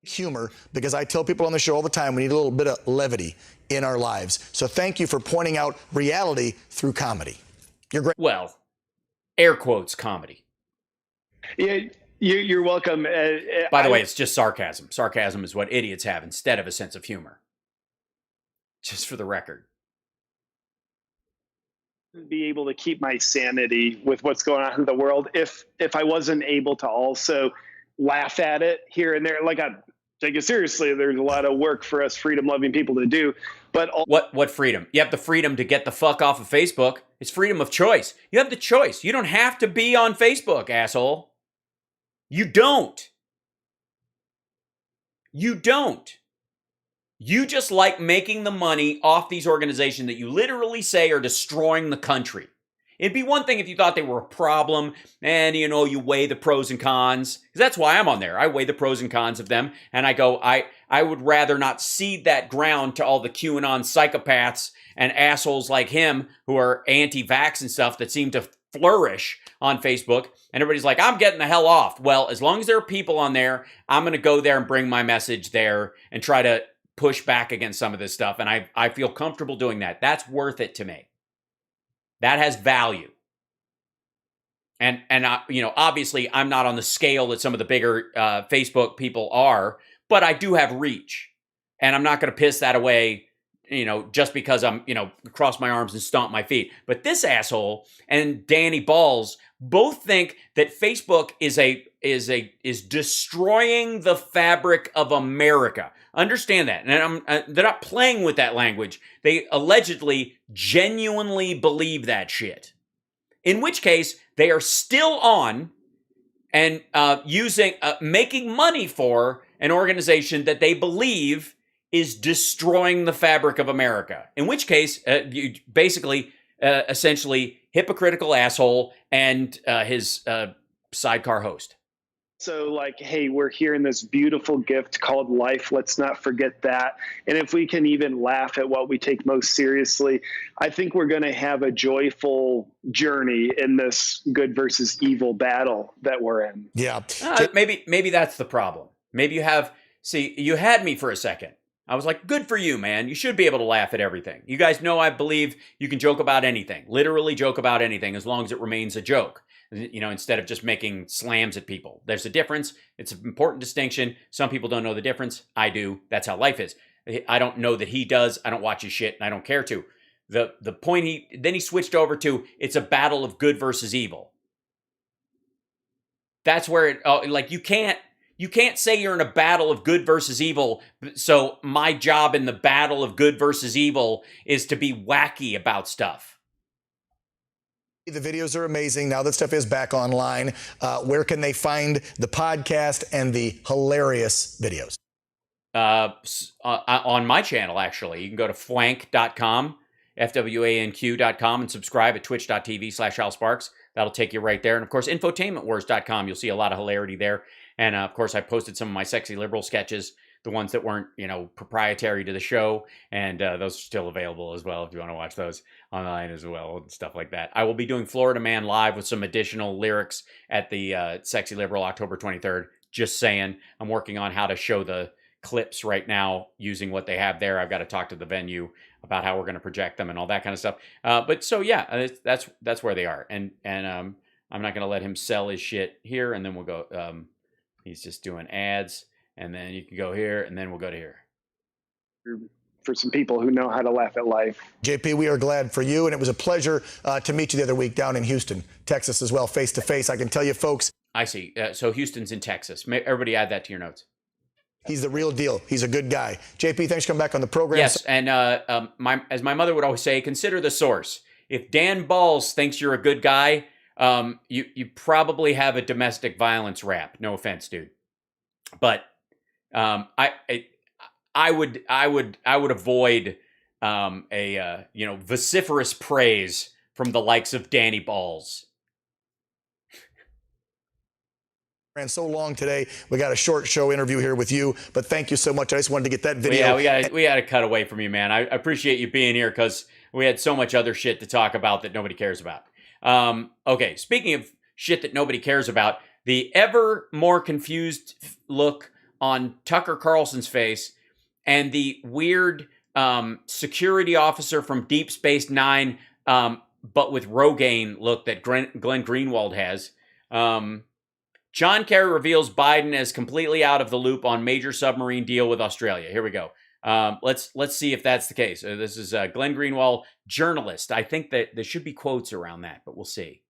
Speaker 15: Humor, because I tell people on the show all the time, we need a little bit of levity in our lives. So thank you for pointing out reality through comedy. You're great.
Speaker 4: Well, air quotes comedy.
Speaker 17: Yeah, you're welcome.
Speaker 4: By the way, it's just sarcasm. Sarcasm is what idiots have instead of a sense of humor. Just for the record.
Speaker 17: Be able to keep my sanity with what's going on in the world if I wasn't able to also laugh at it here and there. Like, I take it seriously. There's a lot of work for us freedom-loving people to do. But
Speaker 4: what freedom? You have the freedom to get the fuck off of Facebook. It's freedom of choice. You have the choice. You don't have to be on Facebook, asshole. You don't. You don't. You just like making the money off these organizations that you literally say are destroying the country. It'd be one thing if you thought they were a problem and, you know, you weigh the pros and cons. Because that's why I'm on there. I weigh the pros and cons of them. And I go, I would rather not cede that ground to all the QAnon psychopaths and assholes like him who are anti-vax and stuff that seem to flourish on Facebook. And everybody's like, I'm getting the hell off. Well, as long as there are people on there, I'm going to go there and bring my message there and try to push back against some of this stuff. And I feel comfortable doing that. That's worth it to me. That has value. And you know, obviously I'm not on the scale that some of the bigger Facebook people are, but I do have reach. And I'm not going to piss that away, you know, just because I'm, you know, cross my arms and stomp my feet. But this asshole and Danny Balls both think that Facebook is destroying the fabric of America. Understand that. And they're not playing with that language. They allegedly, genuinely believe that shit. In which case, they are still on and making money for an organization that they believe is destroying the fabric of America. In which case, you basically, essentially, hypocritical asshole and his sidecar host.
Speaker 17: So like, hey, we're here in this beautiful gift called life. Let's not forget that. And if we can even laugh at what we take most seriously, I think we're going to have a joyful journey in this good versus evil battle that we're in.
Speaker 15: Yeah.
Speaker 4: Maybe that's the problem. Maybe you had me for a second. I was like, good for you, man. You should be able to laugh at everything. You guys know I believe you can joke about anything, literally joke about anything, as long as it remains a joke. You know, instead of just making slams at people. There's a difference. It's an important distinction. Some people don't know the difference. I do. That's how life is. I don't know that he does. I don't watch his shit, and I don't care to. The point he switched over to, it's a battle of good versus evil. That's where it, like, you can't say you're in a battle of good versus evil, so my job in the battle of good versus evil is to be wacky about stuff.
Speaker 15: The videos are amazing. Now that stuff is back online, where can they find the podcast and the hilarious videos?
Speaker 4: On my channel, actually. You can go to fwank.com, FWANQ.com, and subscribe at twitch.tv/HalSparks. That'll take you right there. And, of course, infotainmentwars.com. You'll see a lot of hilarity there. And, of course, I posted some of my sexy liberal sketches, the ones that weren't, you know, proprietary to the show. And those are still available as well if you want to watch those online as well and stuff like that. I will be doing Florida Man Live with some additional lyrics at the Sexy Liberal October 23rd. Just saying. I'm working on how to show the clips right now using what they have there. I've got to talk to the venue about how we're going to project them and all that kind of stuff. But so, yeah, that's where they are. And I'm not going to let him sell his shit here. And then we'll go, he's just doing ads. And then you can go here, and then we'll go to here.
Speaker 17: For some people who know how to laugh at life.
Speaker 15: JP, we are glad for you, and it was a pleasure to meet you the other week down in Houston, Texas as well, face to face. I can tell you, folks.
Speaker 4: I see. So Houston's in Texas. Everybody add that to your notes.
Speaker 15: He's the real deal. He's a good guy. JP, thanks for coming back on the program.
Speaker 4: Yes, and as my mother would always say, consider the source. If Dan Balls thinks you're a good guy, you probably have a domestic violence rap. No offense, dude. But I would avoid vociferous praise from the likes of Danny Balls.
Speaker 15: Ran so long today. We got a short show interview here with you, but thank you so much. I just wanted to get that video.
Speaker 4: Well, yeah, we got to cut away from you, man. I appreciate you being here because we had so much other shit to talk about that nobody cares about. Okay, speaking of shit that nobody cares about, the ever more confused look on Tucker Carlson's face and the weird security officer from Deep Space Nine, but with Rogaine look that Glenn Greenwald has. John Kerry reveals Biden as completely out of the loop on major submarine deal with Australia. Here we go. Let's see if that's the case. This is Glenn Greenwald, journalist. I think that there should be quotes around that, but we'll see.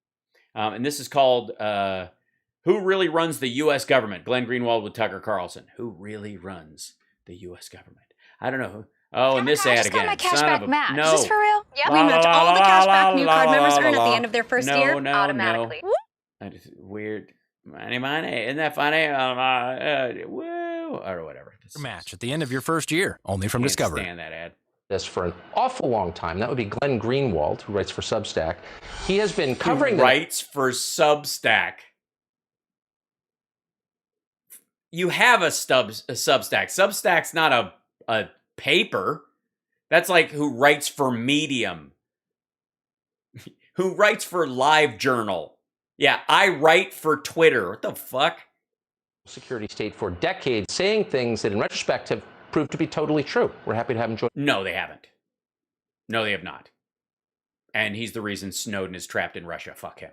Speaker 4: And this is called Who Really Runs the U.S. Government? Glenn Greenwald with Tucker Carlson. Who really runs the U.S. government? I don't know. Oh, and this ad again.
Speaker 18: I just got my cashback match.
Speaker 4: No.
Speaker 18: Is this for real? Yep. We match all the cashback new card members earn at the end of their first year automatically.
Speaker 4: That is weird. Money, isn't that funny? Woo, or whatever.
Speaker 19: Match at the end of your first year, only from Discovery.
Speaker 4: Stand that ad.
Speaker 20: This for an awful long time. That would be Glenn Greenwald, who writes for Substack. He has been covering.
Speaker 4: Who writes for Substack. You have a Substack. Substack's not a paper. That's like who writes for Medium. Who writes for LiveJournal. Yeah, I write for Twitter. What the fuck?
Speaker 20: Security state for decades, saying things that in retrospect have proved to be totally true. We're happy to have him join.
Speaker 4: No, they haven't. No, they have not. And he's the reason Snowden is trapped in Russia. Fuck him.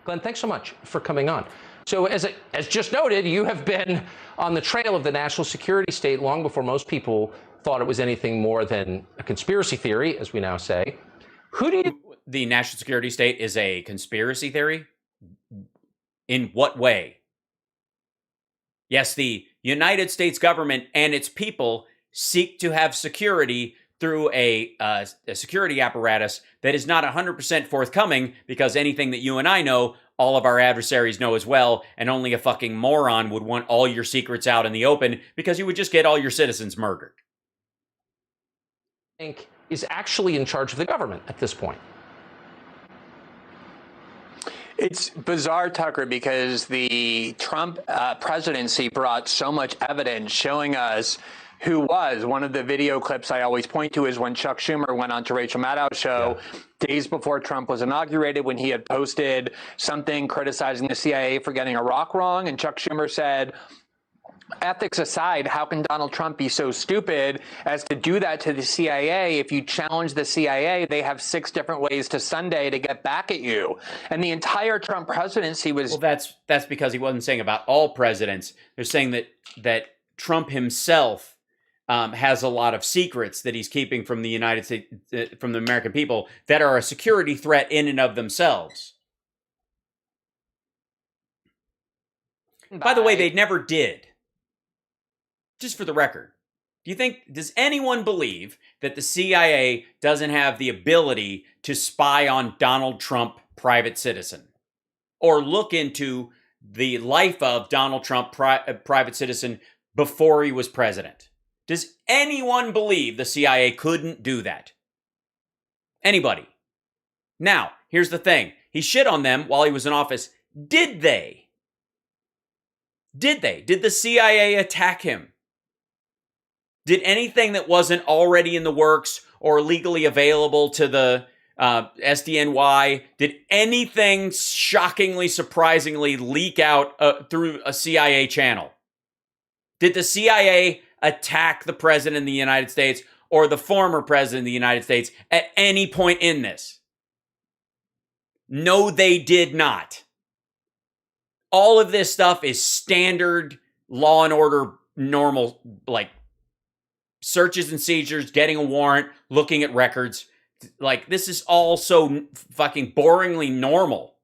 Speaker 20: Glenn, thanks so much for coming on. So as just noted, you have been on the trail of the national security state long before most people thought it was anything more than a conspiracy theory, as we now say. Who do you...
Speaker 4: The national security state is a conspiracy theory? In what way? Yes, the United States government and its people seek to have security through a security apparatus that is not 100% forthcoming, because anything that you and I know, all of our adversaries know as well, and only a fucking moron would want all your secrets out in the open, because you would just get all your citizens murdered.
Speaker 20: I think is actually in charge of the government at this point.
Speaker 21: It's bizarre, Tucker, because the Trump presidency brought so much evidence showing us who was. One of the video clips I always point to is when Chuck Schumer went on to Rachel Maddow's show days before Trump was inaugurated, when he had posted something criticizing the CIA for getting Iraq wrong. And Chuck Schumer said, ethics aside, how can Donald Trump be so stupid as to do that to the CIA? If you challenge the CIA, they have 6 different ways to Sunday to get back at you. And the entire Trump presidency was...
Speaker 4: Well, that's because he wasn't saying about all presidents. They're saying that Trump himself has a lot of secrets that he's keeping from the United States, from the American people, that are a security threat in and of themselves. By the way, they never did. Just for the record, does anyone believe that the CIA doesn't have the ability to spy on Donald Trump, private citizen, or look into the life of Donald Trump, private citizen, before he was president? Does anyone believe the CIA couldn't do that? Anybody? Now, here's the thing. He shit on them while he was in office. Did they? Did the CIA attack him? Did anything that wasn't already in the works or legally available to the SDNY, did anything shockingly, surprisingly leak out through a CIA channel? Did the CIA attack the president of the United States or the former president of the United States at any point in this? No, they did not. All of this stuff is standard law and order, normal, like, searches and seizures, getting a warrant, looking at records. Like, this is all so fucking boringly normal.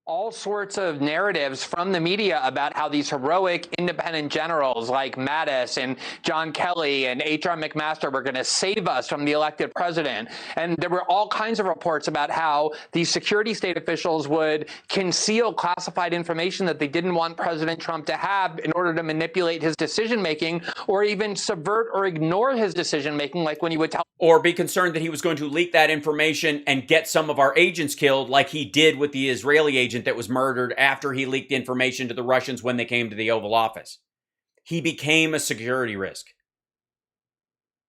Speaker 21: All sorts of narratives from the media about how these heroic independent generals like Mattis and John Kelly and H.R. McMaster were going to save us from the elected president. And there were all kinds of reports about how these security state officials would conceal classified information that they didn't want President Trump to have in order to manipulate his decision-making, or even subvert or ignore his decision-making, like when he would tell...
Speaker 4: Or be concerned that he was going to leak that information and get some of our agents killed, like he did with the Israeli agents agent that was murdered after he leaked information to the Russians when they came to the Oval Office. He became a security risk.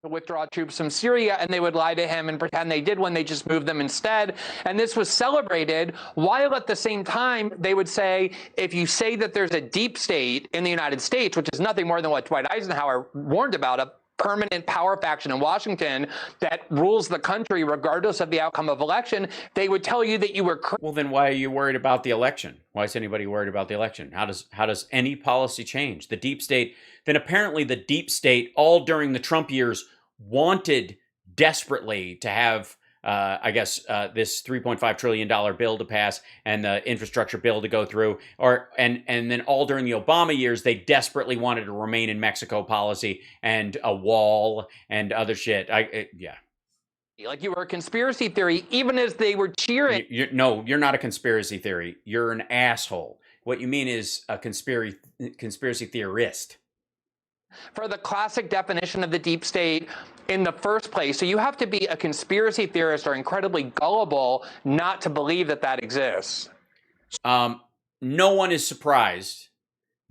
Speaker 21: To withdraw troops from Syria, and they would lie to him and pretend they did when they just moved them instead. And this was celebrated, while at the same time they would say, if you say that there's a deep state in the United States, which is nothing more than what Dwight Eisenhower warned about, a permanent power faction in Washington that rules the country regardless of the outcome of election, they would tell you that you were
Speaker 4: Well, then why are you worried about the election? Why is anybody worried about the election? How does any policy change? The deep state, then apparently the deep state, all during the Trump years, wanted desperately to have this $3.5 trillion bill to pass and the infrastructure bill to go through, and then all during the Obama years, they desperately wanted to remain in Mexico policy and a wall and other shit.
Speaker 21: like you were a conspiracy theory, even as they were cheering.
Speaker 4: No, you're not a conspiracy theory. You're an asshole. What you mean is a conspiracy theorist.
Speaker 21: For the classic definition of the deep state in the first place. So you have to be a conspiracy theorist or incredibly gullible not to believe that that exists.
Speaker 4: No one is surprised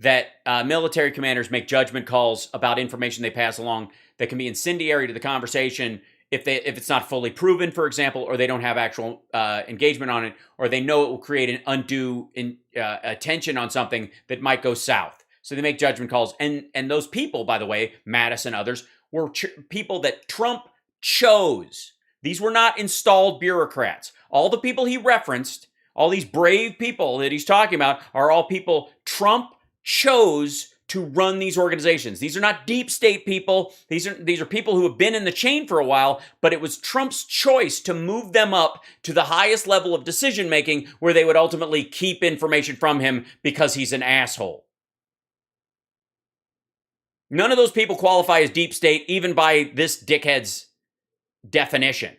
Speaker 4: that military commanders make judgment calls about information they pass along that can be incendiary to the conversation if it's not fully proven, for example, or they don't have actual engagement on it, or they know it will create an undue attention on something that might go south. So they make judgment calls. And those people, by the way, Mattis and others, were people that Trump chose. These were not installed bureaucrats. All the people he referenced, all these brave people that he's talking about, are all people Trump chose to run these organizations. These are not deep state people. These are people who have been in the chain for a while, but it was Trump's choice to move them up to the highest level of decision making where they would ultimately keep information from him because he's an asshole. None of those people qualify as deep state, even by this dickhead's definition.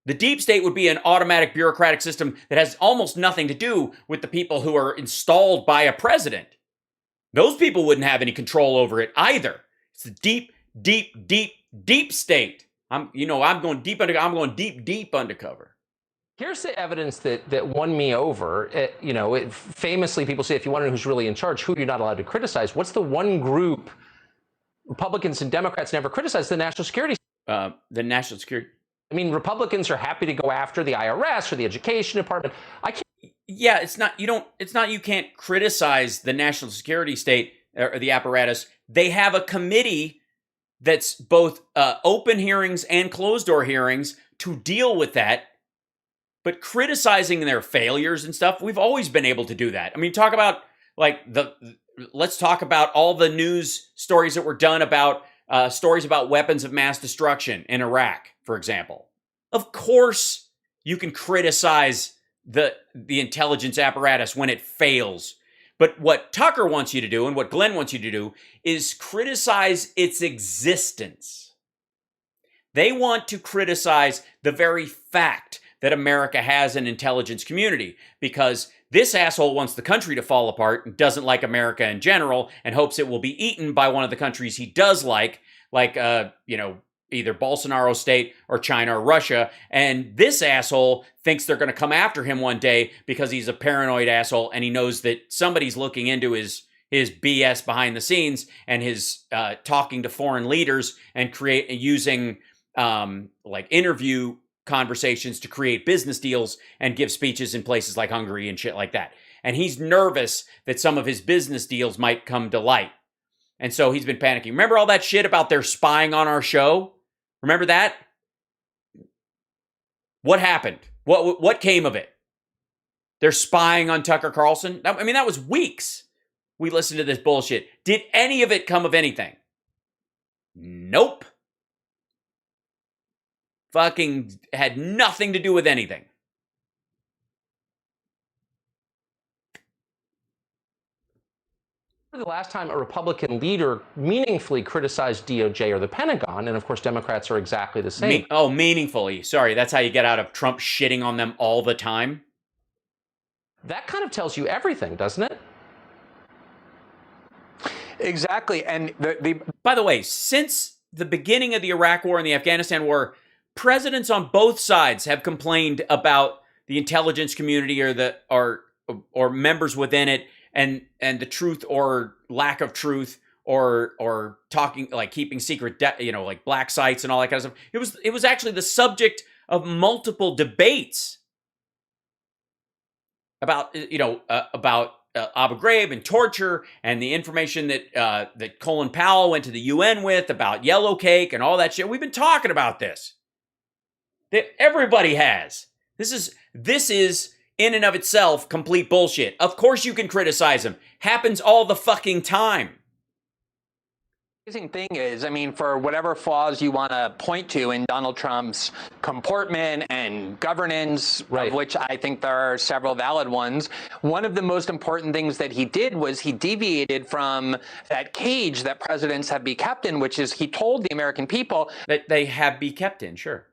Speaker 4: The deep state would be an automatic bureaucratic system that has almost nothing to do with the people who are installed by a president. Those people wouldn't have any control over it either. It's the deep state. I'm going deep undercover.
Speaker 20: Here's the evidence that won me over. Famously, people say, if you want to know who's really in charge, who you're not allowed to criticize. What's the one group Republicans and Democrats never criticize? The national security.
Speaker 4: The national security.
Speaker 20: I mean, Republicans are happy to go after the IRS or the Education Department.
Speaker 4: Yeah, it's not you can't criticize the national security state or the apparatus. They have a committee that's both open hearings and closed door hearings to deal with that. But criticizing their failures and stuff, we've always been able to do that. I mean, let's talk about all the news stories that were done about stories about weapons of mass destruction in Iraq, for example. Of course, you can criticize the intelligence apparatus when it fails. But what Tucker wants you to do and what Glenn wants you to do is criticize its existence. They want to criticize the very fact that America has an intelligence community, because this asshole wants the country to fall apart and doesn't like America in general and hopes it will be eaten by one of the countries he does like either Bolsonaro state or China or Russia. And this asshole thinks they're going to come after him one day because he's a paranoid asshole and he knows that somebody's looking into his BS behind the scenes and his talking to foreign leaders and using interview conversations to create business deals and give speeches in places like Hungary and shit like that. And he's nervous that some of his business deals might come to light. And so he's been panicking. Remember all that shit about their spying on our show? Remember that? What happened? What came of it? They're spying on Tucker Carlson? I mean, that was weeks we listened to this bullshit. Did any of it come of anything? Nope. Fucking had nothing to do with anything.
Speaker 20: The last time a Republican leader meaningfully criticized DOJ or the Pentagon, and of course Democrats are exactly the same.
Speaker 4: Meaningfully. Sorry, that's how you get out of Trump shitting on them all the time.
Speaker 20: That kind of tells you everything, doesn't it?
Speaker 21: Exactly. And
Speaker 4: by the way, since the beginning of the Iraq War and the Afghanistan War, presidents on both sides have complained about the intelligence community or members within it, and the truth or lack of truth, or talking, like keeping secret, like black sites and all that kind of stuff. It was actually the subject of multiple debates about Abu Ghraib and torture, and the information that Colin Powell went to the UN with about yellow cake and all that shit. We've been talking about this. Everybody has. This is in and of itself complete bullshit. Of course you can criticize him. Happens all the fucking time.
Speaker 21: The amazing thing is, I mean, for whatever flaws you want to point to in Donald Trump's comportment and governance, of which I think there are several valid ones, one of the most important things that he did was he deviated from that cage that presidents have been kept in, which is he told the American people
Speaker 4: that they have been kept in, sure.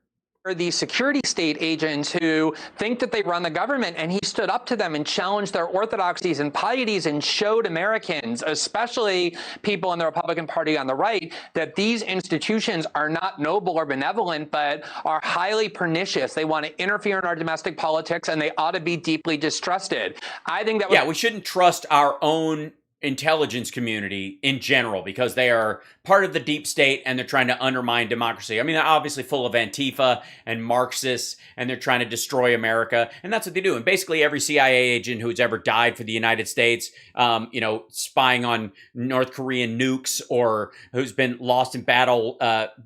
Speaker 21: These security state agents who think that they run the government, and he stood up to them and challenged their orthodoxies and pieties and showed Americans, especially people in the Republican Party on the right, that these institutions are not noble or benevolent, but are highly pernicious. They want to interfere in our domestic politics, and they ought to be deeply distrusted. I think that
Speaker 4: we shouldn't trust our own intelligence community in general, because they are part of the deep state and they're trying to undermine democracy. I mean, they're obviously full of Antifa and Marxists, and they're trying to destroy America, and that's what they do. And basically every CIA agent who's ever died for the United States, spying on North Korean nukes, or who's been lost in battle,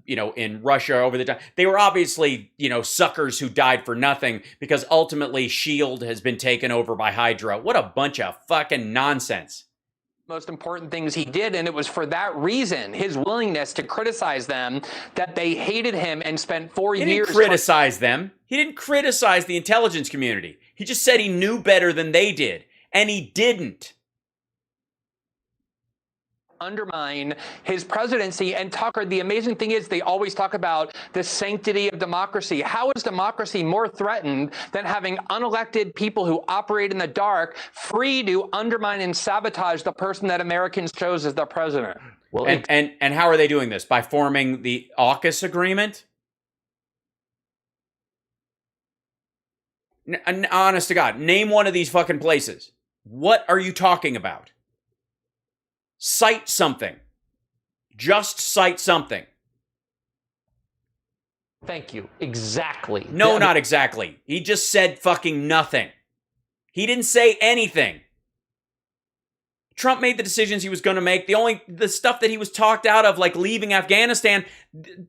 Speaker 4: in Russia over the time, they were obviously, suckers who died for nothing, because ultimately SHIELD has been taken over by Hydra. What a bunch of fucking nonsense.
Speaker 21: Most important things he did, and it was for that reason, his willingness to criticize them, that they hated him and spent 4 years.
Speaker 4: He didn't criticize them. He didn't criticize the intelligence community. He just said he knew better than they did, and he didn't.
Speaker 21: Undermine his presidency. And Tucker, the amazing thing is they always talk about the sanctity of democracy. How is democracy more threatened than having unelected people who operate in the dark, free to undermine and sabotage the person that Americans chose as their president?
Speaker 4: Well, and how are they doing this? By forming the AUKUS agreement? Honest to God, name one of these fucking places. What are you talking about? Cite something. Just cite something.
Speaker 20: Thank you. Exactly.
Speaker 4: No, not exactly. He just said fucking nothing. He didn't say anything. Trump made the decisions he was going to make. The stuff that he was talked out of, like leaving Afghanistan,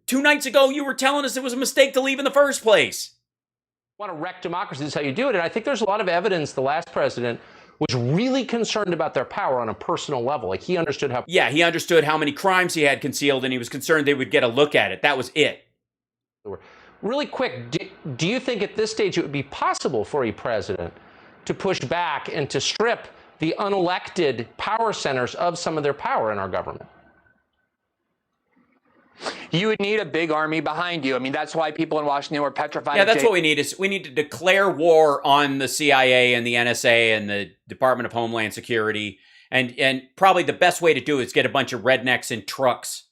Speaker 4: 2 nights ago, you were telling us it was a mistake to leave in the first place.
Speaker 20: Want to wreck democracy is how you do it. And I think there's a lot of evidence the last president was really concerned about their power on a personal level. Like he understood how...
Speaker 4: Yeah, he understood how many crimes he had concealed, and he was concerned they would get a look at it. That was it.
Speaker 20: Really quick, do you think at this stage it would be possible for a president to push back and to strip the unelected power centers of some of their power in our government?
Speaker 21: You would need a big army behind you. I mean, that's why people in Washington were petrified.
Speaker 4: Yeah, that's what we need. Is we need to declare war on the CIA and the NSA and the Department of Homeland Security. And probably the best way to do it is get a bunch of rednecks in trucks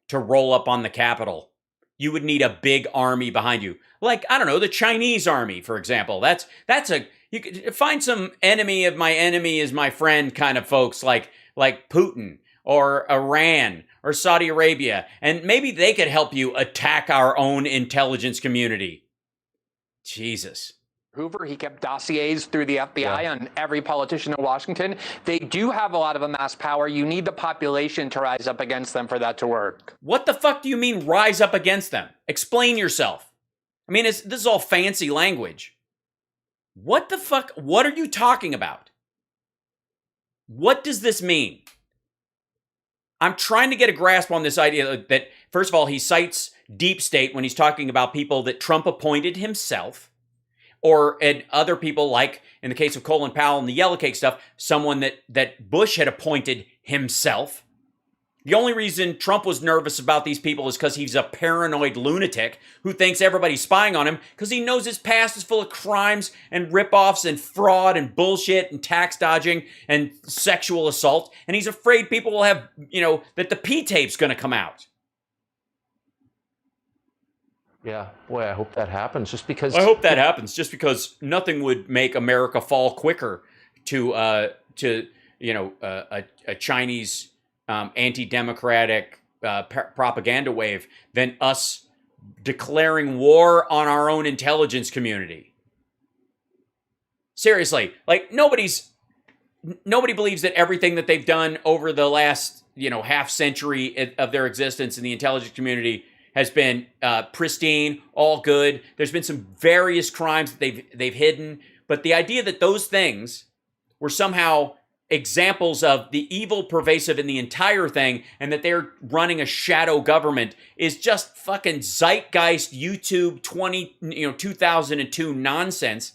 Speaker 4: to roll up on the Capitol. You would need a big army behind you. Like, I don't know, the Chinese army, for example. You could find some enemy of my enemy is my friend kind of folks like Putin or Iran or Saudi Arabia, and maybe they could help you attack our own intelligence community. Jesus.
Speaker 21: Hoover, he kept dossiers through the FBI on every politician in Washington. They do have a lot of amass power. You need the population to rise up against them for that to work.
Speaker 4: What the fuck do you mean rise up against them? Explain yourself. I mean, this is all fancy language. What the fuck? What are you talking about? What does this mean? I'm trying to get a grasp on this idea that, first of all, he cites deep state when he's talking about people that Trump appointed himself, and other people, like in the case of Colin Powell and the yellow cake stuff, someone that Bush had appointed himself. The only reason Trump was nervous about these people is because he's a paranoid lunatic who thinks everybody's spying on him because he knows his past is full of crimes and ripoffs and fraud and bullshit and tax dodging and sexual assault. And he's afraid people will have, that the P-tape's going to come out.
Speaker 20: Yeah, boy, I hope that happens. Just because
Speaker 4: I hope that happens. Just because nothing would make America fall quicker to a Chinese anti-democratic propaganda wave than us declaring war on our own intelligence community. Seriously, like nobody believes that everything that they've done over the last, half century of their existence in the intelligence community has been pristine, all good. There's been some various crimes that they've hidden, but the idea that those things were somehow examples of the evil pervasive in the entire thing and that they're running a shadow government is just fucking zeitgeist YouTube 2002 nonsense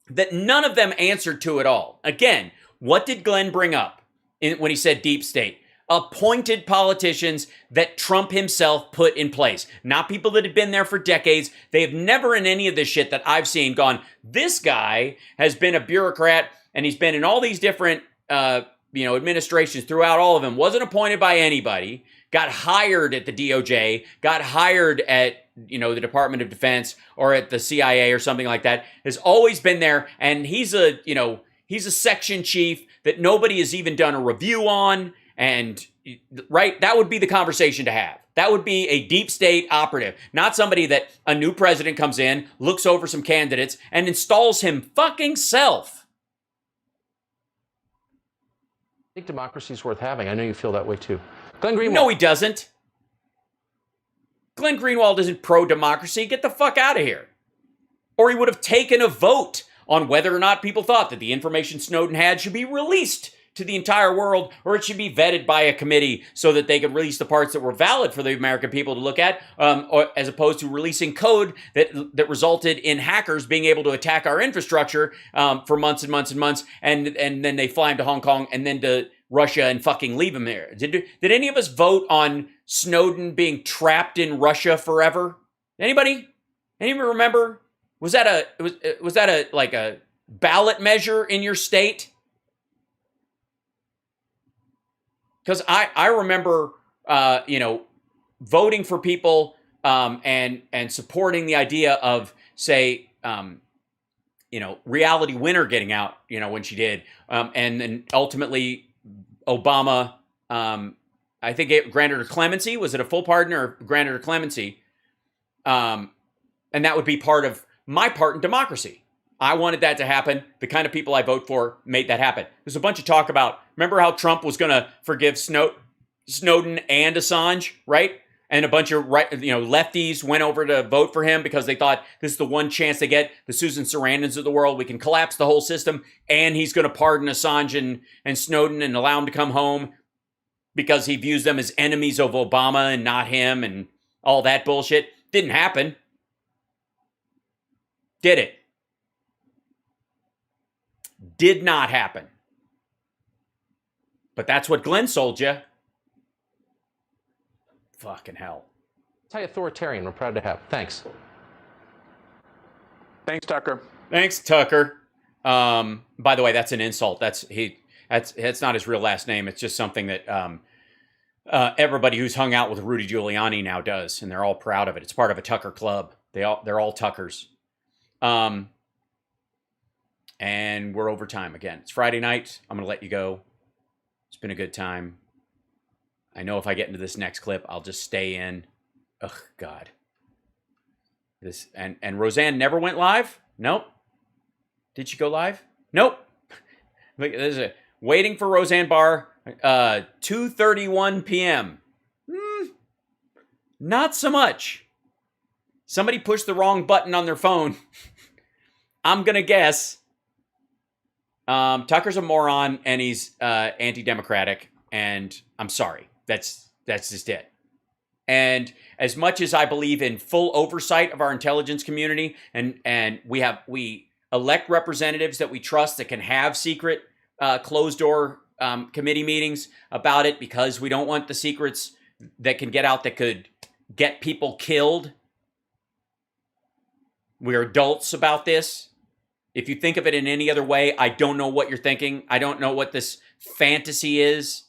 Speaker 4: that none of them answered to at all. Again, what did Glenn bring up when he said deep state? Appointed politicians that Trump himself put in place. Not people that have been there for decades. They have never in any of this shit that I've seen gone, this guy has been a bureaucrat and he's been in all these different administrations throughout all of them. Wasn't appointed by anybody. Got hired at the DOJ. Got hired at the Department of Defense or at the CIA or something like that. Has always been there, and he's a section chief that nobody has even done a review on. And right, that would be the conversation to have. That would be a deep state operative, not somebody that a new president comes in, looks over some candidates, and installs him fucking self.
Speaker 20: I think democracy is worth having. I know you feel that way too. Glenn Greenwald.
Speaker 4: No, he doesn't. Glenn Greenwald isn't pro-democracy. Get the fuck out of here. Or he would have taken a vote on whether or not people thought that the information Snowden had should be released to the entire world, or it should be vetted by a committee so that they could release the parts that were valid for the American people to look at, or as opposed to releasing code that resulted in hackers being able to attack our infrastructure for months and months and months, and then they fly him to Hong Kong and then to Russia and fucking leave him there. Did any of us vote on Snowden being trapped in Russia forever? Anybody remember? Was that a ballot measure in your state? Because I remember, voting for people and supporting the idea of, say, Reality Winner getting out, when she did. And then ultimately Obama, I think it granted her clemency. Was it a full pardon or granted her clemency? And that would be part of my part in democracy. I wanted that to happen. The kind of people I vote for made that happen. There's a bunch of talk about, remember how Trump was going to forgive Snowden and Assange, right? And a bunch of lefties went over to vote for him because they thought this is the one chance they get, the Susan Sarandons of the world. We can collapse the whole system, and he's going to pardon Assange and Snowden and allow him to come home because he views them as enemies of Obama and not him and all that bullshit. Didn't happen. Did it? Did not happen. But that's what Glenn sold you. Fucking hell.
Speaker 20: Anti-authoritarian, we're proud to have. Thanks.
Speaker 21: Thanks, Tucker.
Speaker 4: Thanks, Tucker. By the way, that's an insult. That's not his real last name. It's just something that everybody who's hung out with Rudy Giuliani now does, and they're all proud of it. It's part of a Tucker club. They're all Tuckers. And we're over time again. It's Friday night. I'm going to let you go. It's been a good time. I know if I get into this next clip, I'll just stay in. Ugh, God. This and Roseanne never went live? Nope. Did she go live? Nope. There's a waiting for Roseanne Barr, 2:31 p.m. Not so much. Somebody pushed the wrong button on their phone. I'm going to guess. Tucker's a moron and he's anti-democratic, and I'm sorry. That's just it. And as much as I believe in full oversight of our intelligence community, and we elect representatives that we trust that can have secret closed door committee meetings about it, because we don't want the secrets that can get out that could get people killed. We're adults about this. If you think of it in any other way, I don't know what you're thinking. I don't know what this fantasy is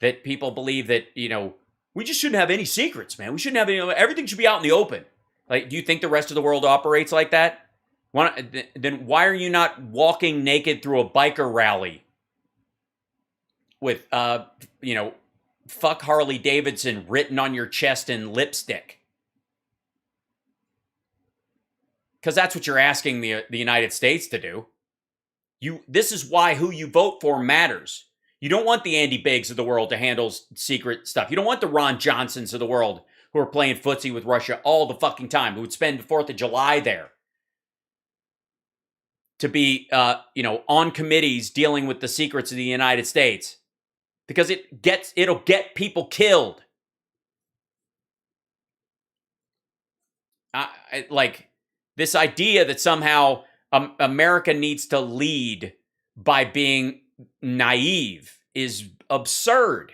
Speaker 4: that people believe that, we just shouldn't have any secrets, man. We shouldn't have any, everything should be out in the open. Like, do you think the rest of the world operates like that? Then why are you not walking naked through a biker rally with, fuck Harley Davidson written on your chest in lipstick? Because that's what you're asking the United States to do. This is why who you vote for matters. You don't want the Andy Biggs of the world to handle secret stuff. You don't want the Ron Johnsons of the world who are playing footsie with Russia all the fucking time, who would spend the 4th of July there to be, on committees dealing with the secrets of the United States, because it'll get people killed. Like this idea that somehow America needs to lead by being naive is absurd.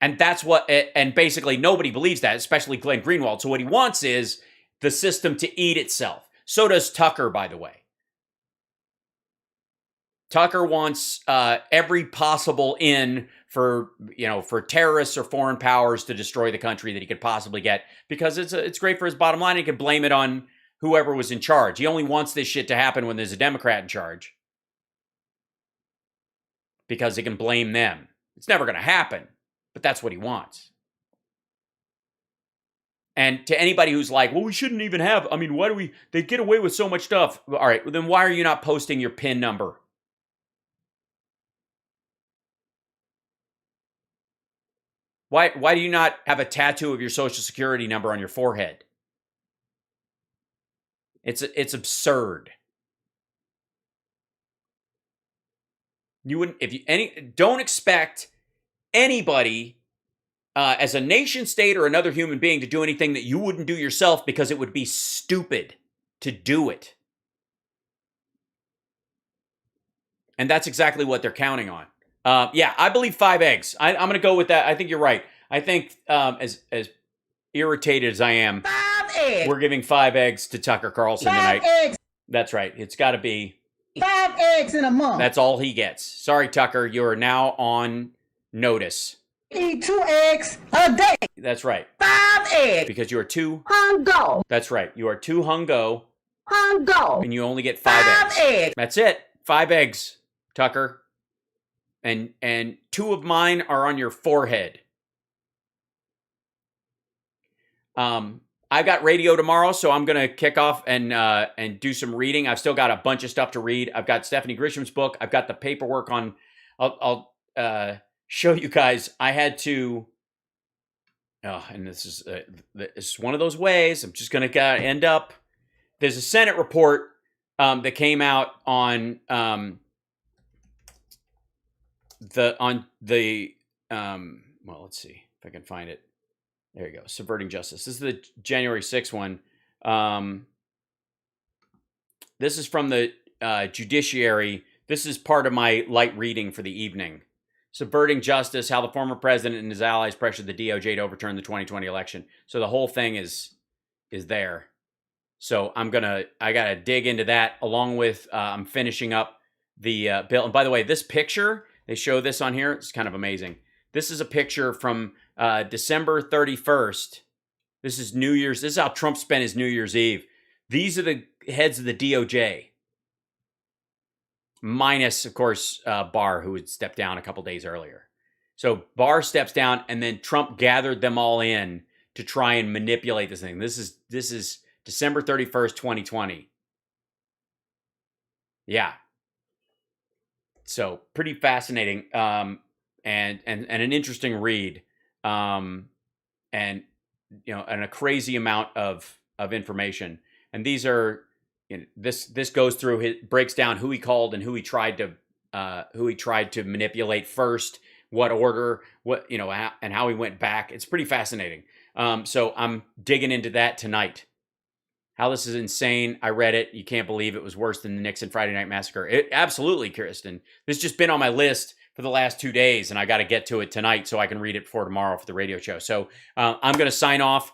Speaker 4: And that's what, and basically nobody believes that, especially Glenn Greenwald. So what he wants is the system to eat itself. So does Tucker, by the way. Tucker wants every possible in for terrorists or foreign powers to destroy the country that he could possibly get, because it's great for his bottom line. He can blame it on whoever was in charge. He only wants this shit to happen when there's a Democrat in charge, because he can blame them. It's never going to happen, but that's what he wants. And to anybody who's like, well, we shouldn't even have, why do they get away with so much stuff? All right, well, then why are you not posting your PIN number? Why do you not have a tattoo of your Social Security number on your forehead? It's absurd. You wouldn't, don't expect anybody as a nation state or another human being to do anything that you wouldn't do yourself, because it would be stupid to do it. And that's exactly what they're counting on. I believe 5 eggs. I'm going to go with that. I think you're right. I think as irritated as I am,
Speaker 1: 5 eggs.
Speaker 4: We're giving 5 eggs to Tucker Carlson
Speaker 1: 5
Speaker 4: tonight.
Speaker 1: eggs.
Speaker 4: That's right. It's got to be
Speaker 1: 5 eggs in a month.
Speaker 4: That's all he gets. Sorry, Tucker. You are now on notice.
Speaker 1: Eat 2 eggs a day.
Speaker 4: That's right.
Speaker 1: 5 eggs.
Speaker 4: Because you are too
Speaker 1: hungo.
Speaker 4: That's right. You are too hungo.
Speaker 1: Hungo.
Speaker 4: And you only get 5
Speaker 1: eggs.
Speaker 4: That's it. 5 eggs, Tucker. And 2 of mine are on your forehead. I've got radio tomorrow, so I'm going to kick off and do some reading. I've still got a bunch of stuff to read. I've got Stephanie Grisham's book. I've got the paperwork on. I'll show you guys. I had to. And this is one of those ways. I'm just going to end up. There's a Senate report that came out on well, let's see if I can find it. There you go. Subverting Justice. This is the January 6th one. This is from the judiciary. This is part of my light reading for the evening. Subverting Justice, how the former president and his allies pressured the DOJ to overturn the 2020 election. So the whole thing is there. So I gotta dig into that, along with I'm finishing up the bill. And by the way, this picture, they show this on here. It's kind of amazing. This is a picture from December 31st. This is New Year's. This is how Trump spent his New Year's Eve. These are the heads of the DOJ. Minus, of course, Barr, who had stepped down a couple days earlier. So Barr steps down, and then Trump gathered them all in to try and manipulate this thing. This is December 31st, 2020. Yeah. So pretty fascinating, and an interesting read, and a crazy amount of information. And these are, this goes through, breaks down who he called and who he tried to manipulate first, what order, and how he went back. It's pretty fascinating. So I'm digging into that tonight. How this is insane. I read it. You can't believe it was worse than the Nixon Friday Night Massacre. Absolutely, Kirsten. This has just been on my list for the last 2 days, and I got to get to it tonight so I can read it before tomorrow for the radio show. So I'm going to sign off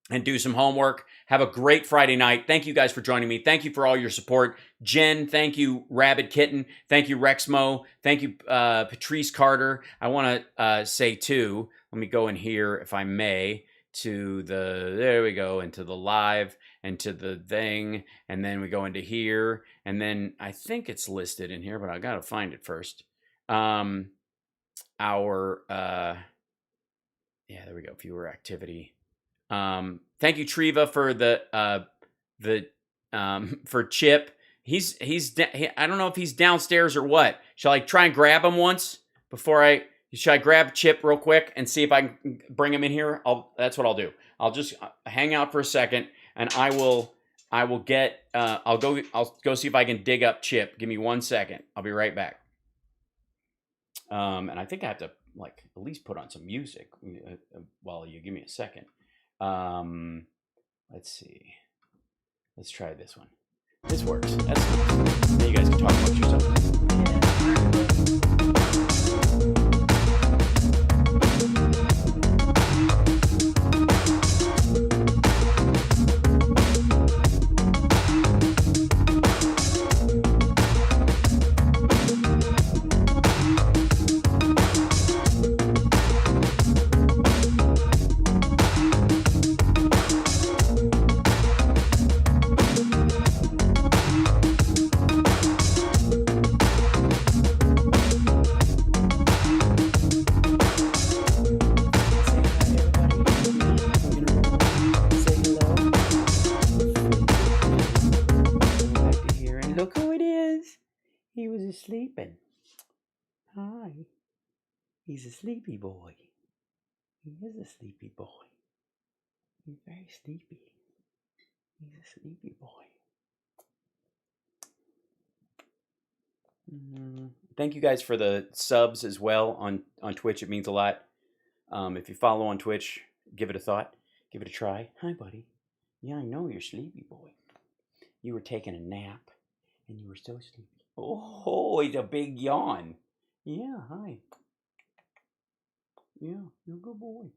Speaker 4: and do some homework. Have a great Friday night. Thank you guys for joining me. Thank you for all your support. Jen, thank you, Rabid Kitten. Thank you, Rexmo. Thank you, Patrice Carter. I want to say, too, let me go in here, if I may. to there we go, into the live and to the thing. And then we go into here. And then I think it's listed in here, but I got to find it first. Yeah, there we go. Viewer activity. Thank you, Triva, for for Chip. I don't know if he's downstairs or what. Shall I try and grab him once before should I grab Chip real quick and see if I can bring him in here? That's what I'll do. I'll just hang out for a second, and I'll go see if I can dig up Chip. Give me 1 second. I'll be right back. And I think I have to like at least put on some music while you give me a second. Let's see. Let's try this one. This works. That's nice. Then you guys can talk amongst yourselves. Sleeping. Hi. He's a sleepy boy. He is a sleepy boy. He's very sleepy. He's a sleepy boy. Thank you guys for the subs as well on Twitch. It means a lot. If you follow on Twitch, give it a thought. Give it a try. Hi, buddy. Yeah, I know you're sleepy boy. You were taking a nap and you were so sleepy. Oh, he's a big yawn. Yeah, hi. Yeah, you're a good boy.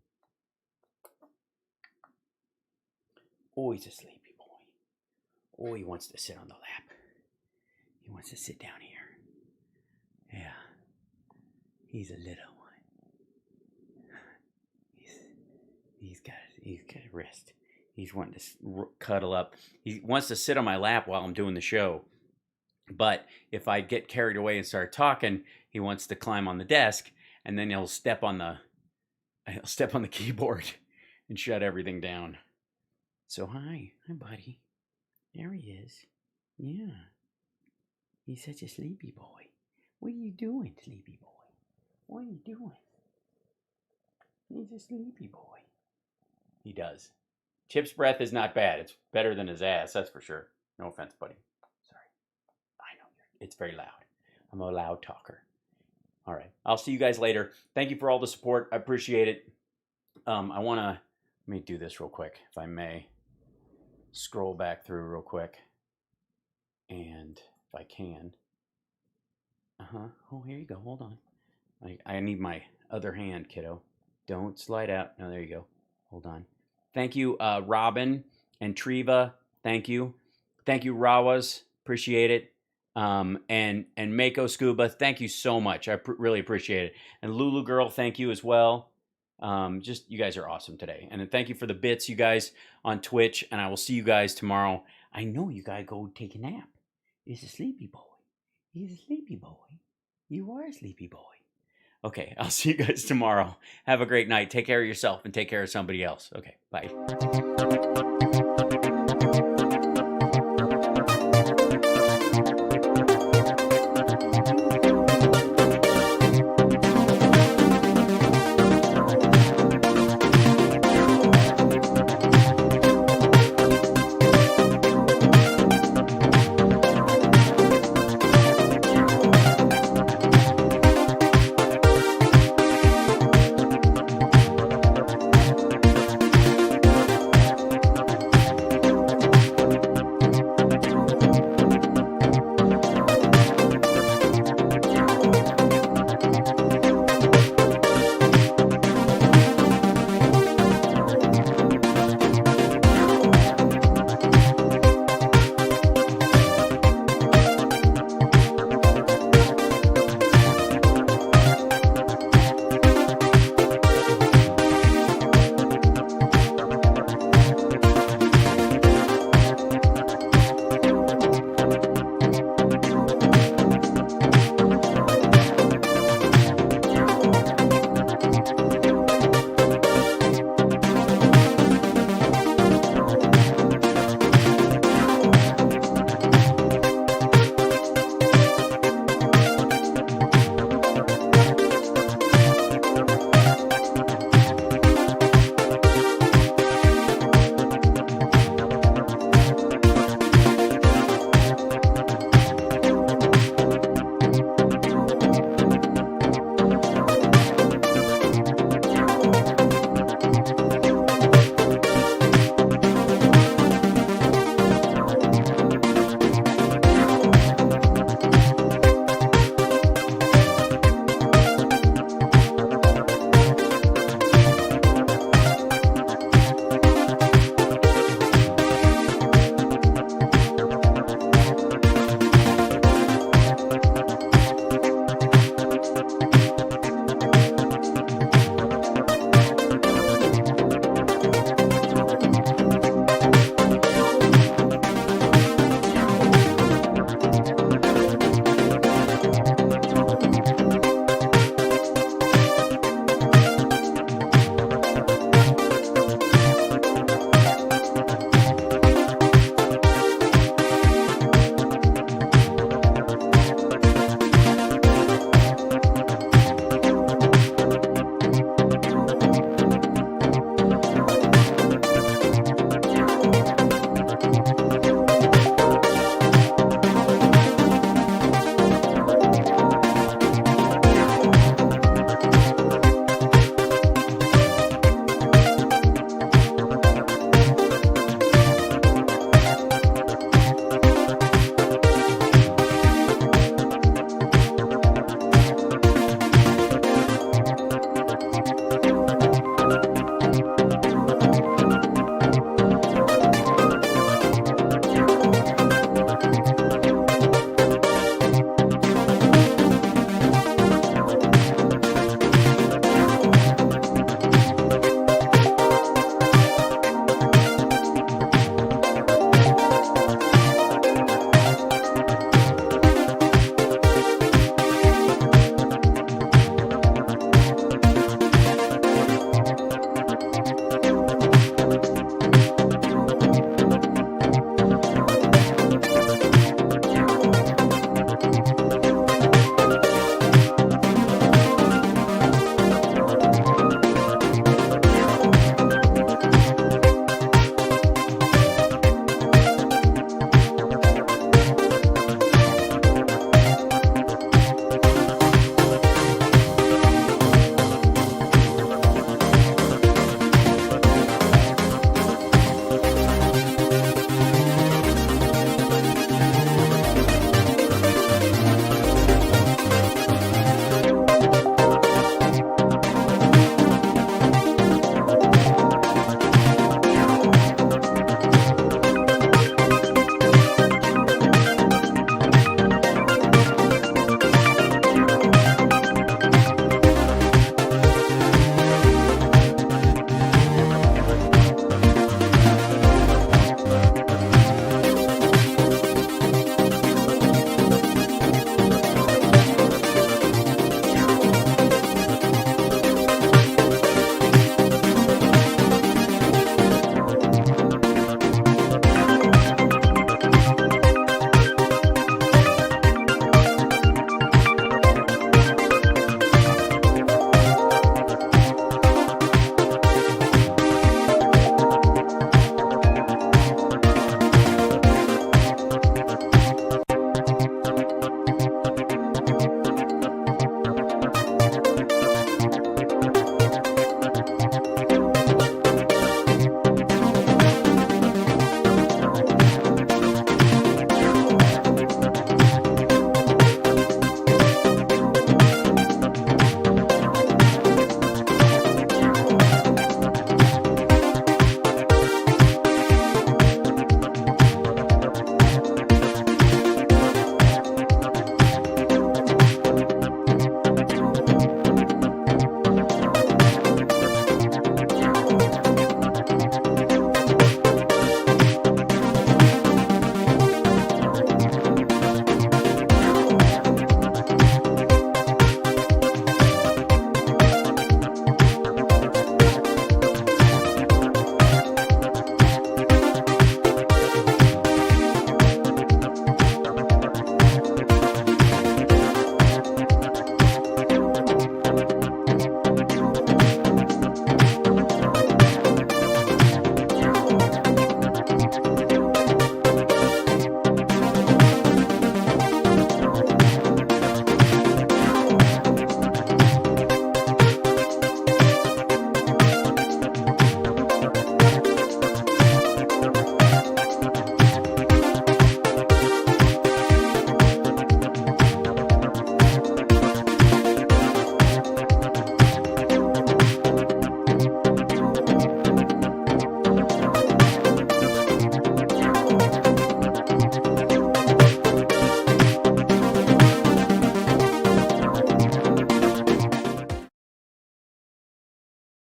Speaker 4: Oh, he's a sleepy boy. Oh, he wants to sit on the lap. He wants to sit down here. Yeah. He's a little one. He's got a wrist. He's wanting to cuddle up. He wants to sit on my lap while I'm doing the show. But if I get carried away and start talking, he wants to climb on the desk, and then he'll step on the keyboard and shut everything down. So hi, buddy. There he is. Yeah. He's such a sleepy boy. What are you doing, sleepy boy? What are you doing? He's a sleepy boy. He does. Chip's breath is not bad. It's better than his ass, that's for sure. No offense, buddy. It's very loud. I'm a loud talker. All right. I'll see you guys later. Thank you for all the support. I appreciate it. Let me do this real quick, if I may. Scroll back through real quick. And if I can. Oh, here you go. Hold on. I need my other hand, kiddo. Don't slide out. No, there you go. Hold on. Thank you, Robin and Triva. Thank you. Thank you, Rawas. Appreciate it. And Mako Scuba, thank you so much. I really appreciate it. And Lulu Girl, thank you as well. Just you guys are awesome today. And thank you for the bits, you guys, on Twitch. And I will see you guys tomorrow. I know you gotta go take a nap. He's a sleepy boy. He's a sleepy boy. You are a sleepy boy. Okay, I'll see you guys tomorrow. Have a great night. Take care of yourself and take care of somebody else. Okay, bye.